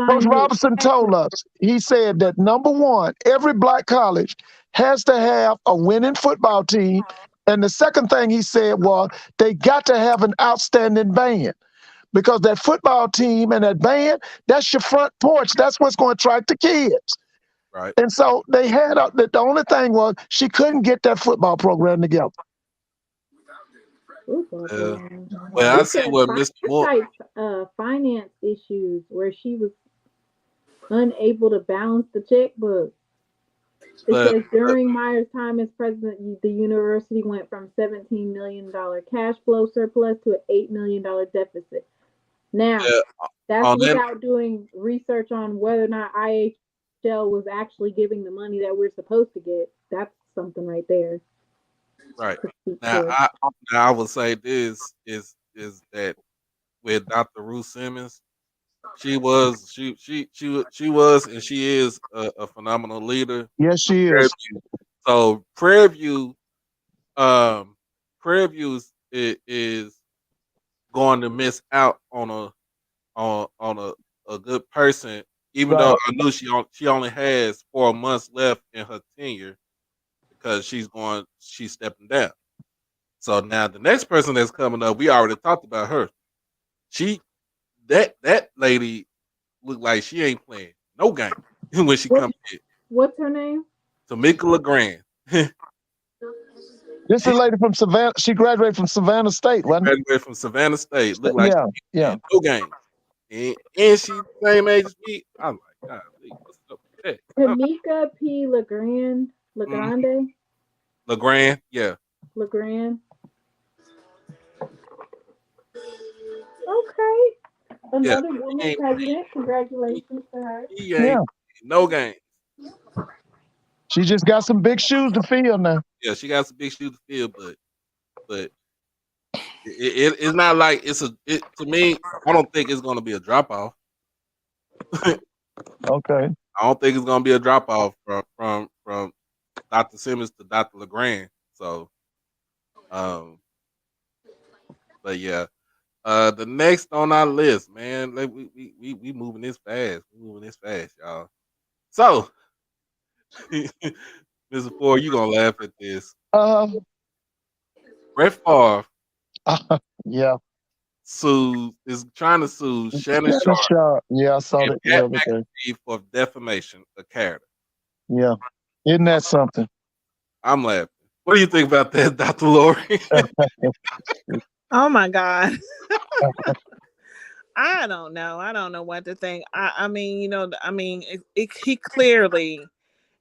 Coach Robinson told us, he said that number one, every black college has to have a winning football team. And the second thing he said was they got to have an outstanding band. Because that football team and that band, that's your front porch. That's what's going to attract the kids. Right. And so they had, the only thing was she couldn't get that football program together. Well, I see what Mr. Moore. Finance issues where she was unable to balance the checkbook. It But says during Meyer's time as president, the university went from $17 million cash flow surplus to an $8 million deficit. Now, yeah, that's on that, without doing research on whether or not IHL was actually giving the money that we're supposed to get. That's something right there right to speak now, to. I would say this is that with Dr. Ruth Simmons, she was and she is a phenomenal leader. Yes, she Prairie is. View. So Prairie View, Prairie View is going to miss out on a good person, even though Right. I knew she only has 4 months left in her tenure because she's stepping down. So now the next person that's coming up, we already talked about her. She that lady look like she ain't playing no game when she comes in. What's her name? Tamika LeGrand. This is She a lady from Savannah. She graduated from Savannah State, wasn't it? graduated from Savannah State. Look like Yeah, she yeah. ain't playing no games. And she the same age as me. I'm like, God, what's up with that? Tamika P. LeGrand. LeGrande? LeGrand, yeah. LeGrand. Okay. Yeah. Another woman president. Congratulations to her. He Yeah. ain't no game. She just got some big shoes to fill now. Yeah, she got some big shoes to fill, but it's not like to me. I don't think it's going to be a drop off. Okay. I don't think it's going to be a drop off from Dr. Simmons to Dr. LeGrand. So, but yeah, the next on our list, man, like we moving this fast. We moving this fast, y'all. So, Mr. Ford, you gonna laugh at this. Brett Favre Yeah. is trying to sue Shannon Sharpe Sharpe. Yeah, I saw and that the Pat other day. McAfee for defamation of character. Yeah. Isn't that something? I'm laughing. What do you think about that, Dr. Lori? Oh my God. I don't know. I don't know what to think. I mean, he clearly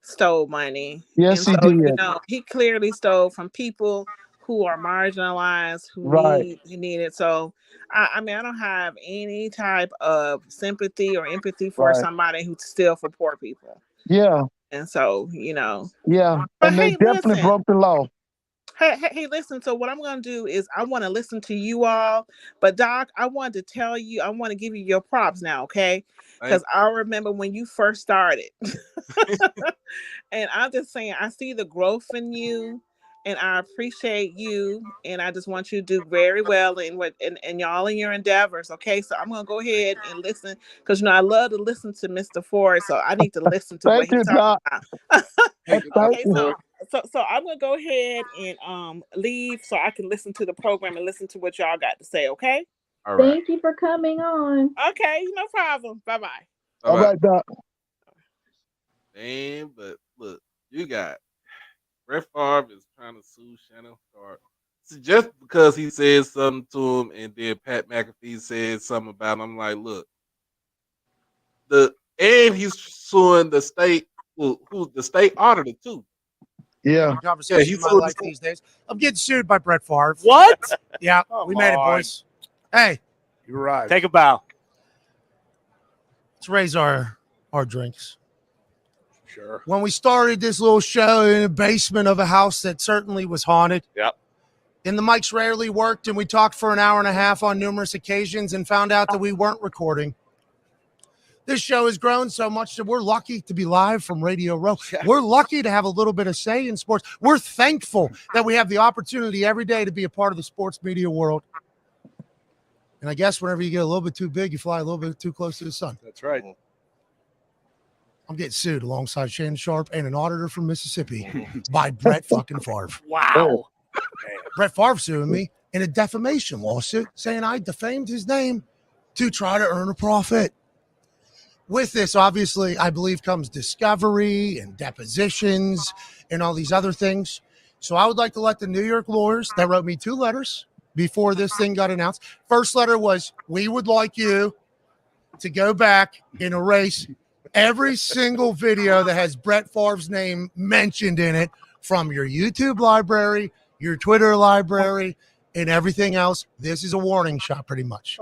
stole money. Yes, And he so, did. he clearly stole from people who are marginalized, who Right. need it. So, I mean, I don't have any type of sympathy or empathy for Right. somebody who steals for poor people. Yeah. And so, Yeah. But And they hey, definitely listen. broke the law. Hey, listen. So what I'm going to do is I want to listen to you all. But Doc, I want to give you your props now, okay? Because I remember when you first started. And I'm just saying, I see the growth in you. And I appreciate you. And I just want you to do very well in y'all in your endeavors, okay? So I'm going to go ahead and listen. Because, I love to listen to Mr. Ford. So I need to listen to what Thank you, he's talking Doc. about. Thank Okay, you. so I'm gonna go ahead and leave so I can listen to the program and listen to what y'all got to say. Okay. All right. Thank you for coming on. Okay, no problem. Bye bye. All right, Doc. Man, but look, you got Brett Favre is trying to sue Shannon Sharpe. So just because he said something to him and then Pat McAfee said something about him, I'm like, look, and he's suing the state who's the state auditor too. Yeah. Conversation in my life these days. I'm getting sued by Brett Favre. What? Yeah, Come we made it, on. boys. Hey, You're right. Take a bow. let's raise our drinks. Sure. When we started this little show in the basement of a house that certainly was haunted. Yep. And the mics rarely worked, and we talked for an hour and a half on numerous occasions and found out that we weren't recording. This show has grown so much that we're lucky to be live from Radio Row. We're lucky to have a little bit of say in sports. We're thankful that we have the opportunity every day to be a part of the sports media world. And I guess whenever you get a little bit too big, you fly a little bit too close to the sun. That's right. I'm getting sued alongside Shannon Sharpe and an auditor from Mississippi by Brett fucking Favre. Wow. Brett Favre suing me in a defamation lawsuit saying I defamed his name to try to earn a profit. With this, obviously, I believe comes discovery and depositions and all these other things. So I would like to let the New York lawyers that wrote me 2 letters before this thing got announced. First letter was, we would like you to go back and erase every single video that has Brett Favre's name mentioned in it from your YouTube library, your Twitter library, and everything else. This is a warning shot pretty much.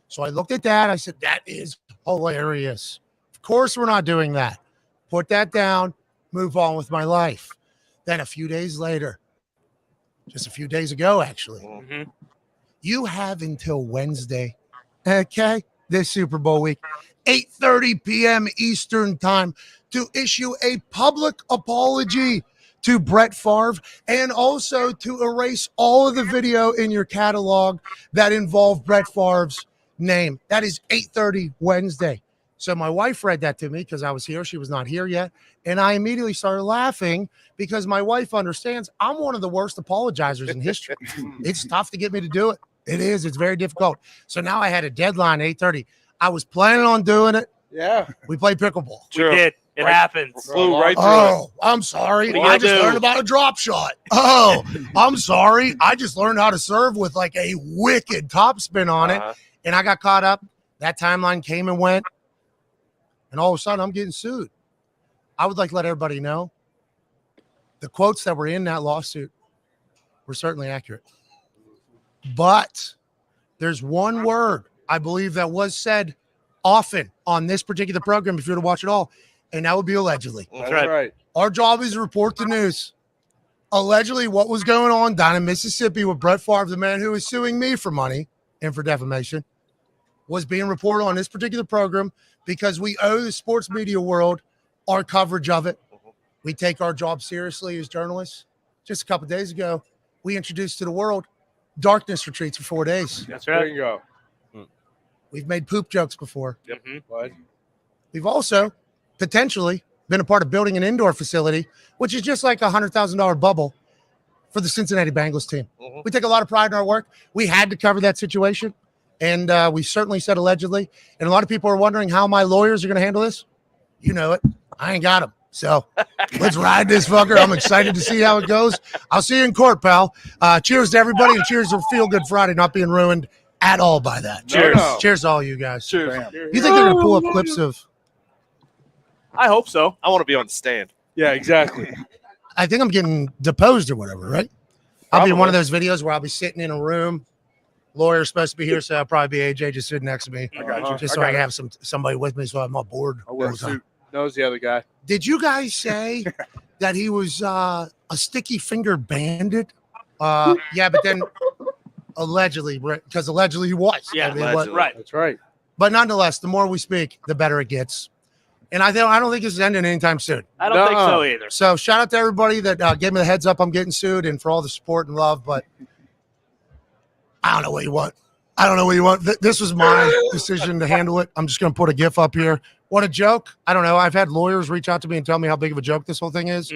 So I looked at that. I said, that is hilarious. Of course, we're not doing that. Put that down, move on with my life. Then a few days later, just a few days ago, actually, you have until Wednesday, okay, this Super Bowl week, 8:30 p.m. Eastern time to issue a public apology to Brett Favre and also to erase all of the video in your catalog that involve Brett Favre's name. That is 8:30 Wednesday. So my wife read that to me because I was here. She was not here yet. And I immediately started laughing because my wife understands I'm one of the worst apologizers in history. It's tough to get me to do it. It is. It's very difficult. So now I had a deadline, 8:30. I was planning on doing it. Yeah. We played pickleball. Sure. We did. It happens. Flew right through Oh, I'm sorry. I just learned about a drop shot. Oh, I'm sorry. I just learned how to serve with like a wicked topspin on it. And I got caught up. That timeline came and went. And all of a sudden, I'm getting sued. I would like to let everybody know the quotes that were in that lawsuit were certainly accurate. But there's one word I believe that was said often on this particular program, if you were to watch it all, and that would be allegedly. That's right. Our job is to report the news. Allegedly, what was going on down in Mississippi with Brett Favre, the man who is suing me for money and for defamation, was being reported on this particular program because we owe the sports media world our coverage of it. We take our job seriously as journalists. Just a couple of days ago, we introduced to the world darkness retreats for 4 days. That's There right. you go. We've made poop jokes before. What? We've also potentially been a part of building an indoor facility, which is just like a $100,000 bubble for the Cincinnati Bengals team. We take a lot of pride in our work. We had to cover that situation, and we certainly said allegedly. And a lot of people are wondering how my lawyers are going to handle this. You know it. I ain't got them. So let's ride this fucker. I'm excited to see how it goes. I'll see you in court, pal. Cheers to everybody, and cheers to Feel Good Friday not being ruined at all by that. Cheers. No. Cheers to all you guys. Cheers. You think they're going to pull up clips of I hope so. I want to be on the stand. Yeah, exactly. I think I'm getting deposed or whatever, right? I'll be in one of those videos where I'll be sitting in a room. Lawyer's supposed to be here, so I'll probably be AJ just sitting next to me. I got you. Just so I can have somebody with me so I'm not bored. I wear a suit. Knows the other guy. Did you guys say that he was a sticky finger bandit? Yeah, but then allegedly, because allegedly he was. Yeah, I mean, allegedly. Right. That's right. But nonetheless, the more we speak, the better it gets. And I don't think this is ending anytime soon. I don't think so either. So shout out to everybody that gave me the heads up I'm getting sued and for all the support and love. But I don't know what you want. I don't know what you want. This was my decision to handle it. I'm just going to put a GIF up here. What a joke. I don't know. I've had lawyers reach out to me and tell me how big of a joke this whole thing is.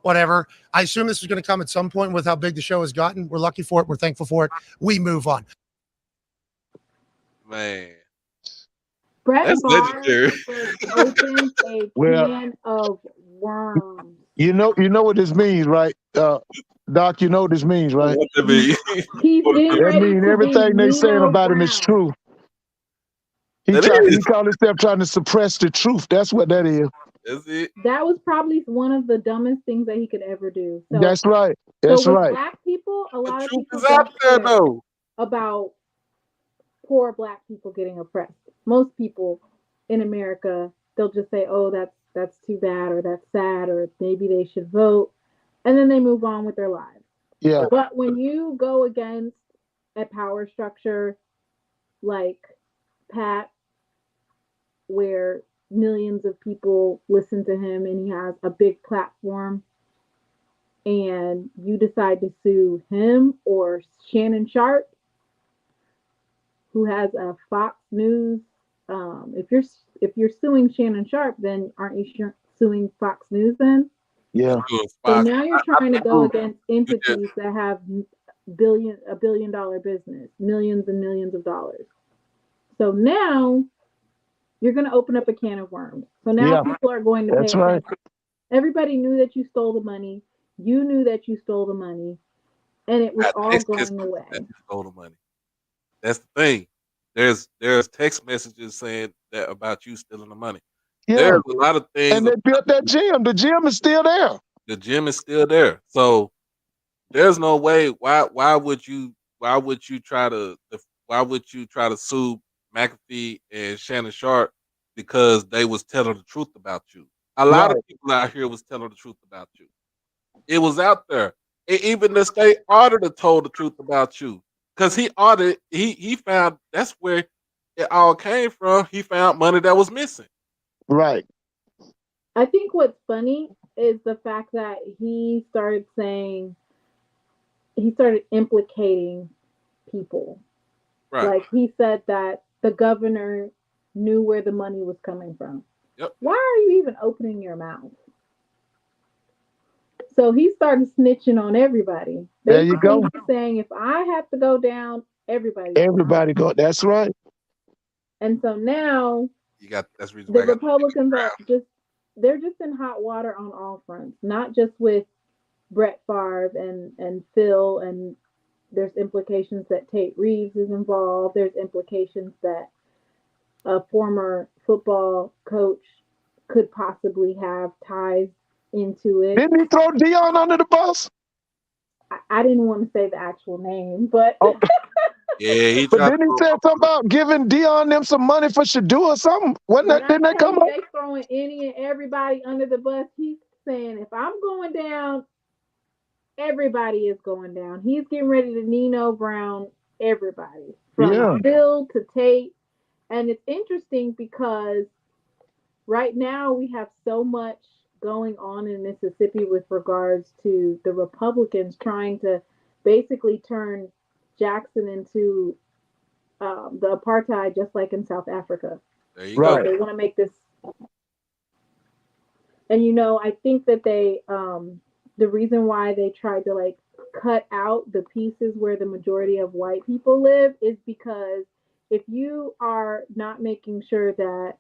Whatever. I assume this is going to come at some point with how big the show has gotten. We're lucky for it. We're thankful for it. We move on. Man, Brett that's Favre legendary. opened a Well- can of worms. You know what this means, right? Doc, you know what this means, right? What that mean? He's getting That ready means to everything be they saying Nino about him is Brown. true. He That is. called himself trying to suppress the truth. That's what that is. That's it. That was probably one of the dumbest things that he could ever do. So, That's right. so That's with right. Black people, a lot The of truth people is out don't there, care though. about poor Black people getting oppressed. Most people in America, they'll just say, "Oh, that's too bad," or "That's sad," or "Maybe they should vote," and then they move on with their lives. Yeah. But when you go against a power structure like Pat, where millions of people listen to him and he has a big platform, and you decide to sue him or Shannon Sharpe, who has a Fox News, if you're suing Shannon Sharpe, then aren't you suing Fox News then? Yeah. So now you're trying to go against entities that have a $1 billion business, millions and millions of dollars. So now you're going to open up a can of worms. So now Yeah. people are going to pay That's right. attention. Everybody knew that you stole the money. You knew that you stole the money, and it was all going away. That you stole the money. That's the thing. There's text messages saying that about you stealing the money. Yeah. There's a lot of things. And they built that gym. The gym is still there. The gym is still there. So there's no way. Why would you try to sue McAfee and Shannon Sharpe because they was telling the truth about you? A lot of people out here was telling the truth about you. It was out there. Even the state auditor told the truth about you because he audited. He found that's where it all came from. He found money that was missing. Right. I think what's funny is the fact that he started implicating people. Right. Like he said that the governor knew where the money was coming from. Yep. Why are you even opening your mouth? So he started snitching on everybody. There you go. Basically saying if I have to go down, everybody go. That's right. And so now that's the reason the Republicans are they're just in hot water on all fronts, not just with Brett Favre and Phil, and there's implications that Tate Reeves is involved. There's implications that a former football coach could possibly have ties into it. Didn't he throw Dion under the bus? I didn't want to say the actual name, but yeah, but then he said something about giving Dion them some money for Shadu or something. Didn't that come up? They throwing any and everybody under the bus. He's saying if I'm going down, everybody is going down. He's getting ready to Nino Brown everybody from Bill to Tate. And it's interesting because right now we have so much going on in Mississippi with regards to the Republicans trying to basically turn Jackson into the apartheid, just like in South Africa. There you go. They want to make this. And, I think that they, the reason why they tried to like cut out the pieces where the majority of white people live is because if you are not making sure that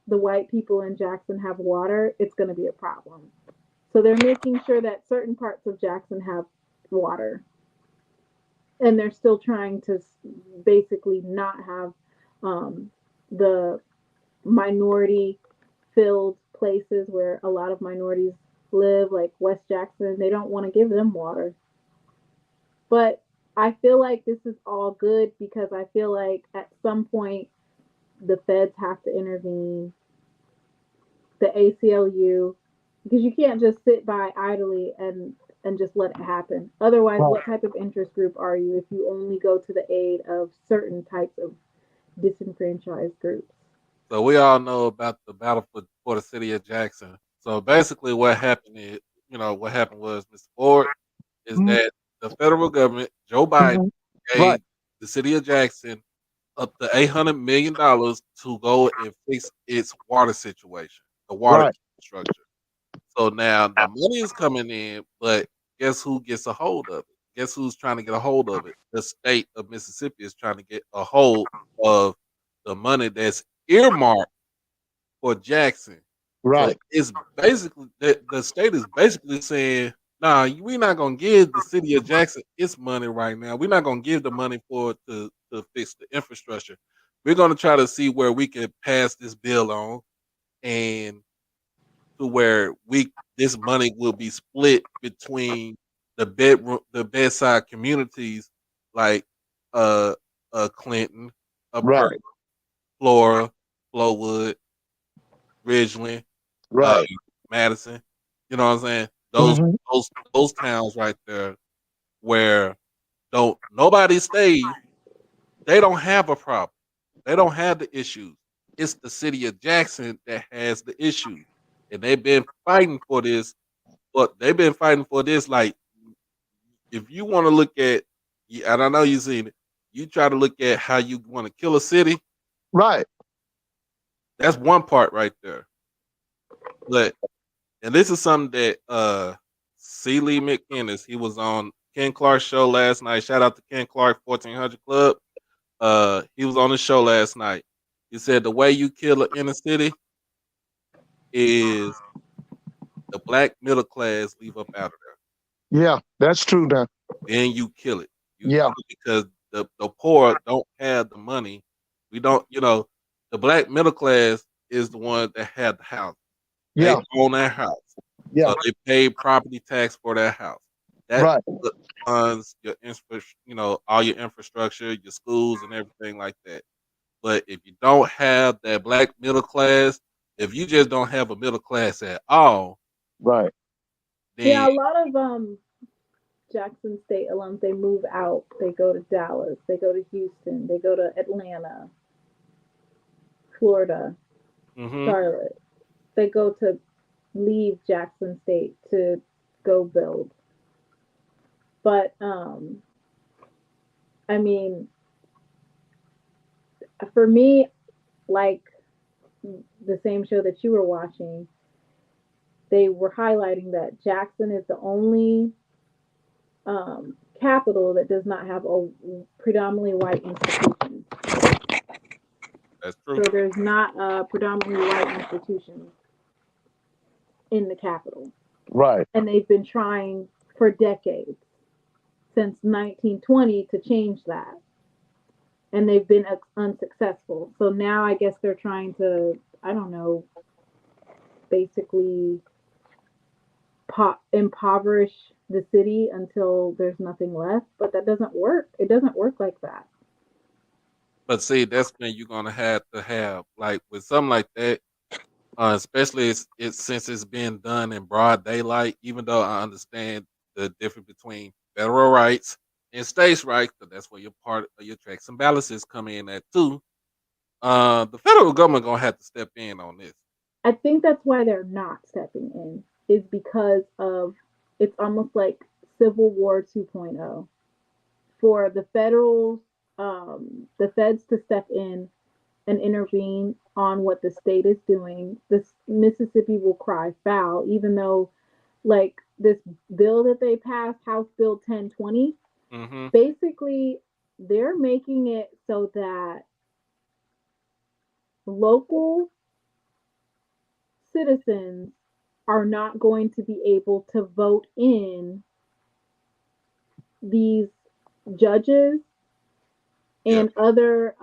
the white people in Jackson have water, it's going to be a problem. So they're making sure that certain parts of Jackson have water. And they're still trying to basically not have the minority filled places where a lot of minorities live, like West Jackson. They don't want to give them water. But I feel like this is all good because I feel like at some point the feds have to intervene, the ACLU, because you can't just sit by idly and just let it happen. Otherwise, what type of interest group are you if you only go to the aid of certain types of disenfranchised groups? So we all know about the battle for the city of Jackson. So basically what happened is, what happened was, Mr. Ford, is that the federal government, Joe Biden, gave the city of Jackson up to $800 million to go and fix its water situation, the water infrastructure. So now the money is coming in, but guess who gets a hold of it? Guess who's trying to get a hold of it? The state of Mississippi is trying to get a hold of the money that's earmarked for Jackson. Right. So it's basically the state is basically saying, nah, we're not gonna give the city of Jackson its money right now. We're not gonna give the money for it to fix the infrastructure. We're gonna try to see where we can pass this bill on, and to where this money will be split between the bedside communities like Clinton, Prairie, Flora, Flowood, Ridgeland, Madison. You know what I'm saying? Those towns right there where nobody stays, they don't have a problem. They don't have the issues. It's the city of Jackson that has the issue. And they've been fighting for this, like, if you want to look at, and I know you've seen it, you try to look at how you want to kill a city. Right. That's one part right there. And this is something that C. Lee McInnes, he was on Ken Clark's show last night. Shout out to Ken Clark, 1400 Club. He was on the show last night. He said the way you kill an inner city is the black middle class leave up out of there. Yeah, that's true now. Then you kill it. Kill it because the poor don't have the money. We don't, the black middle class, is the one that had the house. Yeah, They own that house. yeah, So they pay property tax for that house. That right, funds your all your infrastructure, your schools, and everything like that. But if you don't have that black middle class, if you just don't have a middle class at all, right, then Yeah, a lot of Jackson State alums, they move out. They go to Dallas. They go to Houston. They go to Atlanta, Florida, mhm, Charlotte. They go to leave Jackson State to go build. But I mean, for me, like the same show that you were watching, they were highlighting that Jackson is the only capital that does not have a predominantly white institution. that's true. So there's not a predominantly white institution in the capital. right, And they've been trying for decades, since 1920, to change that. And they've been unsuccessful. So now I guess they're trying to, I don't know, basically impoverish the city until there's nothing left. But that doesn't work. It doesn't work like that. But see, that's when you're gonna have to have like with something like that, especially it's since it's being done in broad daylight. Even though I understand the difference between federal rights and states' rights, because that's where your part of your checks and balances come in at too. The federal government gonna have to step in on this. I think that's why they're not stepping in, is because of it's almost like Civil War 2.0 for the feds to step in and intervene on what the state is doing. This Mississippi will cry foul, even though, like, this bill that they passed, House Bill 1020, Hmm. basically they're making it so that local citizens are not going to be able to vote in these judges Yeah, and other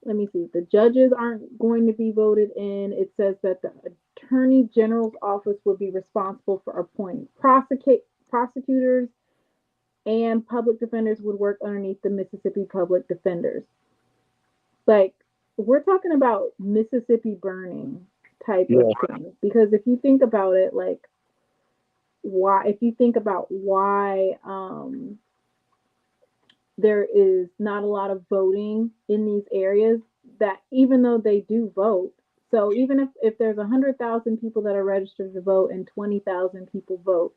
let me see, the judges aren't going to be voted in. It says that the attorney general's office would be responsible for appointing prosecutors, and public defenders would work underneath the Mississippi public defenders. Like, we're talking about Mississippi burning type yeah, of thing, because if you think about it, like, why there is not a lot of voting in these areas, that even though they do vote, so even if there's 100,000 people that are registered to vote and 20,000 people vote,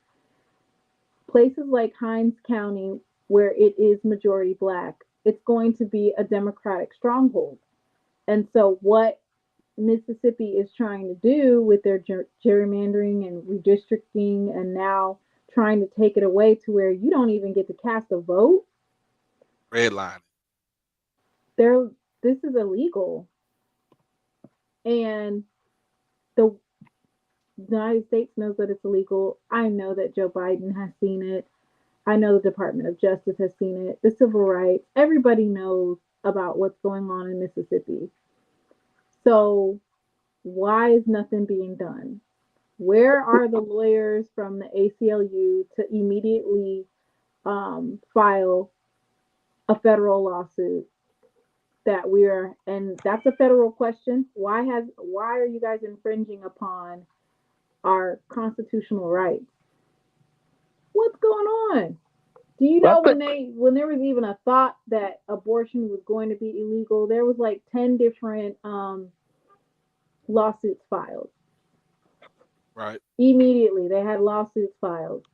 places like Hinds County, where it is majority black, it's going to be a Democratic stronghold. And so what Mississippi is trying to do with their gerrymandering and redistricting, and now trying to take it away to where you don't even get to cast a vote, redlining. this is illegal. And the United States knows that it's illegal. I know that Joe Biden has seen it. I know the Department of Justice has seen it. The civil rights, everybody knows about what's going on in Mississippi. So why is nothing being done? Where are the lawyers from the ACLU to immediately file a federal lawsuit and that's a federal question. Why are you guys infringing upon our constitutional rights? What's going on? Do you know when there was even a thought that abortion was going to be illegal, there was like 10 different lawsuits filed. Right. Immediately they had lawsuits filed.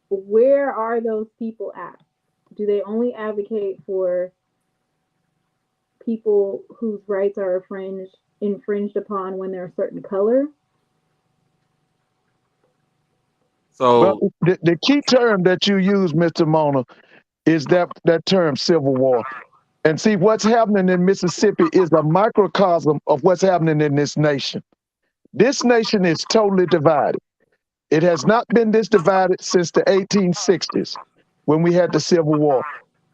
Where are those people at? Do they only advocate for people whose rights are infringed upon when they're a certain color? So well, the key term that you use, Mr. Mona, is that term Civil War. And see, what's happening in Mississippi is a microcosm of what's happening in this nation. This nation is totally divided. It has not been this divided since the 1860s when we had the Civil War.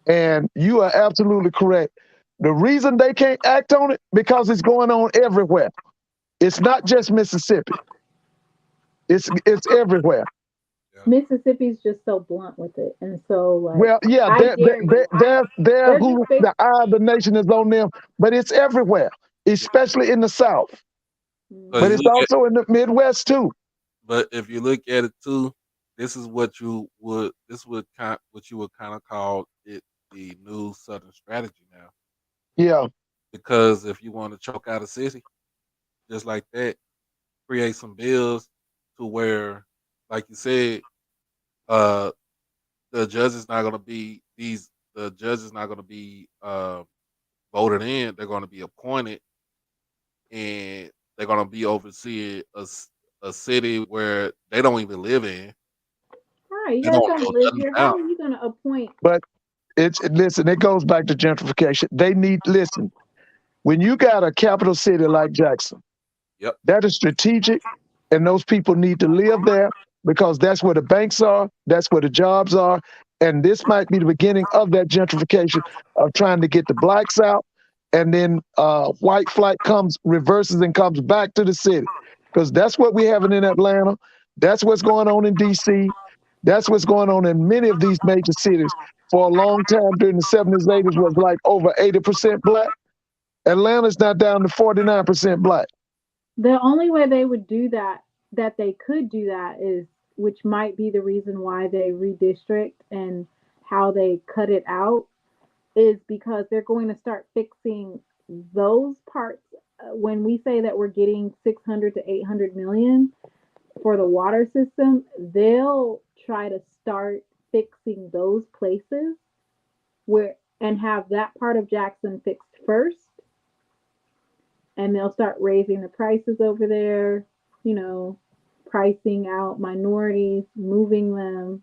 And you are absolutely correct. The reason they can't act on it because it's going on everywhere. It's not just Mississippi. It's everywhere. Mississippi's just so blunt with it, and so like, Well, yeah, I dare you. they're who the eye of the nation is on them, but it's everywhere, especially in the South. But it's also in the Midwest too. But if you look at it too, this is what you would kind of call it the new Southern strategy now. Yeah. Because if you want to choke out a city, just like that, create some bills to where, like you said, the judge is not going to be the judge is not going to be voted in. They're going to be appointed, and they're going to be overseeing a city where they don't even live in. Right, you guys don't live here. How are you going to appoint? But listen, it goes back to gentrification. They need listen. When you got a capital city like Jackson, that is strategic, and those people need to live there because that's where the banks are, that's where the jobs are, and this might be the beginning of that gentrification of trying to get the blacks out, and then white flight reverses and comes back to the city, because that's what we're having in Atlanta, that's what's going on in DC, that's what's going on in many of these major cities. For a long time during the 70s, 80s was like over 80% black. Atlanta's now down to 49% black. The only way they would do that they could do that is, which might be the reason why they redistrict and how they cut it out, is because they're going to start fixing those parts. When we say that we're getting 600 to 800 million for the water system, they'll try to start fixing those places and have that part of Jackson fixed first. And they'll start raising the prices over there, pricing out minorities, moving them.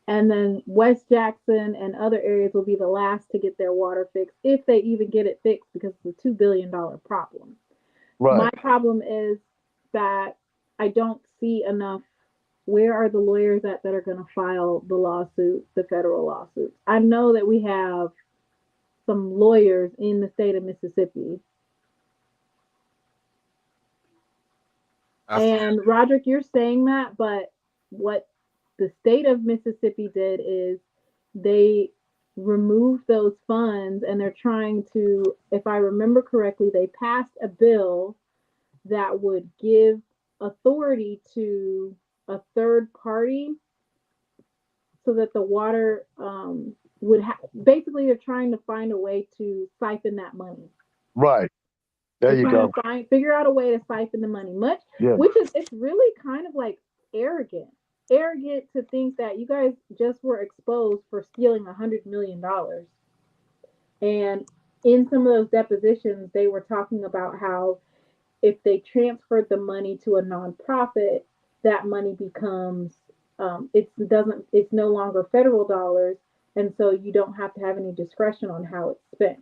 And then West Jackson and other areas will be the last to get their water fixed, if they even get it fixed, because it's a $2 billion problem. Right. My problem is that I don't see enough. Where are the lawyers that are going to file the lawsuit, the federal lawsuits? I know that we have some lawyers in the state of Mississippi. And Roderick, you're saying that, but what the state of Mississippi did is they removed those funds, and they're trying to, if I remember correctly, they passed a bill that would give authority to a third party so that the water would basically they're trying to find a way to siphon that money. Right. There you go. Figure out a way to siphon the money, which is, it's really kind of like arrogant to think that you guys just were exposed for stealing $100 million. And in some of those depositions, they were talking about how if they transferred the money to a nonprofit, that money becomes it's no longer federal dollars, and so you don't have to have any discretion on how it's spent.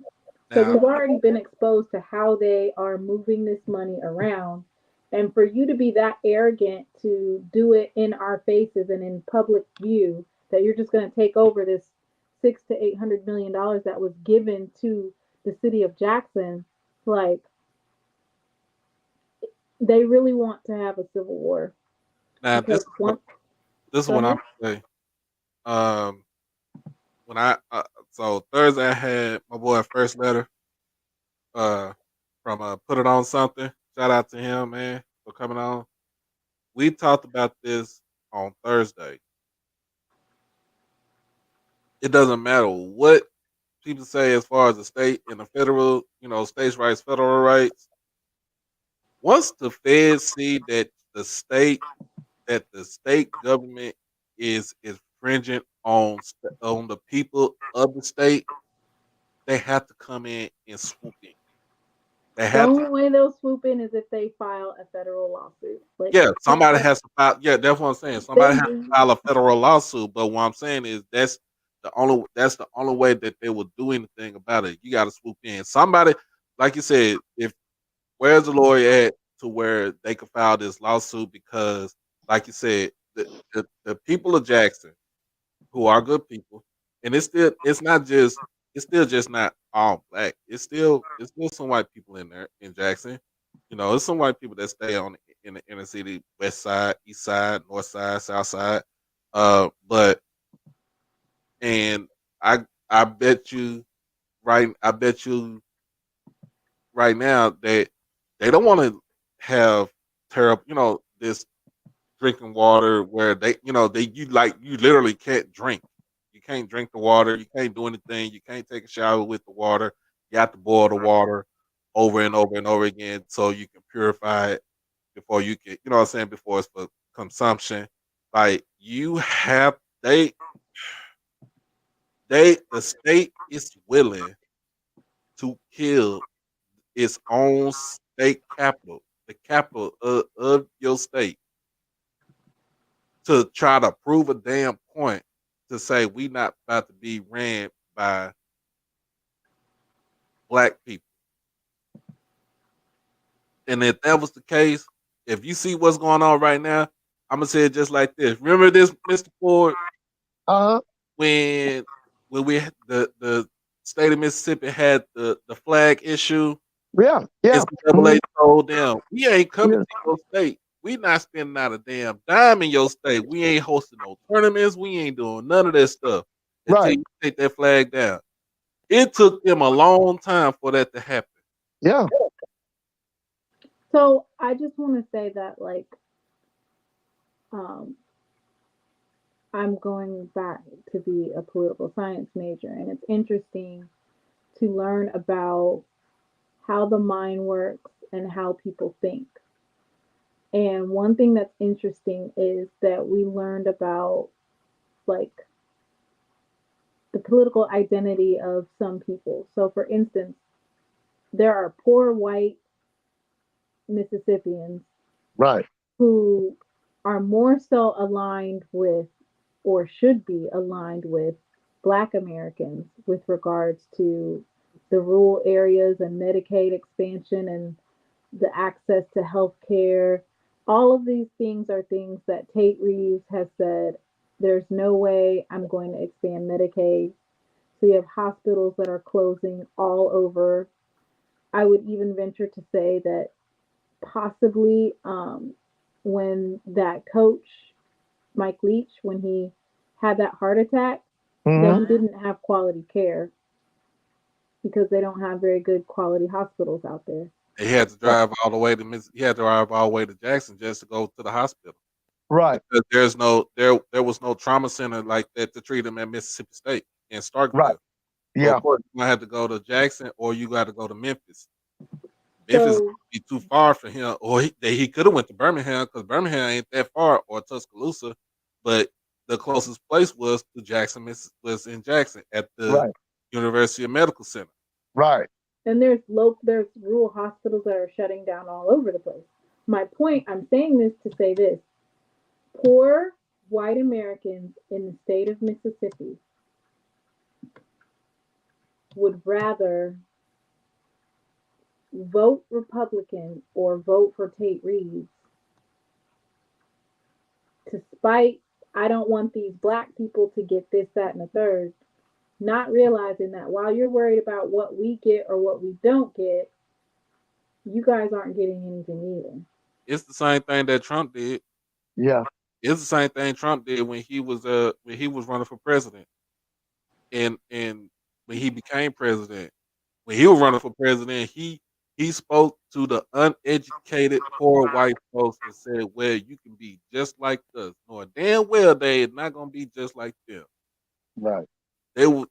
So we've already been exposed to how they are moving this money around. And for you to be that arrogant to do it in our faces and in public view, that you're just going to take over this $600 to $800 million that was given to the city of Jackson, like, they really want to have a civil war. Now, this is what I'm saying. When so Thursday I had my boy First Letter from Put It On Something. Shout out to him, man, for coming on. We talked about this on Thursday. It doesn't matter what people say as far as the state and the federal, states' rights, federal rights. Once the feds see that the state government is infringing on the people of the state, they have to come in and swoop in. The only way they'll swoop in is if they file a federal lawsuit. Somebody has to file. Yeah, that's what I'm saying. Somebody has to file a federal lawsuit. But what I'm saying is that's the only way that they will do anything about it. You got to swoop in. Somebody, like you said, where's the lawyer at to where they can file this lawsuit? Because, like you said, the people of Jackson, who are good people, and it's not just it's still just not all black. It's still some white people in there in Jackson. You know, it's some white people that stay in the inner city, west side, east side, north side, south side. But and I bet you I bet you right now that they don't want to have terrible, this drinking water where you literally can't drink. You can't drink the water. You can't do anything. You can't take a shower with the water. You have to boil the water over and over and over again so you can purify it before you can, you know what I'm saying, before it's for consumption. Like you have the state is willing to kill its own state capital, the capital of your state, to try to prove a damn point to say we not about to be ran by black people. And if that was the case, if you see what's going on right now, I'm gonna say it just like this. Remember this, Mr. Ford, Uh-huh. when the state of Mississippi had the flag issue. Yeah, yeah. NCAA told them, we ain't coming Yeah. to your state. We not spending out a damn dime in your state. We ain't hosting no tournaments. We ain't doing none of that stuff until Right. you take that flag down. It took them a long time for that to happen. Yeah. So I just want to say that, like, um, I'm going back to be a political science major, and it's interesting to learn about how the mind works and how people think. And one thing that's interesting is that we learned about, like, the political identity of some people. So, for instance, there are poor white Mississippians Right. who are more so aligned with, or should be aligned with, Black Americans with regards to the rural areas and Medicaid expansion and the access to health care. All of these things are things that Tate Reeves has said, there's no way I'm going to expand Medicaid. So you have hospitals that are closing all over. I would even venture to say that possibly when that coach, Mike Leach, when he had that heart attack, that he didn't have quality care because they don't have very good quality hospitals out there. He had to drive all the way to He had to drive all the way to Jackson just to go to the hospital. Right. Because there was no trauma center like that to treat him at Mississippi State in Starkville. Right. So Yeah. of course you had to go to Jackson or you got to go to Memphis. Memphis So would be too far for him, or he could have went to Birmingham because Birmingham ain't that far, or Tuscaloosa, but the closest place was to Jackson, was in Jackson at the Right. University of Medical Center. Right. and there's rural hospitals that are shutting down all over the place. My point, I'm saying this to say this: poor white Americans in the state of Mississippi would rather vote Republican or vote for Tate Reeves to spite, I don't want these black people to get this, that, and the third, not realizing that while you're worried about what we get or what we don't get, you guys aren't getting anything either. It's the same thing that Trump did. Yeah. It's the same thing Trump did when he was running for president, and when he became president. When he was running for president, he spoke to the uneducated poor white folks and said, "Well, you can be just like us." Knowing damn well they not gonna be just like them. Right. The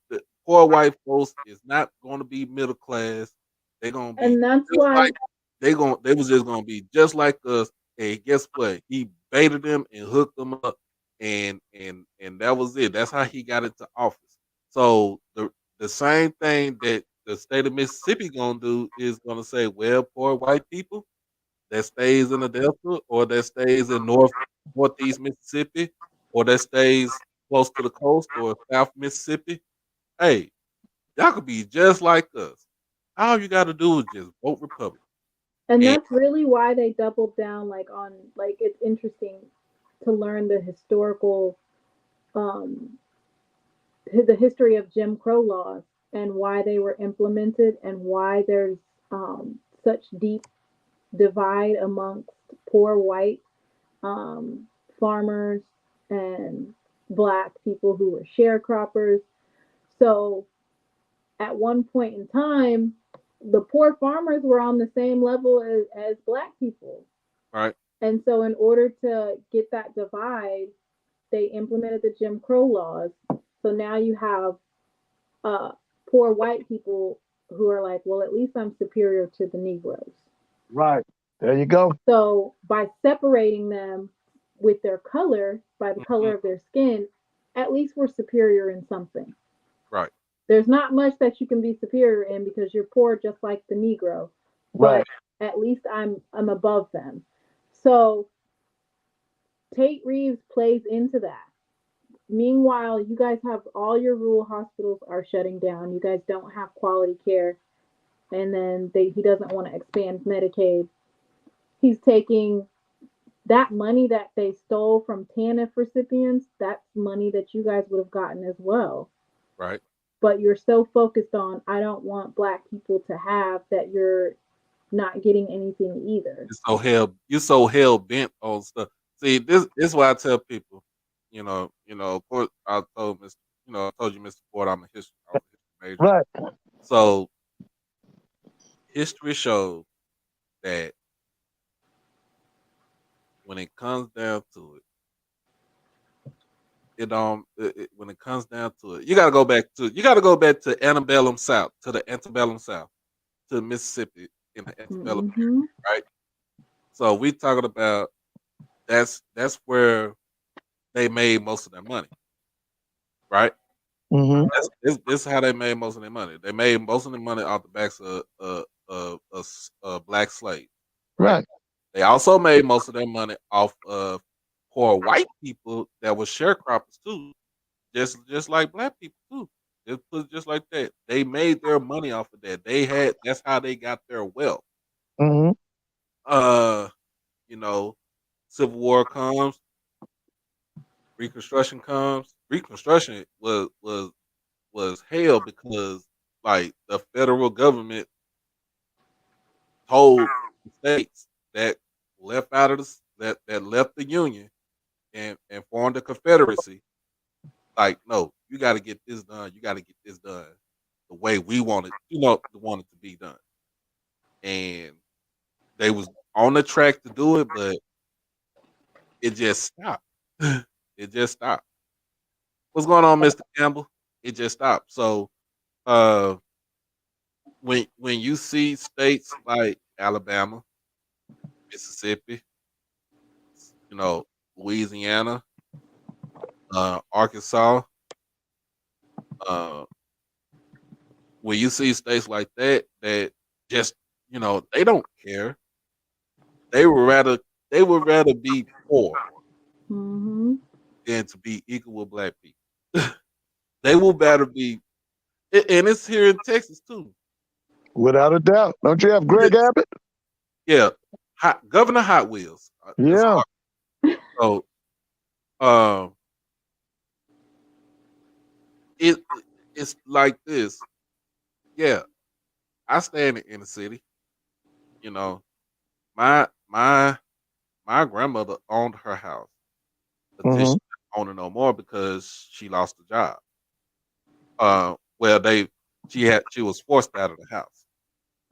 poor white folks is not gonna be middle class. They're gonna be And that's just why like they was just gonna be just like us. And guess what? He baited them and hooked them up, and that was it. That's how he got into office. So the same thing that the state of Mississippi gonna do is gonna say, well, poor white people that stays in the Delta or that stays in northeast Mississippi or that stays close to the coast or South Mississippi, hey, y'all could be just like us. All you got to do is just vote Republican. and And that's really why they doubled down, like, on, like, it's interesting to learn the historical, um the history of Jim Crow laws. and why they were implemented and why there's such deep divide amongst poor white um, farmers and black people who were sharecroppers. So at one point in time, the poor farmers were on the same level as black people. Right. And so, in order to get that divide, they implemented the Jim Crow laws. So now you have uh, poor white people who are like, well, at least I'm superior to the Negroes. Right. There you go. So by separating them with their color, by the color of their skin, at least we're superior in something. Right. There's not much that you can be superior in because you're poor just like the Negro. Right. But at least I'm above them. So Tate Reeves plays into that. Meanwhile, you guys have all your rural hospitals are shutting down. You guys don't have quality care. And then he doesn't want to expand Medicaid. He's taking that money that they stole from TANF recipients. That's money that you guys would have gotten as well. Right. But you're so focused on, I don't want black people to have, that you're not getting anything either. You're so hell bent on stuff. See, this is why I tell people, of course, I told you, Mr. Ford, I was a history major. Right. So history shows that when it comes down to it, when it comes down to it, you gotta go back to antebellum South, to the antebellum South, to Mississippi in the antebellum period, right? So we talking about that's where they made most of their money, right? Mm-hmm. This is how they made most of their money. They made most of their money off the backs of black slaves, Right. They also made most of their money off of poor white people that were sharecroppers too, just like black people too. Just put it just like that. They made their money off of that. That's how they got their wealth. Mm-hmm. Uh, you know, Civil War comes, Reconstruction comes. Reconstruction was hell because like the federal government told the states that left out of that left the Union and formed a Confederacy. Like, no, you got to get this done. You got to get this done the way we want it. Want it to be done. And they was on the track to do it, but it just stopped. It just stopped. What's going on, Mr. Campbell? It just stopped. So, uh, when you see states like Alabama, Mississippi, Louisiana, Arkansas, uh, when you see states like that just they don't care. They would rather be poor than to be equal with black people. They would rather be, and it's here in Texas too. Without a doubt. Don't you have Greg Abbott? Yeah, Governor Hot Wheels. Yeah. So, it's like this. Yeah, I stay in the inner city. You know, my my my grandmother owned her house until she didn't own it no more because she lost the job. Well, she was forced out of the house.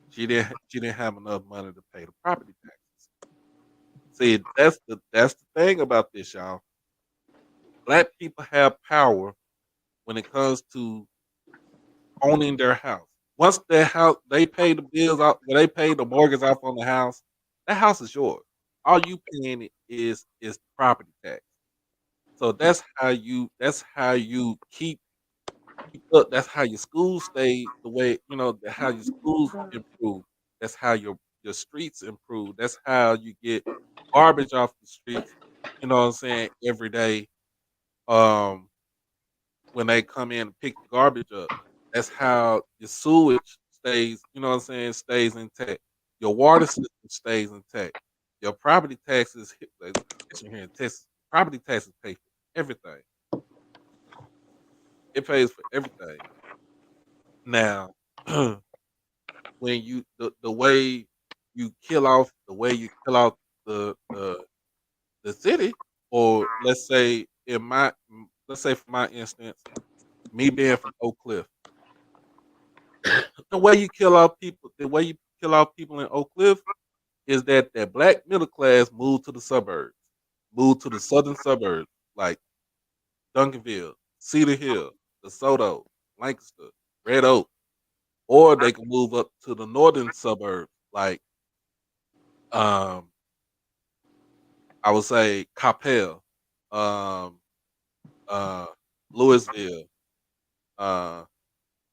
She didn't have enough money to pay the property taxes. See, that's the thing about this, y'all. Black people have power when it comes to owning their house. Once their house, they pay the bills out, when they pay the mortgage off on the house, that house is yours. All you paying is property tax. So that's how you keep up. That's how your schools stay the way how your schools improve. That's how your streets improve. That's how you get garbage off the streets. You know what I'm saying? Every day, um, when they come in and pick the garbage up, that's how your sewage stays. You know what I'm saying? Stays intact. Your water system stays intact. Your property taxes, especially here in Texas, property taxes pay for everything. It pays for everything. Now, when you the way you kill off the city, or let's say for my instance, me being from Oak Cliff, the way you kill off people in Oak Cliff is that black middle class moved to the suburbs, moved to the southern suburbs, like Duncanville, Cedar Hill, DeSoto, Lancaster, Red Oak, or they can move up to the northern suburbs, like um, I would say Coppell, um, uh, Louisville, uh,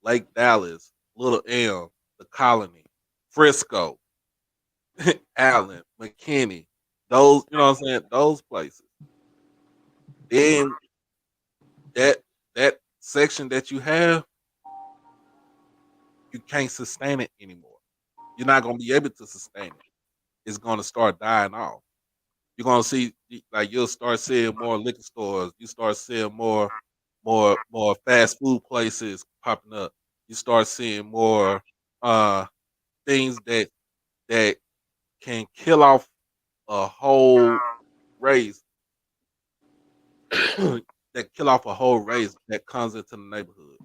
Lake Dallas, Little Elm, the Colony, Frisco, Allen, McKinney, those, you know what I'm saying, those places. Then that that section that you have, you can't sustain it anymore. You're not gonna be able to sustain it. It's gonna start dying off. You're gonna see, like, you'll start seeing more liquor stores. You start seeing more fast food places popping up. You start seeing more uh things that can kill off a whole race, that kill off a whole race that comes into the neighborhood.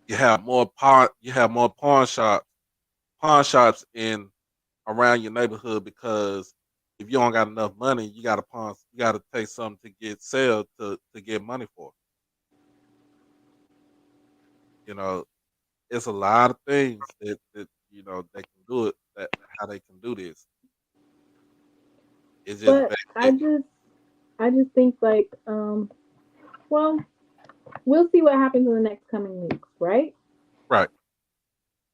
You have more pawn shops in around your neighborhood, because if you don't got enough money, you gotta take something to get sale to get money for. You know, it's a lot of things that they can do it, that how they can do this. It's just But back that I just think like well, we'll see what happens in the next coming weeks, right? right.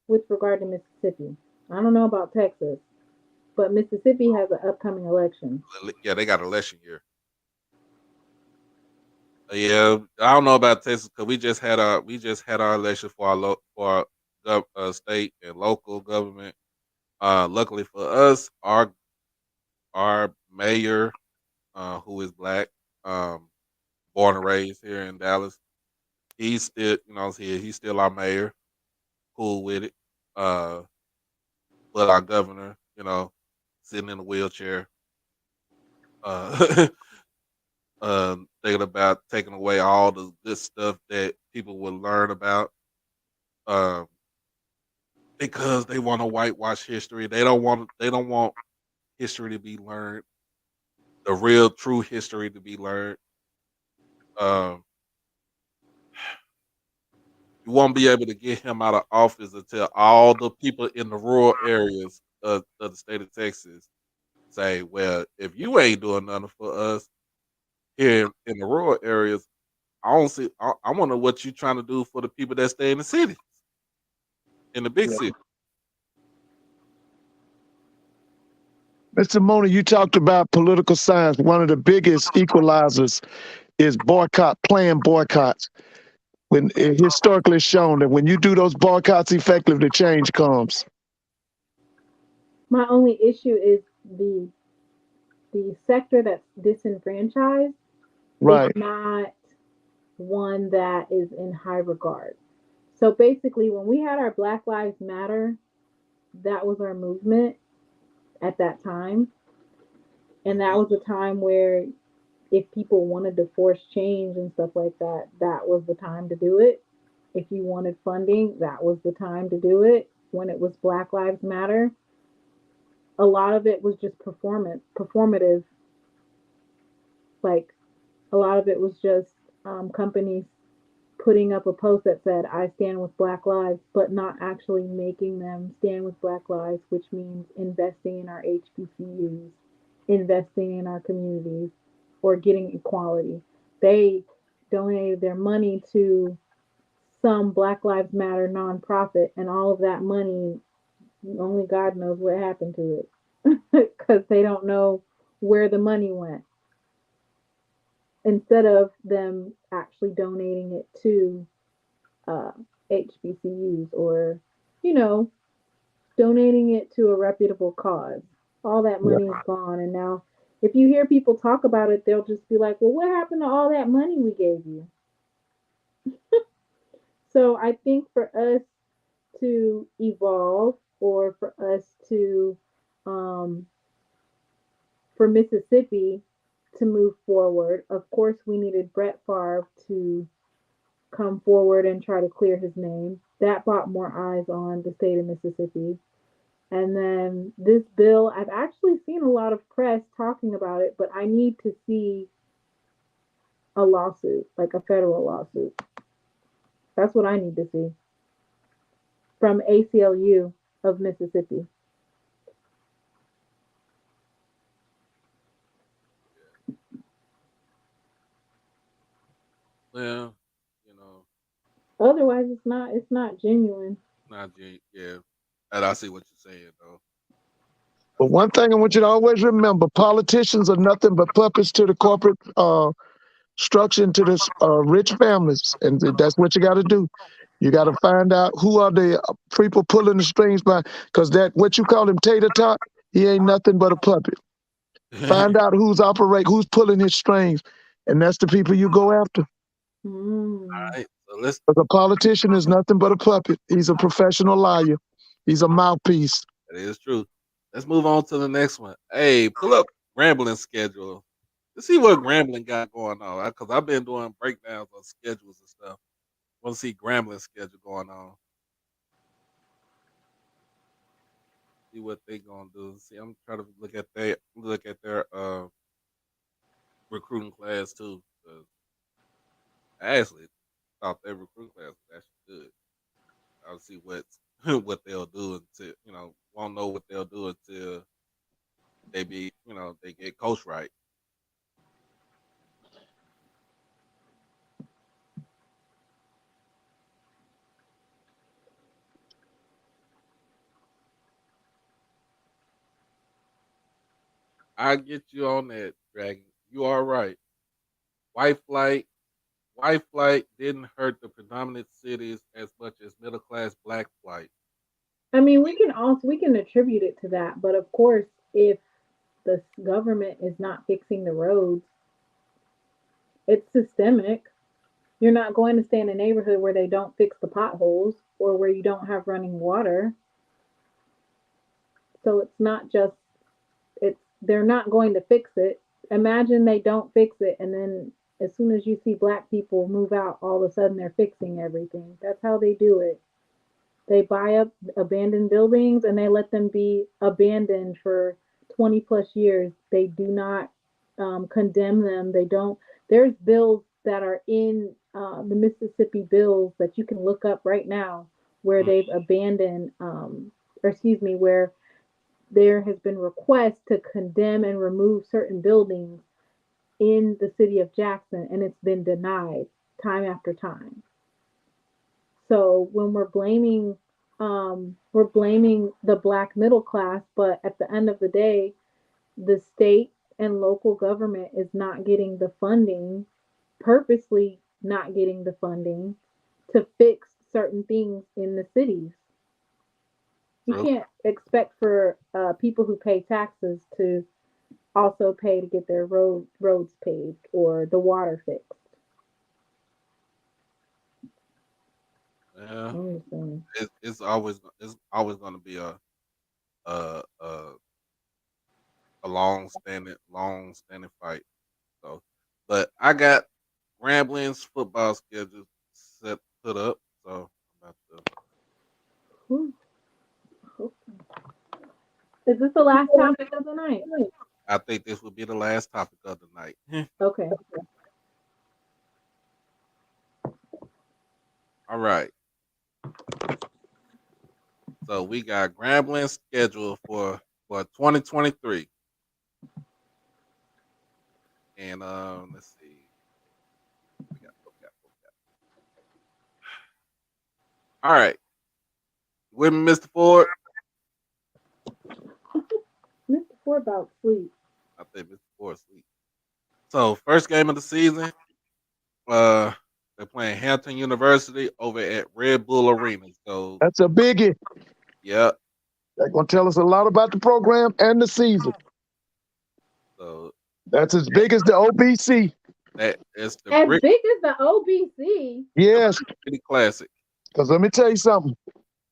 With regard to Mississippi. I don't know about Texas, but Mississippi has an upcoming election. Yeah, they got election year. Yeah, I don't know about Texas because we just had our election for our state and local government. Luckily for us, our mayor, who is black, um, born and raised here in Dallas, he's still, he's still our mayor, cool with it. Uh, but our governor, sitting in a wheelchair, uh, thinking about taking away all the good stuff that people would learn about, um, because they want to whitewash history. They don't want history to be learned, the real true history to be learned. Um, you won't be able to get him out of office until all the people in the rural areas of the state of Texas say, "Well, if you ain't doing nothing for us here in the rural areas, I don't see. I wonder what you trying to do for the people that stay in the cities, in the big Yeah. city." Mr. Mona, you talked about political science. One of the biggest equalizers is planned boycotts. When it historically shown that when you do those boycotts effective, the change comes. My only issue is the sector that's disenfranchised is Right. not one that is in high regard. So basically, when we had our Black Lives Matter, that was our movement at that time. And that was a time where if people wanted to force change and stuff like that, that was the time to do it. If you wanted funding, that was the time to do it. When it was Black Lives Matter, a lot of it was just performative. Like a lot of it was just companies putting up a post that said, I stand with Black Lives, but not actually making them stand with Black Lives, which means investing in our HBCUs, investing in our communities, or getting equality. They donated their money to some Black Lives Matter nonprofit, and all of that money, only God knows what happened to it because they don't know where the money went. Instead of them actually donating it to uh, HBCUs or, you know, donating it to a reputable cause. All that money is gone. And now, if you hear people talk about it, they'll just be like, well, what happened to all that money we gave you? So I think for us to evolve, or for us to, um, for Mississippi to move forward, of course, we needed Brett Favre to come forward and try to clear his name. That brought more eyes on the state of Mississippi. And then this bill, I've actually seen a lot of press talking about it, but I need to see a lawsuit, like a federal lawsuit. That's what I need to see from ACLU of Mississippi. Well, you know, Otherwise, it's not genuine. yeah. And I see what you're saying though. But one thing I want you to always remember, politicians are nothing but puppets to the corporate structure and to the rich families. And that's what you got to do. You got to find out who are the people pulling the strings by, because that, what you call him, tater tot, he ain't nothing but a puppet. Find out who's pulling his strings, and that's the people you go after. Mm. All right, so let's. Because a politician is nothing but a puppet. He's a professional liar. He's a mouthpiece. That is true. Let's move on to the next one. Hey, pull up Grambling schedule. Let's see what Grambling got going on. Because I've been doing breakdowns on schedules and stuff. Want to see Grambling schedule going on. See what they gonna do. See, I'm trying to look at their recruiting class too. 'Cause I actually thought their recruiting class was actually good. I'll see what what they'll do until won't know what they'll do until they get coached right. I get you on that, Dragon. You are right. White flight, white flight didn't hurt the predominant cities as much as middle class black flight. I mean, we can attribute it to that, but of course, if the government is not fixing the roads, it's systemic. You're not going to stay in a neighborhood where they don't fix the potholes or where you don't have running water. So it's not just they're not going to fix it. Imagine they don't fix it, and then as soon as you see black people move out, all of a sudden they're fixing everything. That's how they do it. They buy up abandoned buildings and they let them be abandoned for 20 plus years. They do not condemn them. They don't. There's bills that are in the Mississippi bills that you can look up right now where they've abandoned, or excuse me, where there has been requests to condemn and remove certain buildings in the city of Jackson, and it's been denied time after time. So when we're blaming the black middle class, but at the end of the day, the state and local government is not getting the funding, purposely not getting the funding to fix certain things in the cities. You can't expect for people who pay taxes to also pay to get their roads paved or the water fixed. Yeah, it's always going to be a long standing fight. So, but I got Grambling's football schedule put up. So I'm about to. Is this the last topic of the night? I think this will be the last topic of the night. Okay. All right. So we got Grambling schedule for 2023. And let's see. We got. All right. With me, Mr. Ford? Mr. Ford about sleep. I think Mr. Ford sleep. So first game of the season, they're playing Hampton University over at Red Bull Arena. So that's a biggie. Yep. They're gonna tell us a lot about the program and the season. So that's as big as the OBC. That is as big as the OBC. Yes. Pretty classic. Because let me tell you something.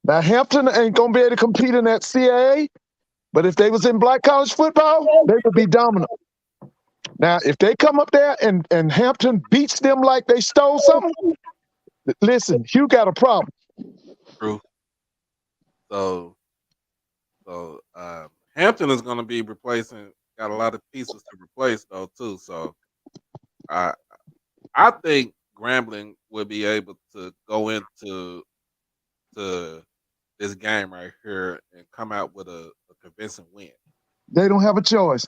Now, Hampton ain't going to be able to compete in that CAA, but if they was in black college football, they would be dominant. Now, if they come up there and Hampton beats them like they stole something, listen, Hugh got a problem. True. So Hampton is going to be replacing. Got a lot of pieces to replace though too. So I think Grambling will be able to go into this game right here and come out with a convincing win. They don't have a choice.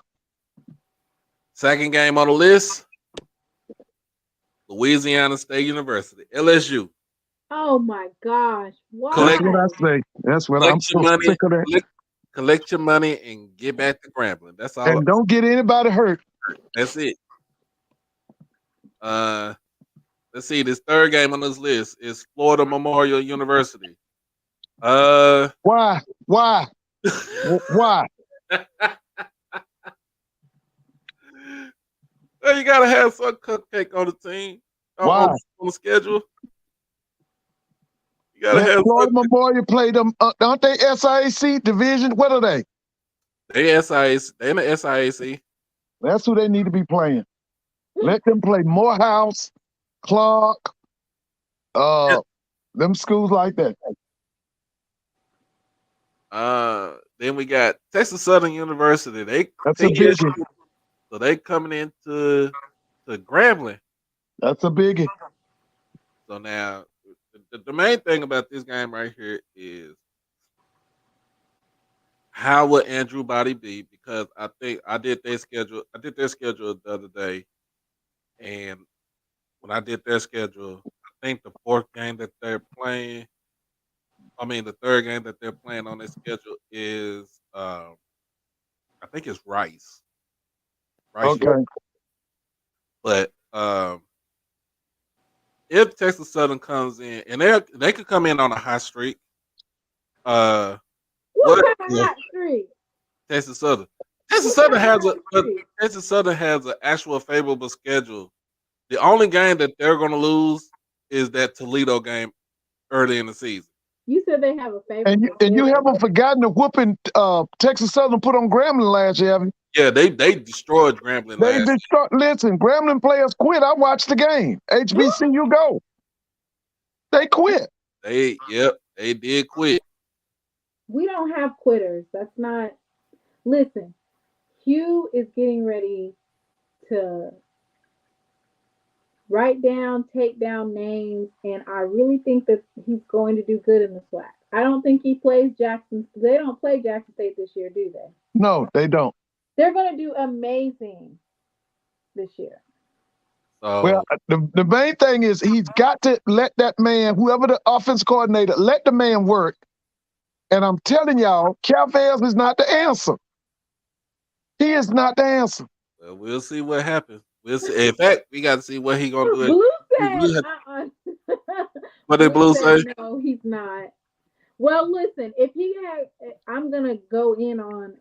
Second game on the list, Louisiana State University, LSU. Oh my gosh! Why? That's what I say. That's what I'm so sick of that. Collect your money and get back to Grambling. That's all. And don't get anybody hurt. That's it. Let's see. This third game on this list is Florida Memorial University. Why? Why? Why? Well, you gotta have some cupcake on the team. Why? On the schedule. You gotta have Florida Memorial play them. Aren't they SIAC division? What are they? They SIAC. They in the SIAC. That's who they need to be playing. Let them play Morehouse, Clark, them schools like that. Then we got Texas Southern University. That's a biggie. So they coming into Grambling. That's a biggie. So now the main thing about this game right here is how will Andrew Body be? Because I think I did their schedule the other day, and when I did their schedule, I think the third game that they're playing on their schedule is I think it's Rice. Okay. But if Texas Southern comes in, and they could come in on a hot streak. What kind of hot streak? Texas Southern. Texas Southern has an actual favorable schedule. The only game that they're going to lose is that Toledo game early in the season. You said they have a favorable. And you haven't forgotten the whooping Texas Southern put on Grambling last year, have you? Yeah, they destroyed Grambling last year. Listen, Grambling players quit. I watched the game. HBCU go. They quit. They did quit. We don't have quitters. That's not. Listen, Hugh is getting ready to take down names, and I really think that he's going to do good in the SWAC. I don't think he plays Jackson. They don't play Jackson State this year, do they? No, they don't. They're going to do amazing this year. Well, the main thing is he's got to let that man, whoever the offense coordinator, let the man work. And I'm telling y'all, Cavaliers is not the answer. He is not the answer. Well, we'll see what happens. We'll see. In fact, we got to see what he's gonna do. Blue said, What did Blue say? No, he's not. Well, listen, I'm gonna go in on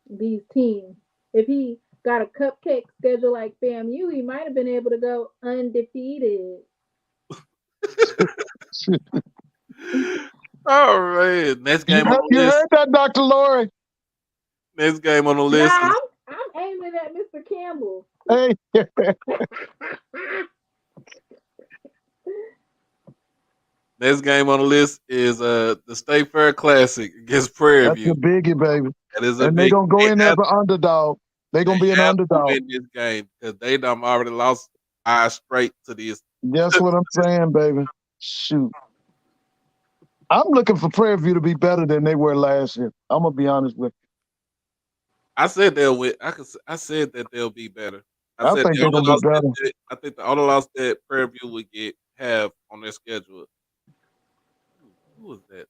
these teams. If he got a cupcake schedule like FAMU, he might have been able to go undefeated. All right, next game on the You list. heard that, Dr. Lori? Next game on the list. Nah, I'm aiming at Mr. Campbell. Hey. Next game on the list is the State Fair Classic against Prairie That's View. a biggie, baby. That is a and big. They're going to go in as an underdog. They're going to be an underdog. In this game because they done already lost eyes straight to this. That's what I'm saying, baby. Shoot. I'm looking for Prairie View to be better than they were last year. I'm going to be honest with you. I said they'll win. I said that they'll be better. I think they're going to be better. I think the only loss that Prairie View would have on their schedule. Who was that?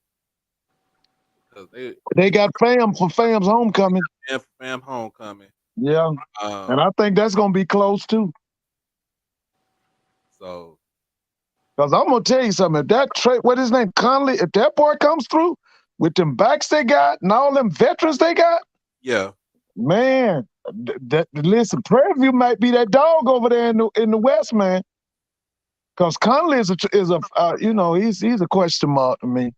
Because they got FAM for FAM's homecoming. And for FAM homecoming. Yeah. And I think that's going to be close too. So. Because I'm going to tell you something. If that what his name, Conley, if that boy comes through with them backs they got and all them veterans they got. Yeah. Man, listen, Prairie View might be that dog over there in the West, man. Because Conley is he's a question mark to me.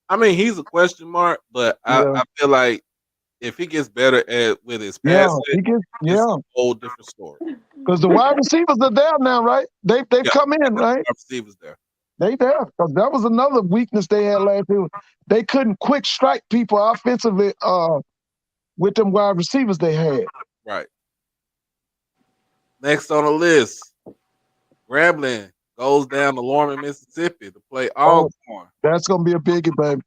I mean, he's a question mark, but I feel like if he gets better with his passing, it's a whole different story. Because the wide receivers are there now, right? They've come in, right? Wide receivers there. They there. Because that was another weakness they had last year. They couldn't quick strike people offensively with them wide receivers they had. Right. Next on the list, Grambling goes down to Lorman, Mississippi to play Alcorn. That's going to be a biggie, baby.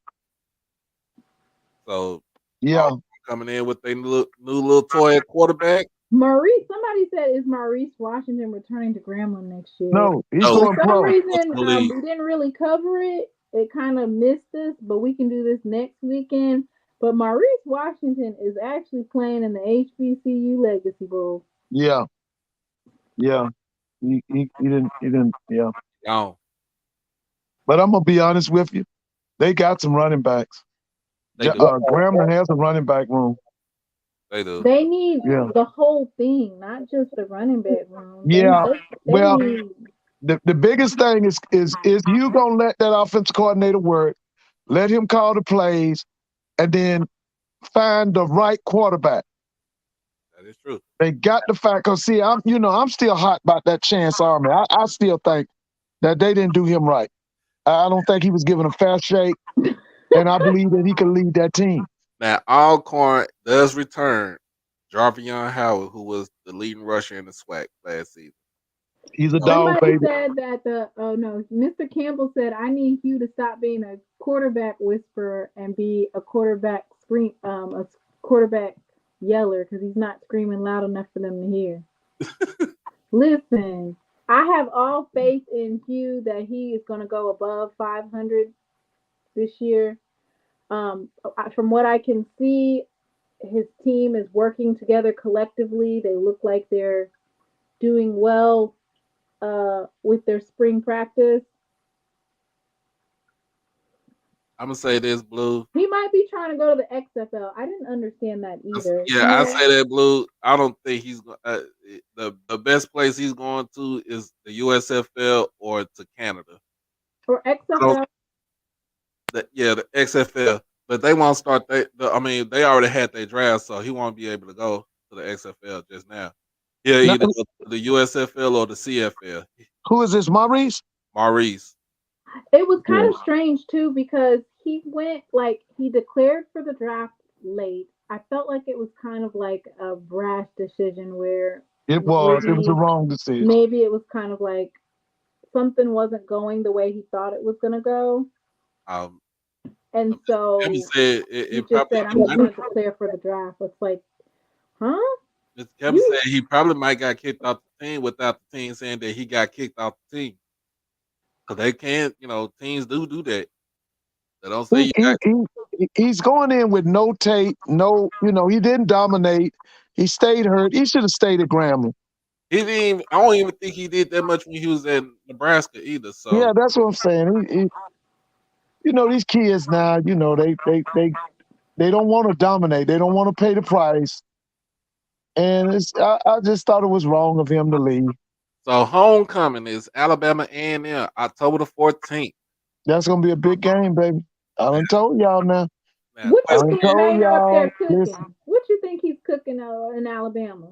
So, yeah. Coming in with their new little toy at quarterback. Maurice, somebody said, is Maurice Washington returning to Grambling next year? No, he's going pro. For some reason, we didn't really cover it. It kind of missed us, but we can do this next weekend. But Maurice Washington is actually playing in the HBCU Legacy Bowl. Yeah. Yeah. He didn't, yeah. No. But I'm going to be honest with you. They got some running backs. Grambling has a running back room. They do. They need the whole thing, not just the running back room. The biggest thing is you going to let that offensive coordinator work, let him call the plays, and then find the right quarterback. That is true. They got the fact, because see, I'm still hot about that Chance Army. I still think that they didn't do him right. I don't think he was given a fair shake, and I believe that he can lead that team. Now, Alcorn does return Jarvion Howard, who was the leading rusher in the SWAC last season. He's a dog, baby. Somebody said that Mr. Campbell said, I need Hugh to stop being a quarterback whisperer and be a quarterback a quarterback yeller, because he's not screaming loud enough for them to hear. Listen, I have all faith in Hugh that he is going to go above 500 this year. From what I can see, his team is working together collectively. They look like they're doing well with their spring practice. I'm going to say this, Blue. He might be trying to go to the XFL. I didn't understand that either. Yeah, I say that, Blue. I don't think he's the best place he's going to is the USFL or to Canada. Or XFL. The XFL. But they won't start. They already had their draft, so he won't be able to go to the XFL just now. Yeah, either the USFL or the CFL. Who is this, Maurice? Maurice. It was kind of strange too, because he went he declared for the draft late. I felt like it was kind of like a brash decision where it was a wrong decision. Maybe it was kind of like something wasn't going the way he thought it was going to go. And so Kevin said he just said, I'm going to declare for the draft. It's like, huh? Kevin said he probably might got kicked off the team without the team saying that he got kicked off the team. Because they can't, teams do that. They don't say he's going in with no tape, he didn't dominate. He stayed hurt. He should have stayed at Grambling. I don't even think he did that much when he was in Nebraska either. So yeah, that's what I'm saying. These kids now, they don't want to dominate. They don't want to pay the price. And I just thought it was wrong of him to leave. So homecoming is Alabama A&M, October the 14th. That's gonna be a big game, baby. I done told y'all now. What you think What you think he's cooking in Alabama?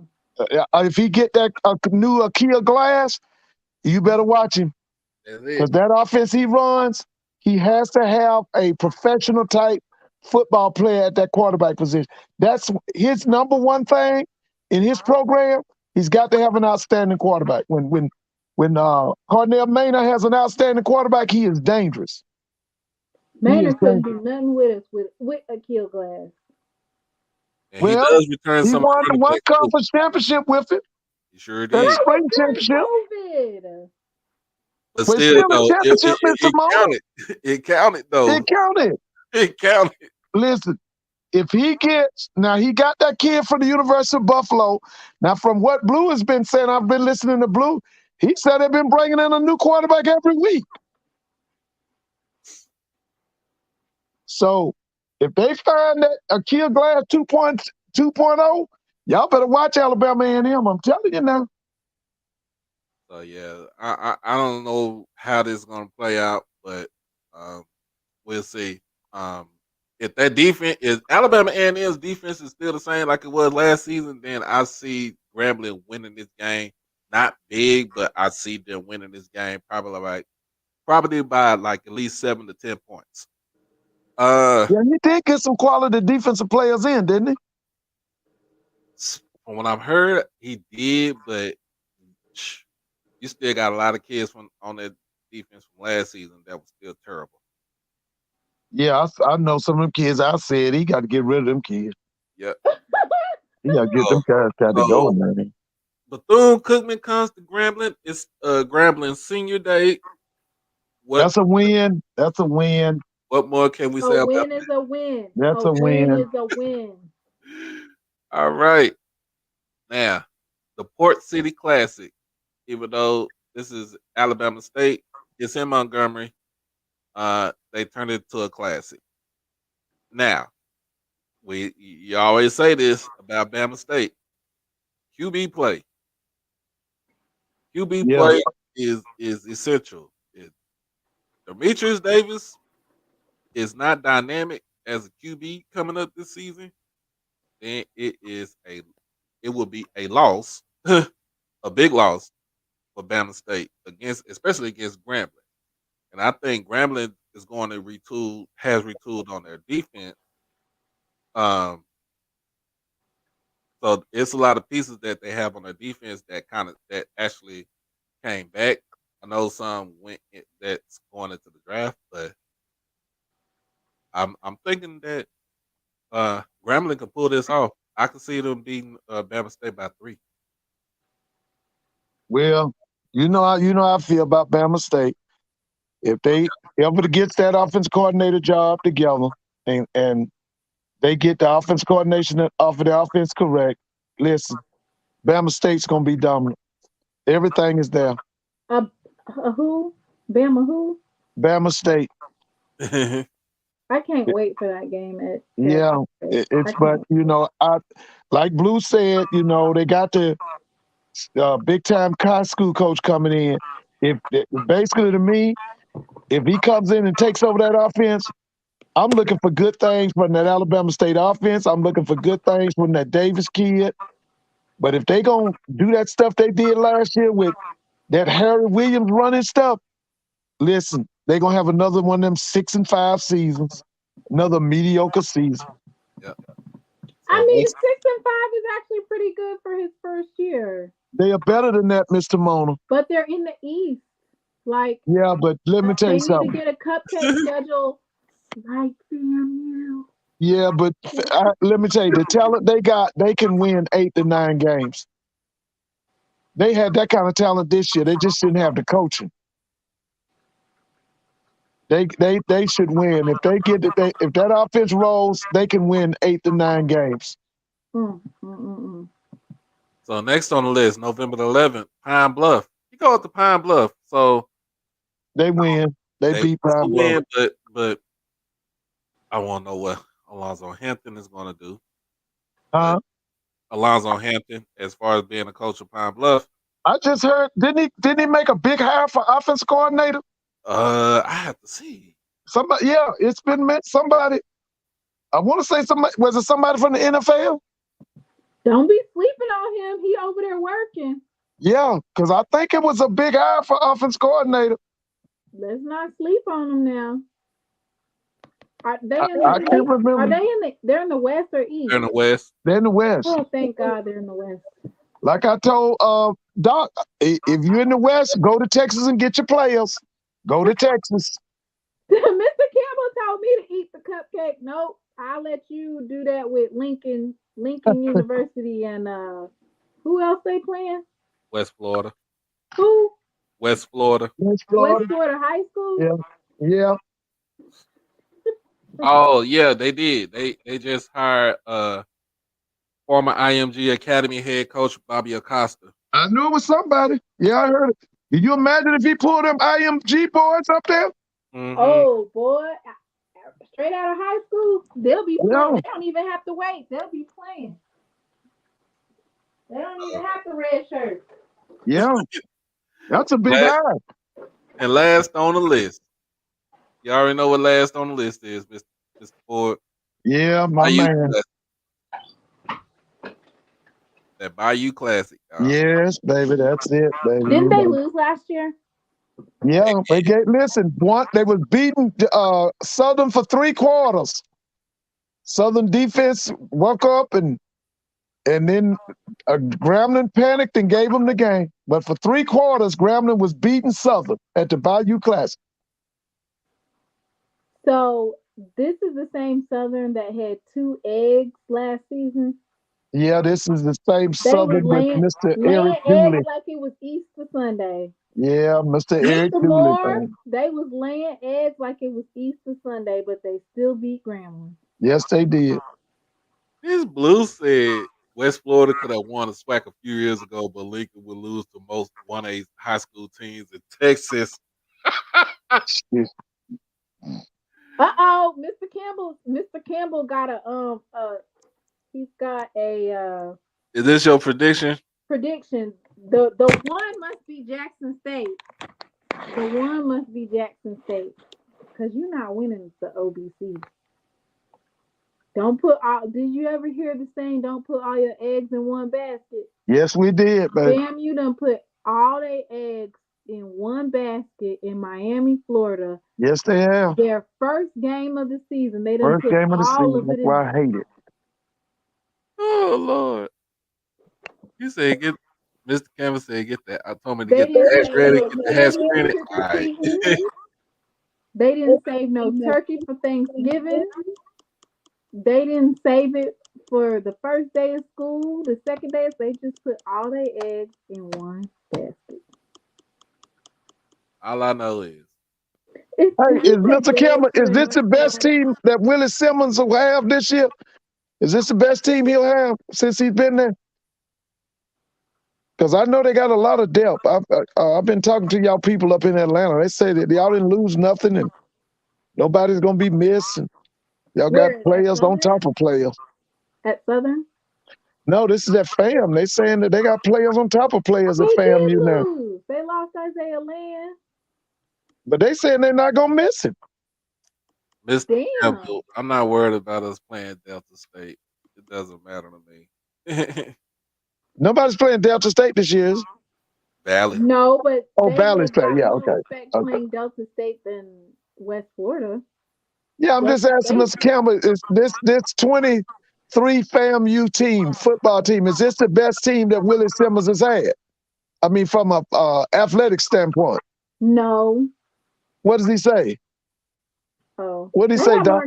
If he get that new Akia Glass, you better watch him. Because that offense he runs, he has to have a professional type football player at that quarterback position. That's his number one thing in his program. He's got to have an outstanding quarterback. When Cornell Maynard has an outstanding quarterback, he is dangerous. Maynard couldn't do nothing with us with Akil Glass. And he does return he some. won the one conference championship with it. He sure did. That spring championship. But still, though, it counted, though. It counted. It counted. Listen, if he got that kid from the University of Buffalo. Now, from what Blue has been saying, I've been listening to Blue. He said they've been bringing in a new quarterback every week. So, if they find that Akil Glass 2.0, y'all better watch Alabama A&M. I'm telling you now. So yeah, I don't know how this is gonna play out, but um, we'll see. Um, if that defense is Alabama A&M's defense is still the same like it was last season, then I see Grambling winning this game. Not big, but I see them winning this game probably by like at least 7 to 10 points. Yeah, he did get some quality defensive players in, didn't he? From what I've heard, he did, but you still got a lot of kids from on that defense from last season that was still terrible. Yeah, I know some of them kids. I said he got to get rid of them kids. Yep. He got to get them guys got to So go, man. Bethune Cookman comes to Grambling. It's Grambling Senior Day. That's a win. That's a win. What more can we say A about win is a win. That's a win win. is a win. All right. Now, the Port City Classic, even though this is Alabama State, it's in Montgomery. They turned it to a classic. Now, you always say this about Bama State. QB play. QB play is essential. Demetrius Davis is not dynamic as a QB coming up this season, then it will be a loss, a big loss for Bama State especially against Grambling. And I think Grambling is going to has retooled on their defense. So it's a lot of pieces that they have on their defense that actually came back. I know some that's going into the draft, but I'm thinking that Grambling can pull this off. I can see them beating Bama State by 3. Well, you know how I feel about Bama State. If they ever gets that offense coordinator job together and they get the offense coordination off of the offense correct, listen, Bama State's gonna be dominant. Everything is there. Who? Bama who? Bama State. I can't wait for that game. But I like Blue said, they got the big time high school coach coming in. If basically to me, if he comes in and takes over that offense, I'm looking for good things from that Alabama State offense. I'm looking for good things from that Davis kid. But if they gonna do that stuff they did last year with that Harry Williams running stuff, listen, they're gonna have another one of them 6-5 seasons, another mediocre season. Yeah. I mean, 6-5 is actually pretty good for his first year. They are better than that, Mr. Timona. But they're in the East. Yeah, but let me tell you something. They need to get a cupcake schedule like PVAMU. Yeah, but let me tell you, the talent they got, they can win 8 to 9 games. They had that kind of talent this year. They just didn't have the coaching. They should win. If if that offense rolls, they can win 8 to 9 games. So next on the list, November the 11th, Pine Bluff. You go up to Pine Bluff, so they win. They beat Pine Bluff. But I want to know what Alonzo Hampton is going to do. Alonzo Hampton, as far as being a coach of Pine Bluff. I just heard, didn't he make a big hire for offense coordinator? I have to see. Somebody, yeah, it's been met. Somebody, I want to say somebody. Was it somebody from the NFL? Don't be sleeping on him. He over there working. Yeah, because I think it was a big hire for offense coordinator. Let's not sleep on him now. Are they in I can't remember. They're in the West or East? They're in the West. They're in the West. Oh, thank God they're in the West. Like I told Doc, if you're in the West, go to Texas and get your players. Go to Texas. Mr. Campbell told me to eat the cupcake. Nope, I'll let you do that with Lincoln University and who else they playing? West Florida. Who? West Florida. West Florida High School? Yeah. Oh, yeah, they did. They just hired former IMG Academy head coach Bobby Acosta. I knew it was somebody. Yeah, I heard it. Can you imagine if he pulled them IMG boys up there? Mm-hmm. Oh, boy. Straight out of high school, they'll be playing. They don't even have to wait. They'll be playing. They don't even have the red shirt. Yeah. That's a big Last, eye. and last on the list. You already know what last on the list is, Mr. Ford. Yeah, my Bayou man. Classic. That Bayou Classic. Yes, baby, that's it, baby. Didn't they lose last year? Yeah, listen, they was beating Southern for 3 quarters. Southern defense woke up and then Grambling panicked and gave them the game. But for 3 quarters, Grambling was beating Southern at the Bayou Classic. So this is the same Southern that had 2 eggs last season. Yeah, this is the same They was Southern with laying Mr. Eric Dooley. eggs like it was Easter Sunday. Yeah, Mr. Eric Mr. Dooley. Moore, they was laying eggs like it was Easter Sunday, but they still beat Grambling. Yes, they did. This Blue said West Florida could have won a SWAC a few years ago, but Lincoln would lose to most 1A high school teams in Texas. Mr. Campbell got he's got a Is this your prediction? prediction. The one must be Jackson State. The one must be Jackson State. Because you're not winning the OBC. Don't put all. Did you ever hear the saying, don't put all your eggs in one basket? Yes, we did, baby. Damn, you done put all their eggs in one basket in Miami, Florida. Yes, they have. Their first game of the season. They done First put game of the all season. of That's it why I in. hate it. Oh Lord! You said get Mr. Campbell said get that. I told me to They get the didn't hash save ready, no get the hash ready. turkey All right. They didn't save no turkey for Thanksgiving. They didn't save it for the first day of school, the second day. They just put all their eggs in one basket. All I know is Hey, is Mr. Campbell, is this the best team that Willie Simmons will have this year? Is this the best team he'll have since he's been there? Because I know they got a lot of depth. I've been talking to y'all people up in Atlanta. They say that y'all didn't lose nothing and nobody's going to be missed. And y'all got players on top of players. At Southern? No, this is at FAM. They saying that they got players on top of players at FAMU now. They lost Isaiah Land. But they saying they're not going to miss him. Mr. Campbell, I'm not worried about us playing Delta State. It doesn't matter to me. Nobody's playing Delta State this year. Valley. No, but Valley's playing. Yeah, okay. Playing Delta State than West Florida. Yeah, I'm just asking Mr. Campbell, is this 23 FAMU team, football team, is this the best team that Willie Simmons has had? I mean, from a athletic standpoint. No. What does he say? Oh. What did he say, Doc?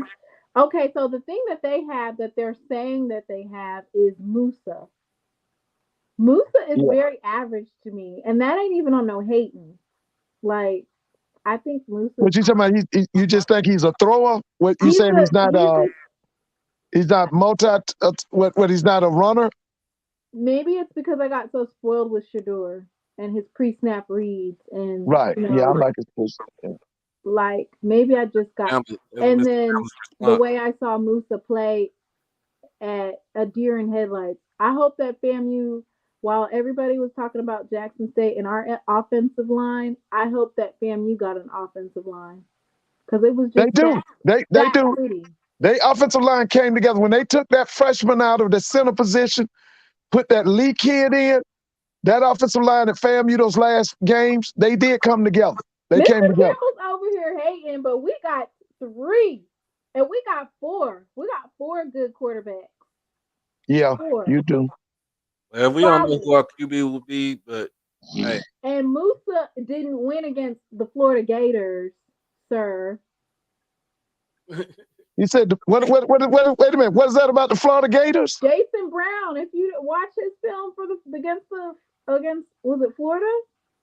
Okay, so the thing that they have that they're saying that they have is Musa. Musa is very average to me, and that ain't even on no hating. Like, I think Musa. What you talking about? You just think he's a thrower? What you saying? He's not multi. What? He's not a runner? Maybe it's because I got so spoiled with Shador and his pre-snap reads and right. You know, yeah, I like his pre-snap. Like maybe I just got, and then the way I saw Musa play at a deer in headlights. I hope that FAMU, while everybody was talking about Jackson State and our offensive line, I hope that FAMU got an offensive line because it was just they do. Pretty. They offensive line came together when they took that freshman out of the center position, put that Lee kid in. That offensive line at FAMU those last games, they did come together. They came together. Campbell's over here hating, but we got 3 and we got 4. We got 4 good quarterbacks. Yeah, 4. You do. Well, we don't know who our QB will be, but hey. And Musa didn't win against the Florida Gators, sir. You said what? Wait a minute. What is that about the Florida Gators? Jason Brown. If you watch his film for against was it Florida?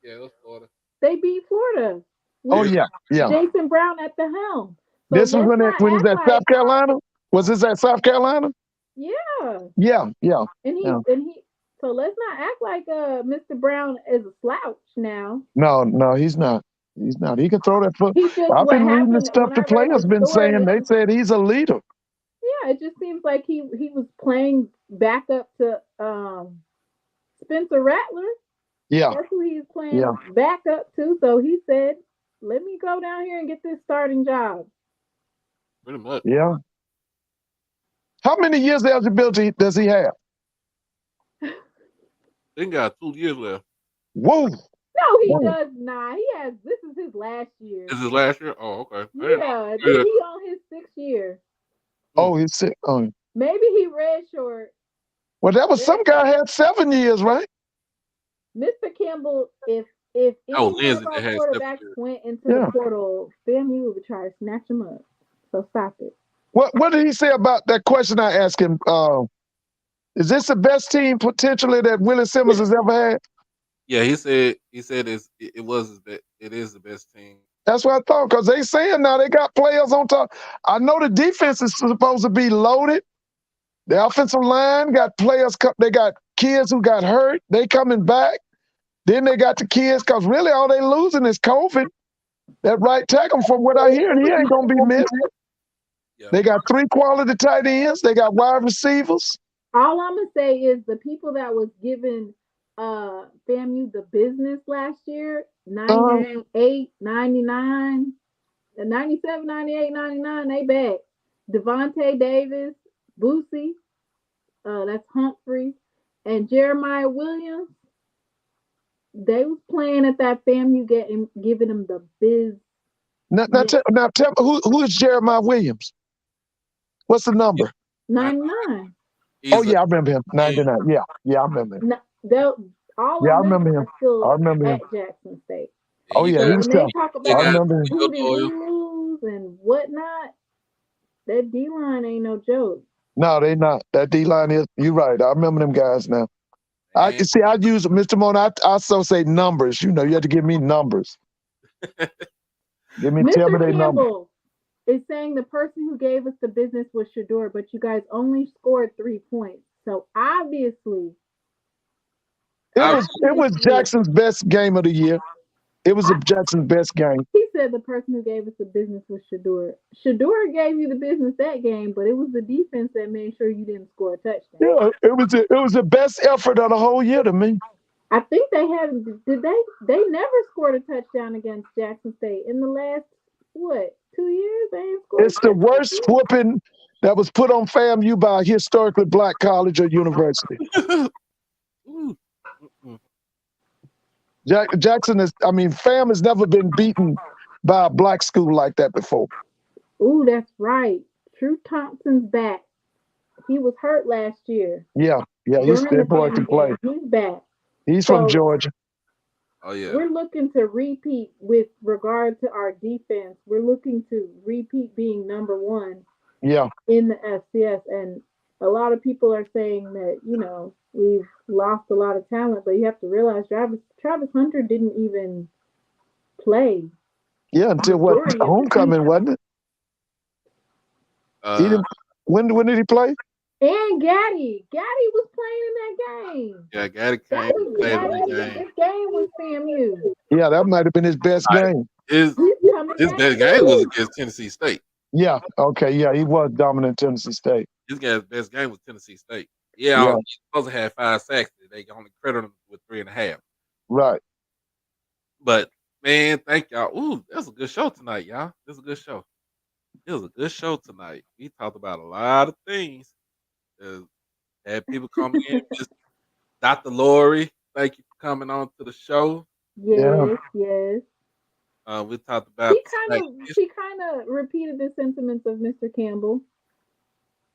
Yeah, it was Florida. They beat Florida. Oh yeah. Jason Brown at the helm. So this was when he's at South Carolina. Was this at South Carolina? Yeah. Yeah. And he. So let's not act like Mr. Brown is a slouch now. No, he's not. He's not. He can throw that foot. I've been reading the stuff the players been saying. They said he's a leader. Yeah, it just seems like he was playing back up to Spencer Rattler. Yeah. That's who he's playing Yeah. backup to. So he said, "Let me go down here and get this starting job." Pretty much. Yeah. How many years eligibility does he have? They got 2 years left. Whoa. No, he Whoa. does not. He has. This is his last year. Is this last year? Oh, okay. Yeah, he on his 6th year. Oh, he's sick. Oh. Maybe he red short. Well, that was some guy had 7 years, right? Mr. Campbell, if any Oh, one Lindsay of our that had quarterbacks 7 years. went into Yeah. the portal, FAMU would try to snatch him up. So stop it. What did he say about that question I asked him? Is this the best team potentially that Willie Simmons has ever had? Yeah, he said it was it is the best team. That's what I thought, because they saying now they got players on top. I know the defense is supposed to be loaded. The offensive line got players. They got kids who got hurt. They coming back. Then they got the kids, because really all they losing is COVID. That right tackle, from what I hear, he ain't going to be missed. Yeah. They got 3 quality tight ends. They got wide receivers. All I'm going to say is the people that was giving FAMU the business last year, 98, 99, 97, 98, 99, they back. Devontae Davis, Boosie, that's Humphrey, and Jeremiah Williams. They was playing at that FAMU giving them the biz. Now tell me, who is Jeremiah Williams? What's the number? 99. Oh, yeah, I remember him. 99. Yeah, I remember him. All Yeah, I of them remember him. are still I remember him. at Jackson State. Oh, yeah, But he was when they tough. talk I about remember him. Hootie Loos and whatnot, that D-line ain't no joke. No, they not. That D-line is, you're right. I remember them guys now. I use Mr. Mona, I also say numbers. You have to give me numbers. Tell me Mr. their numbers. Campbell is saying the person who gave us the business was Shador, but you guys only scored 3 points. So obviously, it was Jackson's best game of the year. It was Jackson's best game. He said the person who gave us the business was Shador. Shador gave you the business that game, but it was the defense that made sure you didn't score a touchdown. Yeah, it was the best effort of the whole year to me. I think they never scored a touchdown against Jackson State in the last 2 years? They ain't scored. It's the worst whooping that was put on FAMU by a historically black college or university. FAM has never been beaten by a black school like that before. Ooh, that's right. True Thompson's back. He was hurt last year. Yeah, he's that boy can play. He's back. He's from Georgia. Oh, yeah. We're looking to repeat with regard to our defense. We're looking to repeat being number 1 in the FCS. And a lot of people are saying that, we've lost a lot of talent, but you have to realize Travis Hunter didn't even play. Yeah, until homecoming, wasn't it? When did he play? And Gaddy was playing in that game. Yeah, Gaddy came and played in that game. This game was FAMU. Yeah, that might have been his best game. His best game was against Tennessee State. Yeah, okay, yeah, he was dominant Tennessee State. His best game was Tennessee State. Yeah, he's supposed to have 5 sacks. They only credit him with 3.5. Right. But man, thank y'all. Ooh, that was a good show tonight, y'all. This was a good show. It was a good show tonight. We talked about a lot of things. Had people come in. Dr. Lori, thank you for coming on to the show. Yes. We talked about. She kind of repeated the sentiments of Mr. Campbell.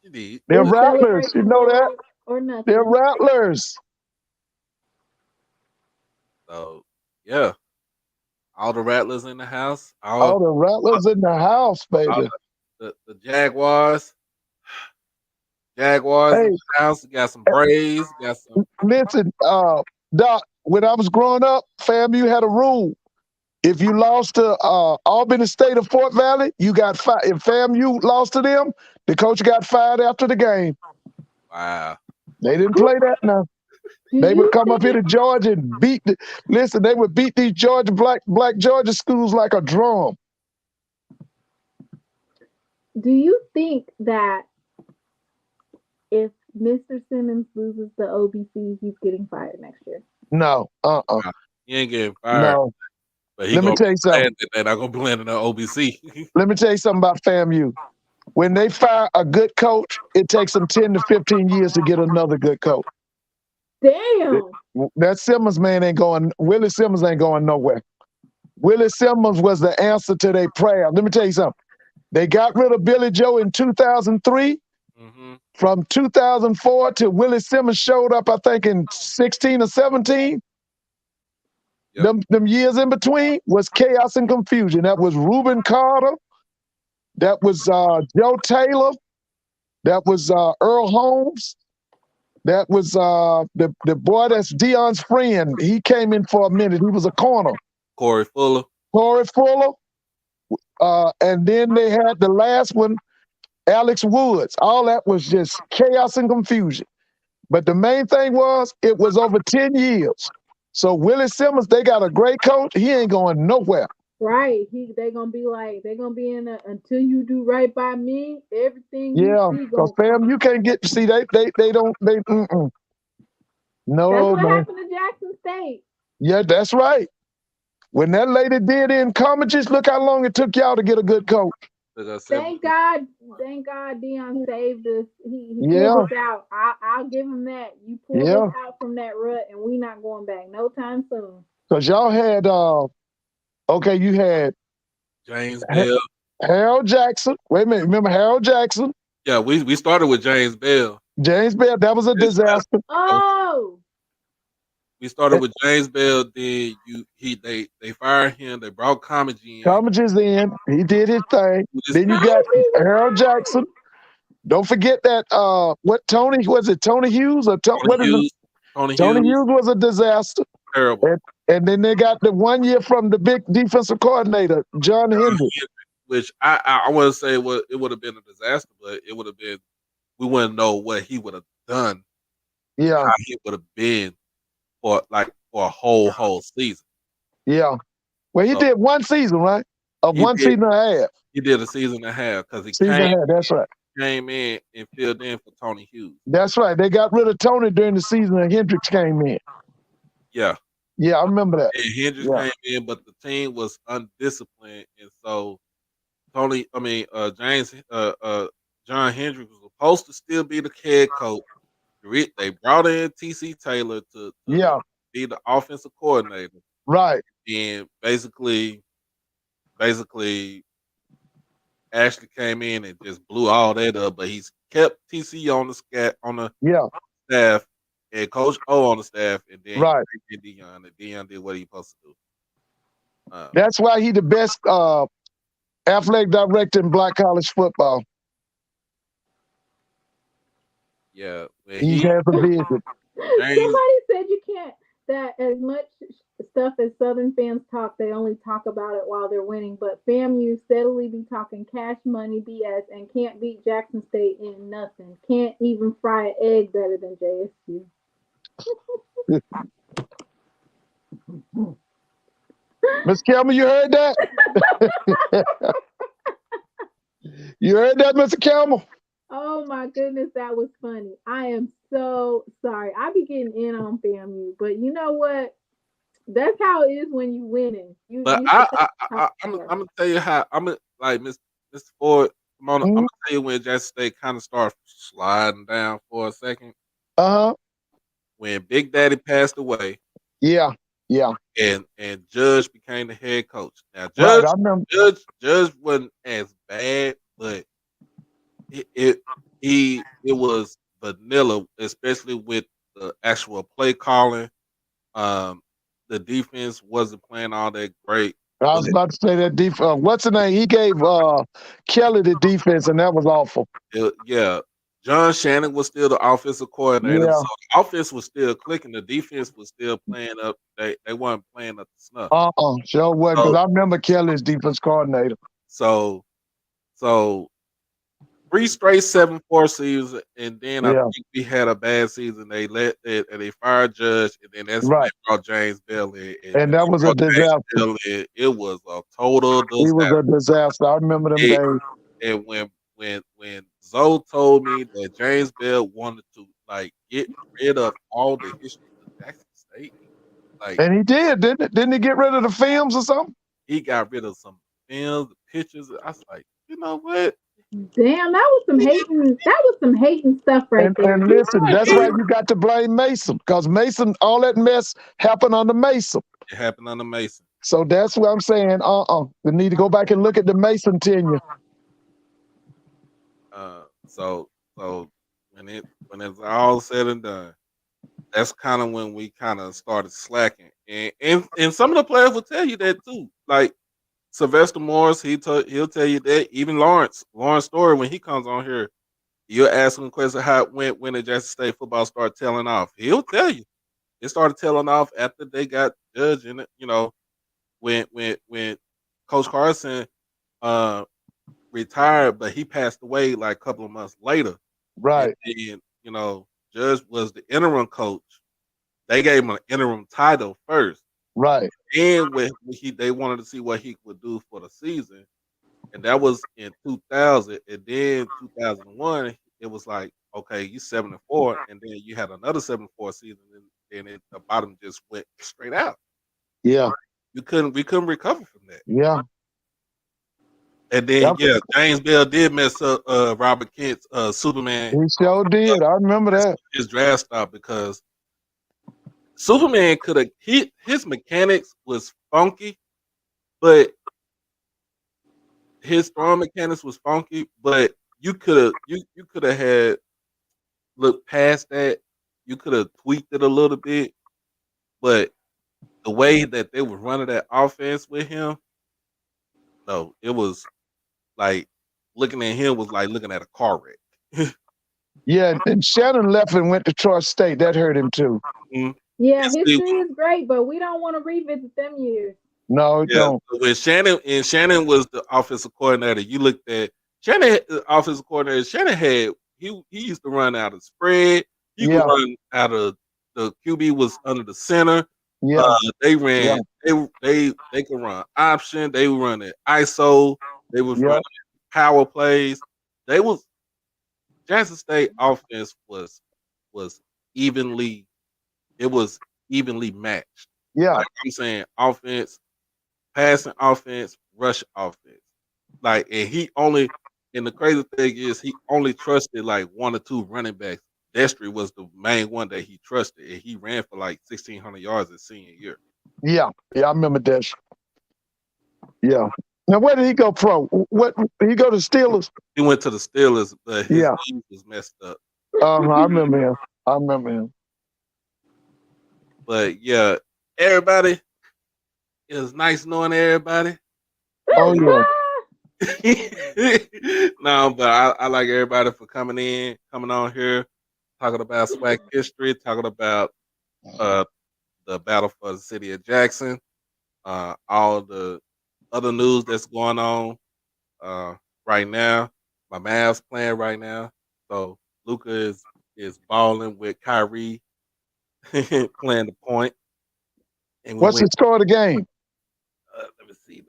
She did. They're Rattlers, you know that? Or nothing. They're Rattlers. So yeah, all the Rattlers in the house. All the Rattlers in the house, baby. The Jaguars. Jaguars in the house. We got some Braves. Got some. Listen, Doc, when I was growing up, FAMU had a rule. If you lost to Albany State of Fort Valley, you got fired. If FAMU lost to them, the coach got fired after the game. Wow. They didn't play that now. They would come up here to Georgia and they would beat these Georgia black Georgia schools like a drum. Do you think that if Mr. Simmons loses the OBC, he's getting fired next year? No. He ain't getting fired. No. But he Let me gonna tell you be something. glad that they're not gonna blend in the OBC. Let me tell you something about FAMU. When they fire a good coach, it takes them 10 to 15 years to get another good coach. Damn. That Simmons man ain't going, Willie Simmons ain't going nowhere. Willie Simmons was the answer to their prayer. Let me tell you something. They got rid of Billy Joe in 2003. Mm-hmm. From 2004 to Willie Simmons showed up, I think, in 16 or 17. Yep. Them years in between was chaos and confusion. That was Reuben Carter. That was Joe Taylor. That was Earl Holmes. That was the boy that's Dion's friend. He came in for a minute. He was a corner. Corey Fuller. Corey Fuller. And then they had the last one, Alex Woods. All that was just chaos and confusion. But the main thing was it was over 10 years. So Willie Simmons, they got a great coach. He ain't going nowhere. Right. They gonna be in a, until you do right by me, everything Yeah, you see because gonna fam, you can't get, see, they don't, That's no, what man. happened to Jackson State. Yeah, that's right. When that lady did in Commages, look how long it took y'all to get a good coach. Thank God Dion saved us. He Yeah. pulled us out. I'll give him that. You pulled Yeah. us out from that rut, and we not going back no time soon. Because y'all had, okay, you had James Bell. Harold Jackson. Wait a minute, remember Harold Jackson? Yeah, we started with James Bell. James Bell, that was a disaster. Oh, We started with James Bell. Then they fired him. They brought Comedy in. Commages in. He did his thing. Then you how got was he Harold retired? Jackson. Don't forget that, Tony Hughes? Or Tony Hughes was a disaster. Terrible. And then they got the 1 year from the big defensive coordinator, John Hendricks. Which I wouldn't say it would have been a disaster, but it would have been, we wouldn't know what he would have done. Yeah. How he would have been for a whole season. Yeah. Well, he did one season, right? Season and a half. He did a season and a half because he That's right. came in and filled in for Tony Hughes. That's right. They got rid of Tony during the season and Hendricks came in. Yeah. Yeah, I remember that. And Hendricks came in, but the team was undisciplined, and so John Hendricks was supposed to still be the head coach. They brought in TC Taylor to be the offensive coordinator. Right. And basically Ashley came in and just blew all that up, but he's kept TC on the staff and Coach O on the staff, and then Dion, and Dion did what he supposed to do. That's why he the best athletic director in black college football. Yeah, he has a vision. Somebody said you can't. That as much stuff as Southern fans talk, they only talk about it while they're winning. But FAMU steadily be talking cash money BS and can't beat Jackson State in nothing. Can't even fry an egg better than JSU. Miss Kelman, you heard that? You heard that, Mr. Kelman? Oh my goodness, that was funny. I am so sorry. I be getting in on FAMU, but you know what? That's how it is when you winning. I'm gonna tell you how I'm gonna like Mr. Ford. I'm gonna tell you when Jackson State kind of started sliding down for a second. When Big Daddy passed away. Yeah. And Judge became the head coach. Now Judge wasn't as bad, but it was vanilla, especially with the actual play calling. The defense wasn't playing all that great. I was about to say that defense. What's the name? He gave Kelly the defense, and that was awful. John Shannon was still the offensive coordinator, so the offense was still clicking. The defense was still playing up. They weren't playing up the snuff. Sure wasn't, because I remember Kelly's defense coordinator. So 3 straight 7-4 seasons, and then I think we had a bad season. They fired Judge, and then that's when they brought James Bell in. And that was a disaster. It was a total disaster. He was a disaster. I remember them days. And when Zoe told me that James Bell wanted to get rid of all the history of Jackson State, Like, And he didn't he get rid of the films or something? he got rid of some films, pictures. I was like, you know what? Damn, that was some hating. That was some hating stuff right there. And listen, that's why you got to blame Mason, because Mason, all that mess happened under Mason. It happened under Mason. So that's what I'm saying. We need to go back and look at the Mason tenure. So when it's all said and done, that's kind of when we kind of started slacking, and some of the players will tell you that too. Like Sylvester Morris, he'll tell you that. Even Lawrence Story, when he comes on here, you'll ask him a question how it went when the Jackson State football started tailing off. He'll tell you it started tailing off after they got judged in it. You know, when Coach Carson retired, but he passed away like a couple of months later. Right. And you know, Judge was the interim coach. They gave him an interim title first. Right. And they wanted to see what he would do for the season. And that was in 2000. And then 2001, it was like, okay, you 7-4, and then you had another 7-4 season, and then the bottom just went straight out. Yeah. We couldn't recover from that. Yeah. And then James Bell did mess up Robert Kent's Superman. He sure did. I remember that. His draft stop, because Superman could have his mechanics was funky, but his throwing mechanics was funky, but you could have had looked past that. You could have tweaked it a little bit, but the way that they were running that offense with him, no, it was like looking at him was like looking at a car wreck. Yeah, and Shannon left and went to Troy State. That hurt him too. Mm-hmm. Yeah, history is great, but we don't want to revisit them years. No, don't. When Shannon was the offensive coordinator, you looked at Shannon, the offensive coordinator. Shannon had he used to run out of spread. He could run out of the QB was under the center. Yeah, they ran. Yeah. They could run option. They were running ISO. They was running power plays. They was Jackson State offense was evenly. It was evenly matched. Yeah, like I'm saying, offense, passing offense, rush offense. Like, and the crazy thing is he only trusted like one or two running backs. Destry was the main one that he trusted, and he ran for like 1,600 yards his senior year. Yeah, I remember Destry. Yeah. Now, where did he go pro? What did he go to Steelers? He went to the Steelers, but his knee was messed up. I remember him. But yeah, everybody, it was nice knowing everybody. Oh yeah. No, but I like everybody for coming on here, talking about SWAC history, talking about the battle for the city of Jackson, all the other news that's going on right now. My Mavs playing right now, so Luka is balling with Kyrie playing the point. And what's the score of the game? Let me see.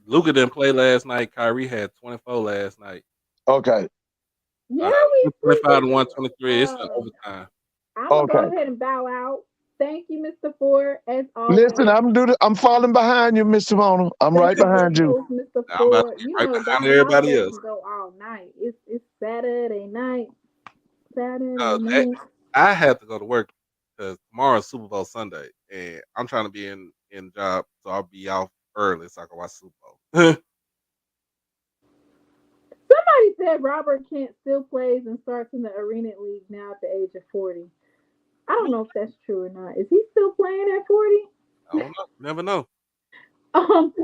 Luka didn't play last night. Kyrie had 24 last night. Okay. Yeah, 25 to 123. It's an overtime. I'm gonna go ahead and bow out. Thank you, Mr. Ford. As always. Listen, I'm falling behind you, Mr. Mona. I'm right behind you. Mr. Ford. You right behind everybody else. Go all night. It's Saturday night. I have to go to work because tomorrow's Super Bowl Sunday, and I'm trying to be in job, so I'll be off early so I can watch Super Bowl. Somebody said Robert Kent still plays and starts in the Arena League now at the age of 40. I don't know if that's true or not. Is he still playing at 40? I don't know. Never know.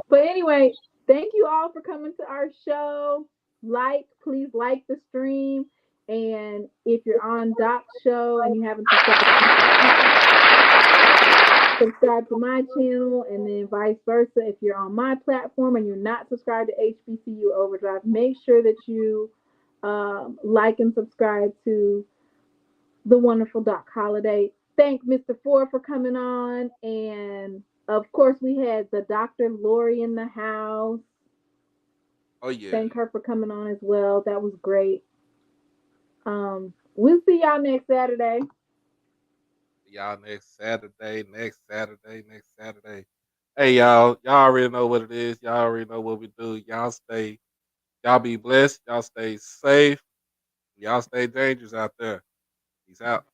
But anyway, thank you all for coming to our show. Please like the stream. And if you're on Doc's show and you haven't subscribe to my channel, and then vice versa. If you're on my platform and you're not subscribed to HBCU OverDrive, make sure that you like and subscribe to the wonderful Doc Holliday. Thank Mr. Ford for coming on. And of course, we had the Dr. Lori in the house. Oh, yeah. Thank her for coming on as well. That was great. We'll see y'all next Saturday. Y'all next Saturday. Hey, y'all already know what it is. Y'all already know what we do. Y'all be blessed. Y'all stay safe. Y'all stay dangerous out there. Peace out.